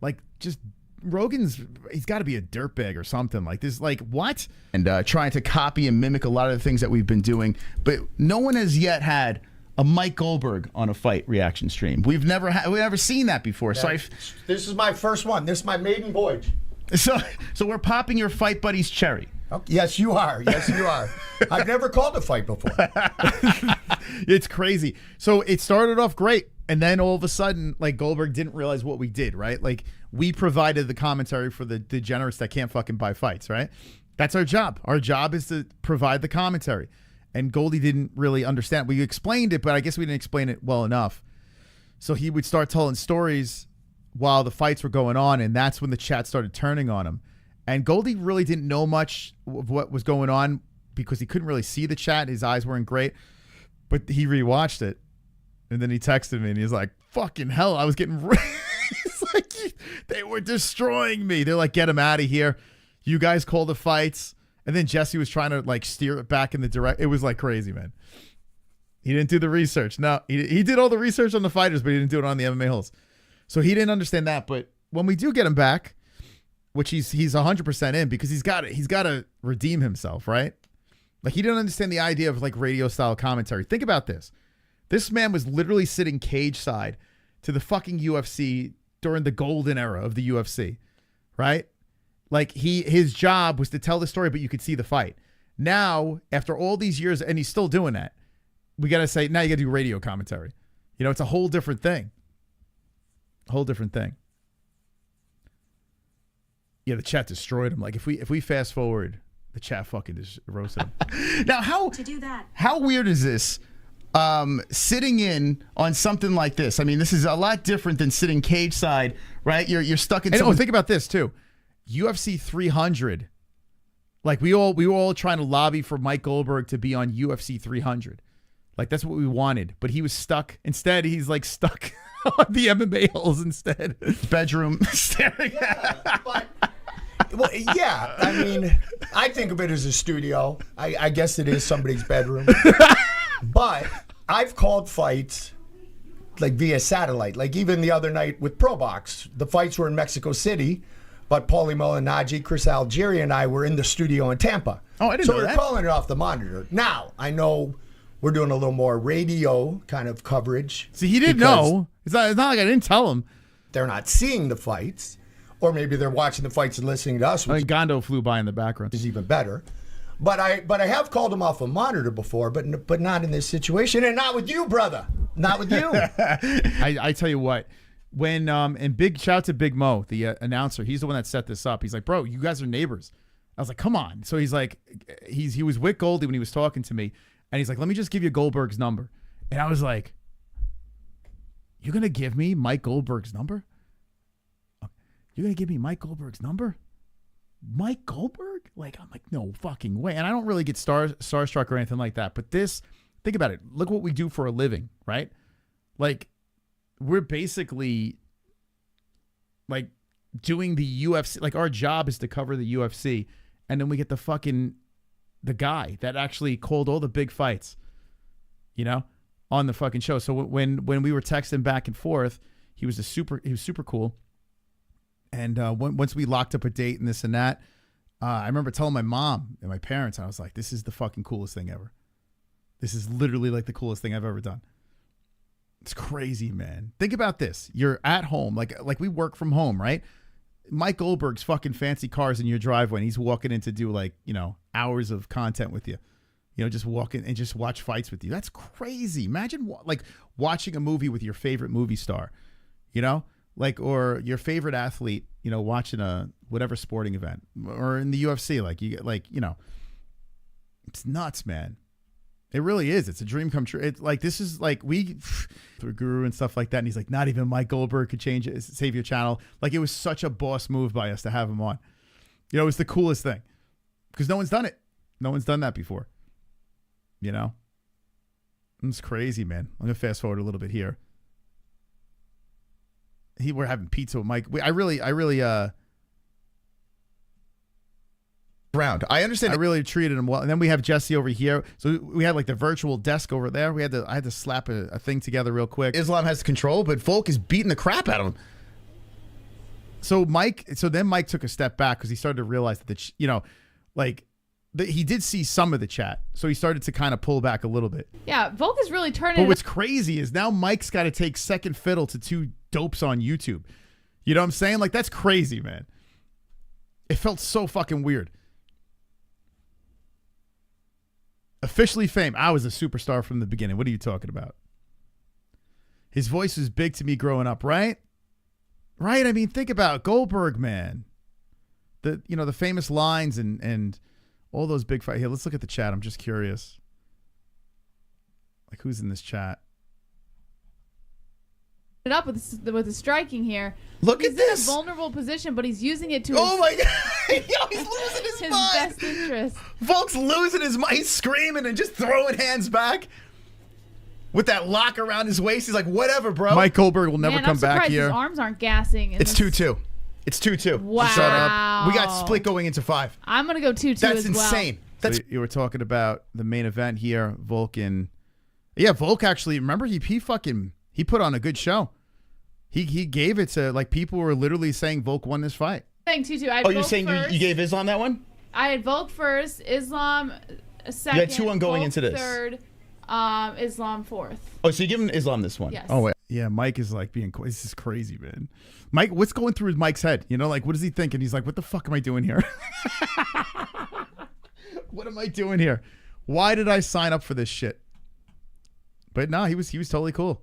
Like just. He's got to be a dirtbag or something like this. Like what? And trying to copy and mimic a lot of the things that we've been doing, but no one has yet had a Mike Goldberg on a fight reaction stream. We've never seen that before. Yeah, so this is my first one. This is my maiden voyage. So we're popping your Fight Buddies cherry. Oh, yes, you are. Yes, you are. I've never called a fight before. It's crazy. So it started off great, and then all of a sudden, like, Goldberg didn't realize what we did, right? Like, we provided the commentary for the degenerates that can't fucking buy fights, right? That's our job. Our job is to provide the commentary. And Goldie didn't really understand. We explained it, but I guess we didn't explain it well enough. So he would start telling stories while the fights were going on, and that's when the chat started turning on him. And Goldie really didn't know much of what was going on because he couldn't really see the chat. His eyes weren't great. But he rewatched it, and then he texted me, and he's like, fucking hell, I was getting... He's like, they were destroying me. They're like, get him out of here. You guys call the fights. And then Jesse was trying to, like, steer it back in the direct. It was, like, crazy, man. He didn't do the research. No, he did all the research on the fighters, but he didn't do it on the MMA-Holes. So he didn't understand that. But when we do get him back, which he's 100% in, because he's got to redeem himself, right? Like, he didn't understand the idea of, like, radio-style commentary. Think about this. This man was literally sitting cage side to the fucking UFC during the golden era of the UFC, right? Like, his job was to tell the story, but you could see the fight. Now, after all these years, and he's still doing that, we got to say, now you got to do radio commentary. You know, it's a whole different thing. A whole different thing. Yeah, the chat destroyed him. Like, if we fast forward, the chat fucking just roasted him. Now, how weird is this? Sitting in on something like this. I mean, this is a lot different than sitting cage side, right? You're stuck in. And think about this too. UFC 300. Like, we were all trying to lobby for Mike Goldberg to be on UFC 300. Like, that's what we wanted, but he was stuck. Instead, he's like stuck on the MMA-Holes instead. Bedroom staring at. Well, yeah. I mean, I think of it as a studio. I guess it is somebody's bedroom. But I've called fights like via satellite. Like, even the other night with Pro Box, the fights were in Mexico City, but Paulie Malignaggi, Chris Algieri, and I were in the studio in Tampa. Oh, I didn't know that. So we're calling it off the monitor. Now, I know we're doing a little more radio kind of coverage. See, he didn't know. It's not like I didn't tell him. They're not seeing the fights, or maybe they're watching the fights and listening to us. I think Gondo flew by in the background. Is even better. But I have called him off a monitor before, but not in this situation, and not with you, brother. Not with you. I tell you what, when and big shout out to Big Mo, the announcer. He's the one that set this up. He's like, bro, you guys are neighbors. I was like, come on. So he's like, he was with Goldie when he was talking to me, and he's like, let me just give you Goldberg's number. And I was like, you're gonna give me Mike Goldberg's number? You're gonna give me Mike Goldberg's number? Mike Goldberg? Like, I'm like, no fucking way. And I don't really get starstruck or anything like that. But this, think about it. Look what we do for a living, right? Like, we're basically like doing the UFC. Like, our job is to cover the UFC. And then we get the guy that actually called all the big fights, you know, on the fucking show. So when we were texting back and forth, he was super cool. And once we locked up a date and this and that, I remember telling my mom and my parents, I was like, this is the fucking coolest thing ever. This is literally like the coolest thing I've ever done. It's crazy, man. Think about this. You're at home, like we work from home, right? Mike Goldberg's fucking fancy cars in your driveway, and he's walking in to do, like, you know, hours of content with you. You know, just walk in and just watch fights with you. That's crazy. Imagine like watching a movie with your favorite movie star, you know? Like, or your favorite athlete, you know, watching a whatever sporting event, or in the UFC, you know, it's nuts, man. It really is. It's a dream come true. It's like, this is like, we through Guru and stuff like that. And he's like, not even Mike Goldberg could change it, save your channel. Like, it was such a boss move by us to have him on. You know, it was the coolest thing because no one's done it. No one's done that before. You know, it's crazy, man. I'm gonna fast forward a little bit here. We're having pizza with Mike. I really round. I understand. I really treated him well. And then we have Jesse over here. So we had like the virtual desk over there. I had to slap a thing together real quick. Islam has control, but Volk is beating the crap out of him. So then Mike took a step back because he started to realize that, you know, like, he did see some of the chat. So he started to kind of pull back a little bit. Yeah, Volk is really turning. But what's crazy is now Mike's got to take second fiddle to two dopes on YouTube. You know what I'm saying? Like, that's crazy, man. It felt so fucking weird. Officially famed. I was a superstar from the beginning. What are you talking about? His voice was big to me growing up, right? Right? I mean, think about Goldberg, man. The famous lines and all those big fights. Here, let's look at the chat. I'm just curious. Like, who's in this chat? It up with the striking here. Look he's at this. in a vulnerable position, but he's using it to My God. Yo, he's losing his mind. best interest. Volk's losing his mind. He's screaming and just throwing hands back. With that lock around his waist, he's like, whatever, bro. Mike Goldberg will never Man, come I'm back surprised here. His arms aren't gassing. It's 2-2. It's 2-2. Wow. We got split going into 5. I'm going to go 2-2 That's as well. insane. So you were talking about the main event here, Volk and... Yeah, Volk actually, remember, he put on a good show. He gave it to, like, people were literally saying Volk won this fight. Saying 2-2. I had Volk first. You gave Islam that one? I had Volk first, Islam second. You had 2-1 going Volk into this. Third, Islam fourth. Oh, so you're giving Islam this one? Yes. Oh, wait. Yeah, Mike is like this is crazy, man. Mike, what's going through Mike's head? Like, what is he thinking? He's like, what the fuck am I doing here? What am I doing here? Why did I sign up for this shit? But no, he was totally cool.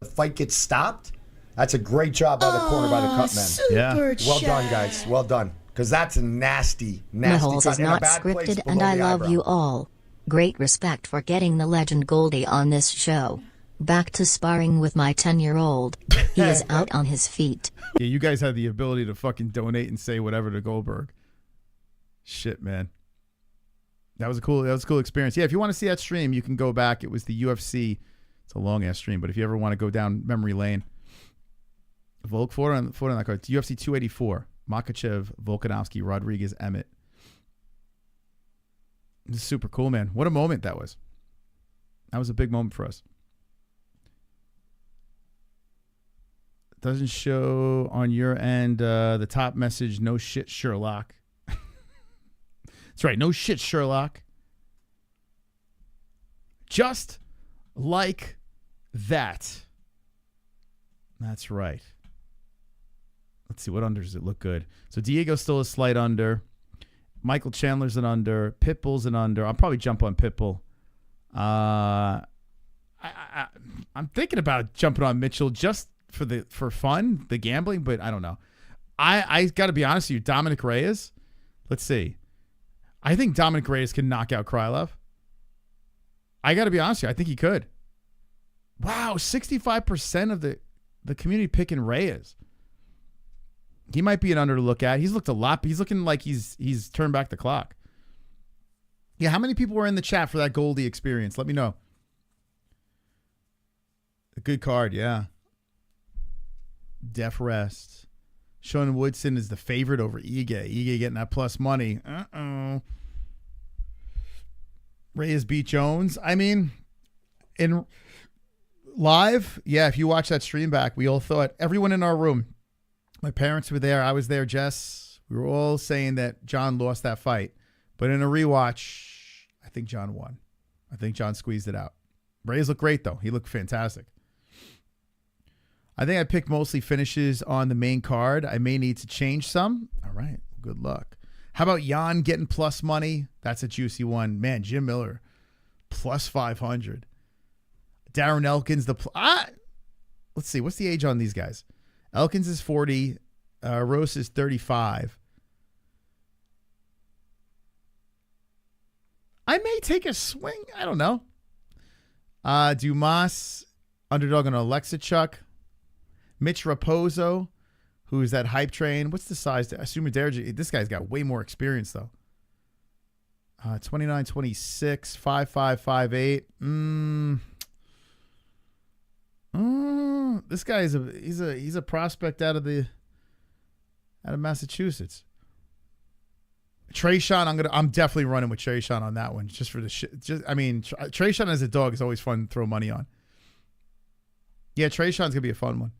The fight gets stopped. That's a great job by the corner by the cut man. Yeah. Well done, guys. Well done. Because that's a nasty Holes cut. is In a not bad place scripted, below and I the love eyebrow. you all. Great respect for getting the legend Goldie on this show. Back to sparring with my 10-year-old. He is out on his feet. Yeah, you guys had the ability to fucking donate and say whatever to Goldberg. Shit, man. That was a cool experience. Yeah, if you want to see that stream, you can go back. It was the UFC. It's a long ass stream, but if you ever want to go down memory lane, Volk fought on that card. It's UFC 284. Makachev, Volkanovski, Rodriguez, Emmett. This is super cool, man. What a moment that was. That was a big moment for us. Doesn't show on your end the top message, no shit, Sherlock. That's right, no shit, Sherlock. Just like that. That's right. Let's see, what under does it look good? So Diego's still a slight under. Michael Chandler's an under. Pitbull's an under. I'll probably jump on Pitbull. I'm thinking about jumping on Mitchell just for fun, the gambling, but I don't know. I got to be honest with you, Dominic Reyes. Let's see. I think Dominic Reyes can knock out Krylov. I got to be honest with you. I think he could. Wow, 65% of the community picking Reyes. He might be an under to look at. He's looked a lot. He's looking like he's turned back the clock. Yeah, how many people were in the chat for that Goldie experience? Let me know. A good card, yeah. Def Rest. Sean Woodson is the favorite over Ige. Ige getting that plus money. Reyes beat Jones. I mean, in live, yeah, if you watch that stream back, we all thought, everyone in our room, my parents were there, I was there, Jess, we were all saying that John lost that fight. But in a rewatch, I think John won. I think John squeezed it out. Reyes looked great, though. He looked fantastic. I think I picked mostly finishes on the main card. I may need to change some. All right. Good luck. How about Jan getting plus money? That's a juicy one. Man, Jim Miller, plus 500. Darren Elkins, let's see. What's the age on these guys? Elkins is 40. Rose is 35. I may take a swing. I don't know. Dumas, underdog on Alexa Chuck. Mitch Raposo, who's that hype train. What's the size? I assume this guy's got way more experience, though. 29, 26, 5'5", 5'8". This guy is he's a prospect out of Massachusetts. Trayshawn, I'm definitely running with Trayshawn on that one, just for the shit. Trayshawn as a dog is always fun to throw money on. Yeah, Trayshawn's gonna be a fun one.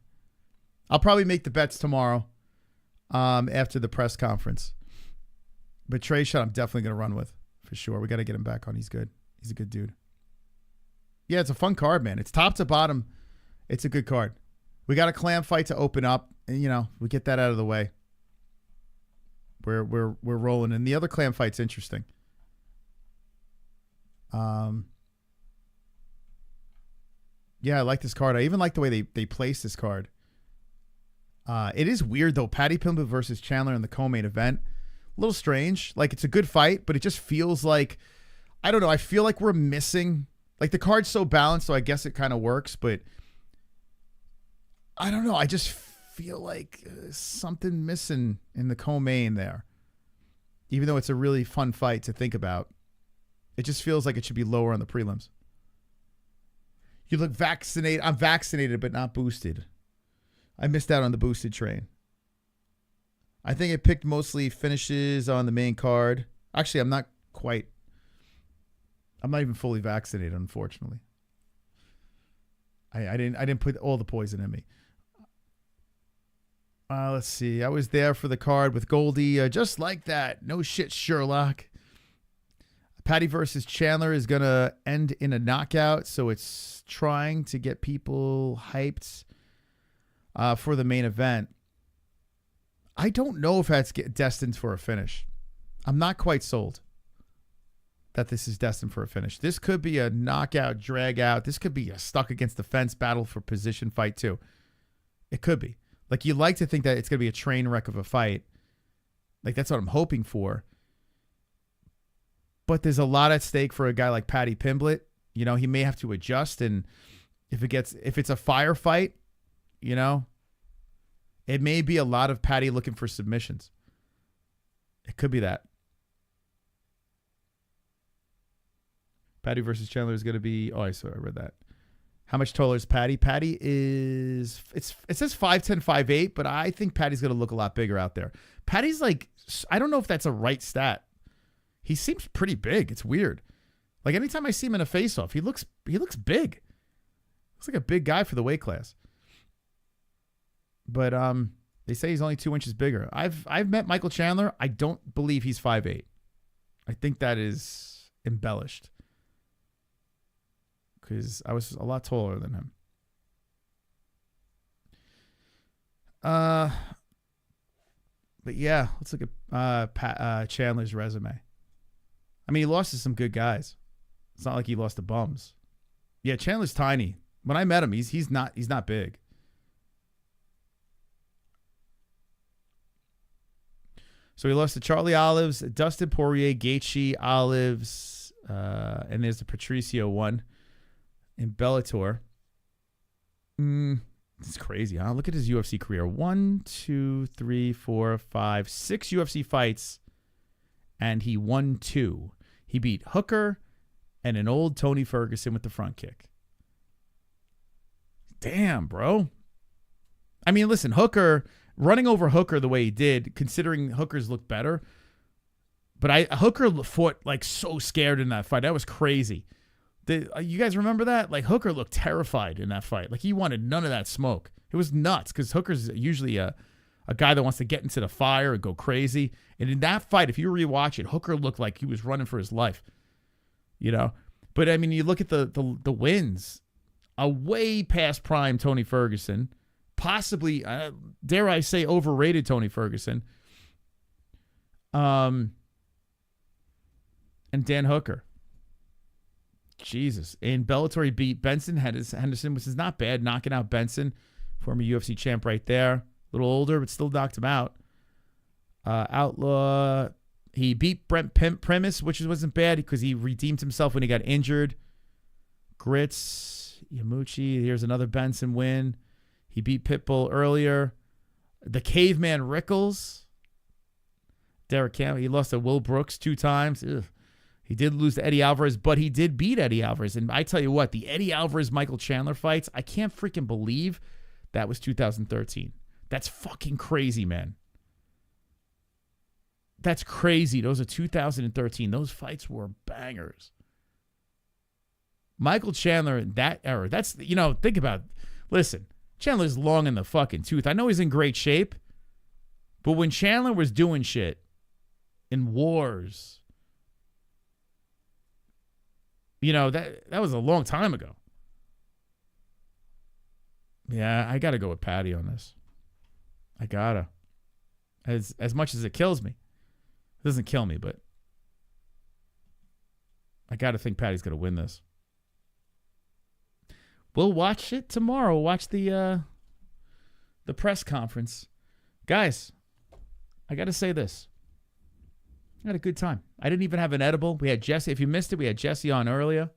I'll probably make the bets tomorrow, after the press conference. But Trayshawn, I'm definitely gonna run with for sure. We got to get him back on. He's good. He's a good dude. Yeah, it's a fun card, man. It's top to bottom. It's a good card. We got a clam fight to open up, and we get that out of the way. We're rolling, and the other clam fight's interesting. Yeah, I like this card. I even like the way they placed this card. It is weird, though. Paddy Pimblett versus Chandler in the co-main event. A little strange. Like, it's a good fight, but it just feels like, I don't know, I feel like we're missing. Like, the card's so balanced, so I guess it kind of works, but I don't know. I just feel like something missing in the co-main there. Even though it's a really fun fight to think about, it just feels like it should be lower on the prelims. You look vaccinated. I'm vaccinated, but not boosted. I missed out on the boosted train. I think it picked mostly finishes on the main card. Actually, I'm not even fully vaccinated, unfortunately. I didn't put all the poison in me. Let's see. I was there for the card with Goldie, just like that. No shit, Sherlock. Paddy versus Chandler is going to end in a knockout, so it's trying to get people hyped for the main event. I don't know if that's destined for a finish. I'm not quite sold that this is destined for a finish. This could be a knockout, drag out. This could be a stuck against the fence battle for position fight too. It could be. Like, you like to think that it's going to be a train wreck of a fight. Like, that's what I'm hoping for. But there's a lot at stake for a guy like Paddy Pimblett. You know, he may have to adjust, and if it's a firefight, you know, it may be a lot of Paddy looking for submissions. It could be that. Paddy versus Chandler is going to be, I read that. How much taller is Paddy? Paddy is, it says 5'10", 5'8", but I think Paddy's going to look a lot bigger out there. Paddy's like, I don't know if that's a right stat. He seems pretty big. It's weird. Like, anytime I see him in a face-off, he looks big. Looks like a big guy for the weight class. But they say he's only 2 inches bigger. I've met Michael Chandler. I don't believe he's 5'8". I think that is embellished, because I was a lot taller than him. But yeah, let's look at Chandler's resume. I mean, he lost to some good guys. It's not like he lost to bums. Yeah, Chandler's tiny. When I met him, he's not big. So he lost to Charlie Olives, Dustin Poirier, Gaethje, Olives, and there's the Patricio one in Bellator. It's crazy, huh? Look at his UFC career. 1, 2, 3, 4, 5, 6 UFC fights, and he won 2. He beat Hooker and an old Tony Ferguson with the front kick. Damn, bro. I mean, listen, Hooker, running over Hooker the way he did, considering Hooker's looked better, but Hooker fought like so scared in that fight. That was crazy. You guys remember that? Like, Hooker looked terrified in that fight. Like, he wanted none of that smoke. It was nuts, because Hooker's usually a guy that wants to get into the fire and go crazy. And in that fight, if you rewatch it, Hooker looked like he was running for his life. You know? But, I mean, you look at the wins. A way past prime Tony Ferguson. Possibly, dare I say, overrated Tony Ferguson. And Dan Hooker. Jesus. In Bellator, he beat Benson Henderson, which is not bad. Knocking out Benson, former UFC champ right there. A little older, but still knocked him out. Outlaw, he beat Brent Primus, which wasn't bad because he redeemed himself when he got injured. Grits, Yamuchi, here's another Benson win. He beat Pitbull earlier. The Caveman Rickles. Derek Campbell, he lost to Will Brooks 2 times. Ugh. He did lose to Eddie Alvarez, but he did beat Eddie Alvarez. And I tell you what, the Eddie Alvarez-Michael Chandler fights, I can't freaking believe that was 2013. That's fucking crazy, man. That's crazy. Those are 2013. Those fights were bangers. Michael Chandler in that era, that's, you know, think about it. Listen, Chandler's long in the fucking tooth. I know he's in great shape, but when Chandler was doing shit in wars, you know, that was a long time ago. Yeah, I got to go with Paddy on this. I got to. As much as it kills me. It doesn't kill me, but I got to think Paddy's going to win this. We'll watch it tomorrow. Watch the press conference. Guys, I got to say this. I had a good time. I didn't even have an edible. We had Jesse. If you missed it, we had Jesse on earlier.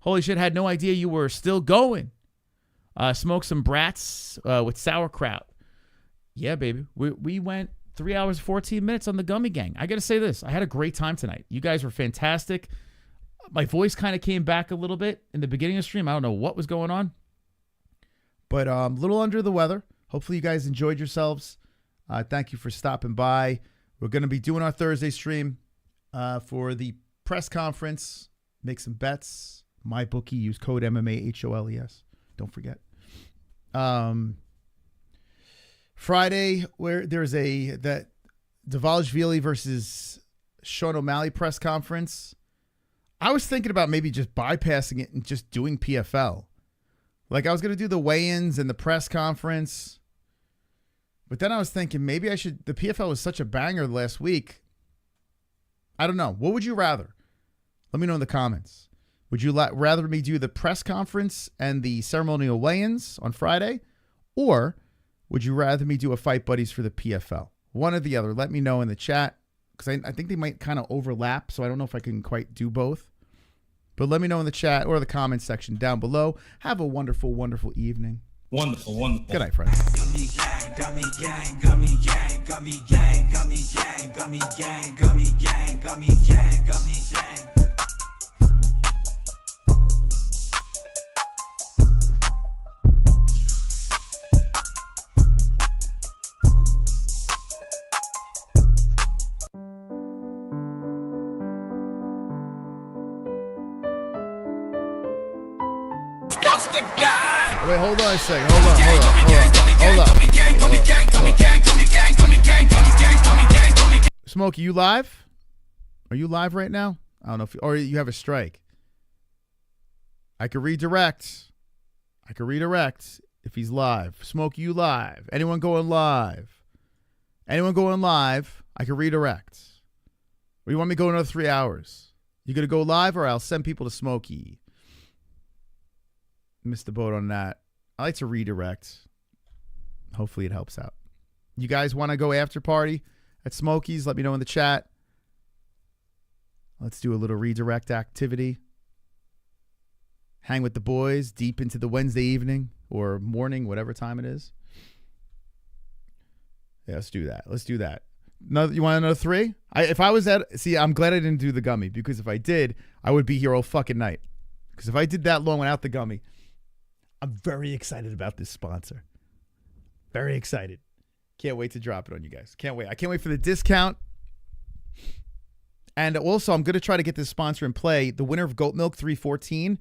Holy shit, had no idea you were still going. Smoked some brats with sauerkraut. Yeah, baby. We went 3 hours, 14 minutes on the Gummy Gang. I got to say this. I had a great time tonight. You guys were fantastic. My voice kind of came back a little bit in the beginning of the stream. I don't know what was going on. But a little under the weather. Hopefully you guys enjoyed yourselves. Thank you for stopping by. We're going to be doing our Thursday stream for the press conference. Make some bets. MyBookie. Use code MMA-HOLES. Don't forget. Friday, where there's that Dvalishvili versus Sean O'Malley press conference. I was thinking about maybe just bypassing it and just doing PFL. Like I was going to do the weigh-ins and the press conference. But then I was thinking maybe I should. The PFL was such a banger last week. I don't know. What would you rather? Let me know in the comments. Would you rather me do the press conference and the ceremonial weigh-ins on Friday? Or would you rather me do a Fight Buddies for the PFL? One or the other. Let me know in the chat. Because I think they might kind of overlap. So I don't know if I can quite do both. But let me know in the chat or the comment section down below. Have a wonderful, wonderful evening. Wonderful, wonderful. Good night, friends. Gummy gang, gummy gang, gummy gang, gummy gang, gummy gang, gummy gang, gummy gang, gummy gang. Wait, hold on a second. Hold on. Smokey, you live? Are you live right now? I don't know or you have a strike. I could redirect if he's live. Smokey, you live? Anyone going live? I could redirect. Or you want me to go another 3 hours? You gonna go live or I'll send people to Smokey? Missed the boat on that. I like to redirect. Hopefully it helps out. You guys want to go after party at Smokey's? Let me know in the chat. Let's do a little redirect activity. Hang with the boys deep into the Wednesday evening or morning, whatever time it is. Yeah, let's do that. You want another 3? I'm glad I didn't do the gummy because if I did, I would be here all fucking night. Because if I did that long without the gummy, I'm very excited about this sponsor. Very excited. Can't wait to drop it on you guys. Can't wait. I can't wait for the discount. And also, I'm going to try to get this sponsor in play. The winner of Goat Milk 314,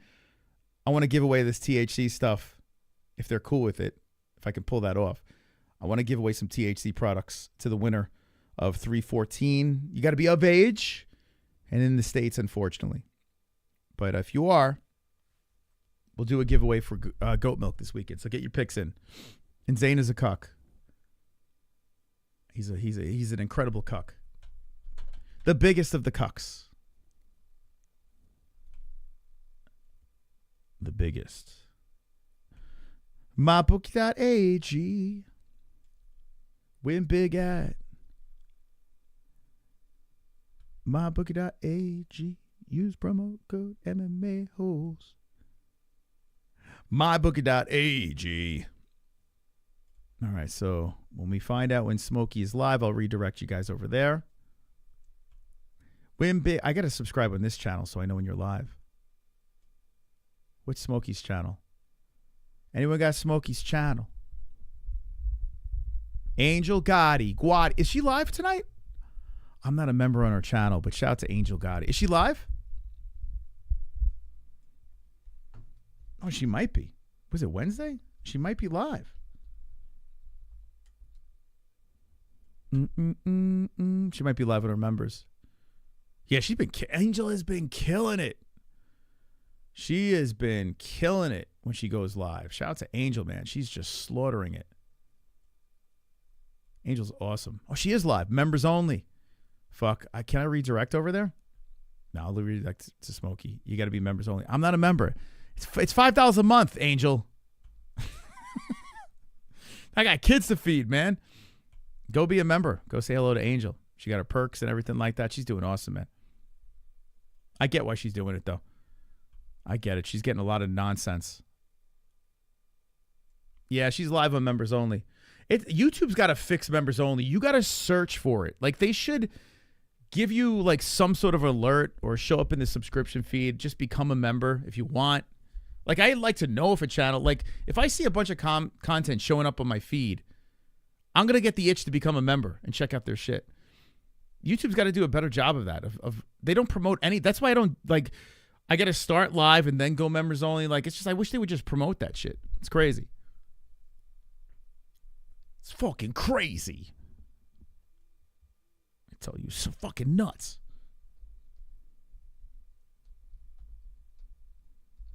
I want to give away this THC stuff if they're cool with it, if I can pull that off. I want to give away some THC products to the winner of 314. You got to be of age and in the States, unfortunately. But if you are, we'll do a giveaway for Goat Milk this weekend. So get your picks in. And Zane is a cuck. He's an incredible cuck. The biggest of the cucks. The biggest. MyBookie.ag. Win big at. MyBookie.ag. Use promo code MMA-Holes. MyBookie.ag. All right, so when we find out when Smokey is live, I'll redirect you guys over there. Win big. I got to subscribe on this channel so I know when you're live. What's Smokey's channel? Anyone got Smokey's channel? Angel Gotti. Guad. Is she live tonight? I'm not a member on her channel, but shout out to Angel Gotti. Is she live? Oh, she might be. Was it Wednesday? She might be live. She might be live with her members. Yeah, Angel has been killing it. She has been killing it when she goes live. Shout out to Angel, man. She's just slaughtering it. Angel's awesome. Oh, she is live. Members only. Fuck. Can I redirect over there? No, I'll redirect to Smokey. You got to be members only. I'm not a member. It's $5 a month, Angel. I got kids to feed, man. Go be a member. Go say hello to Angel. She got her perks and everything like that. She's doing awesome, man. I get why she's doing it, though. I get it. She's getting a lot of nonsense. Yeah, she's live on members only. YouTube's got to fix members only. You got to search for it. Like, they should give you, like, some sort of alert or show up in the subscription feed. Just become a member if you want. Like, I'd like to know if a channel, like, if I see a bunch of content showing up on my feed, I'm going to get the itch to become a member and check out their shit. YouTube's got to do a better job of that. They don't promote any. That's why I don't, like, I got to start live and then go members only. Like, it's just, I wish they would just promote that shit. It's crazy. It's fucking crazy. I tell you, so fucking nuts.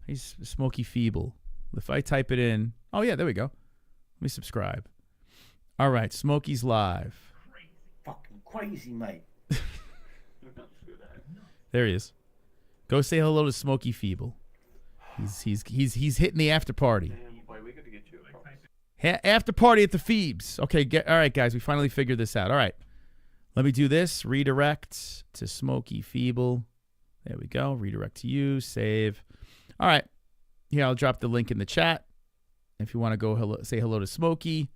He's Smokey Feeble. If I type it in, oh yeah, there we go. Let me subscribe. All right, Smokey's live. Fucking crazy, mate. There he is. Go say hello to Smokey Feeble. He's hitting the after party. After party at the Phoebes. Okay, all right, guys, we finally figured this out. All right, let me do this. Redirect to Smokey Feeble. There we go. Redirect to you. Save. All right. Here, I'll drop the link in the chat. If you want to go say hello to Smokey,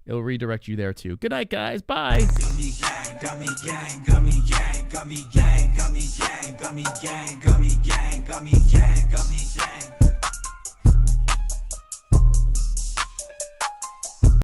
it'll redirect you there too. Good night, guys. Bye. Gummy gang, gummy gang, gummy gang, gummy gang, gummy gang, gummy gang, gummy gang, gummy gang, gummy gang.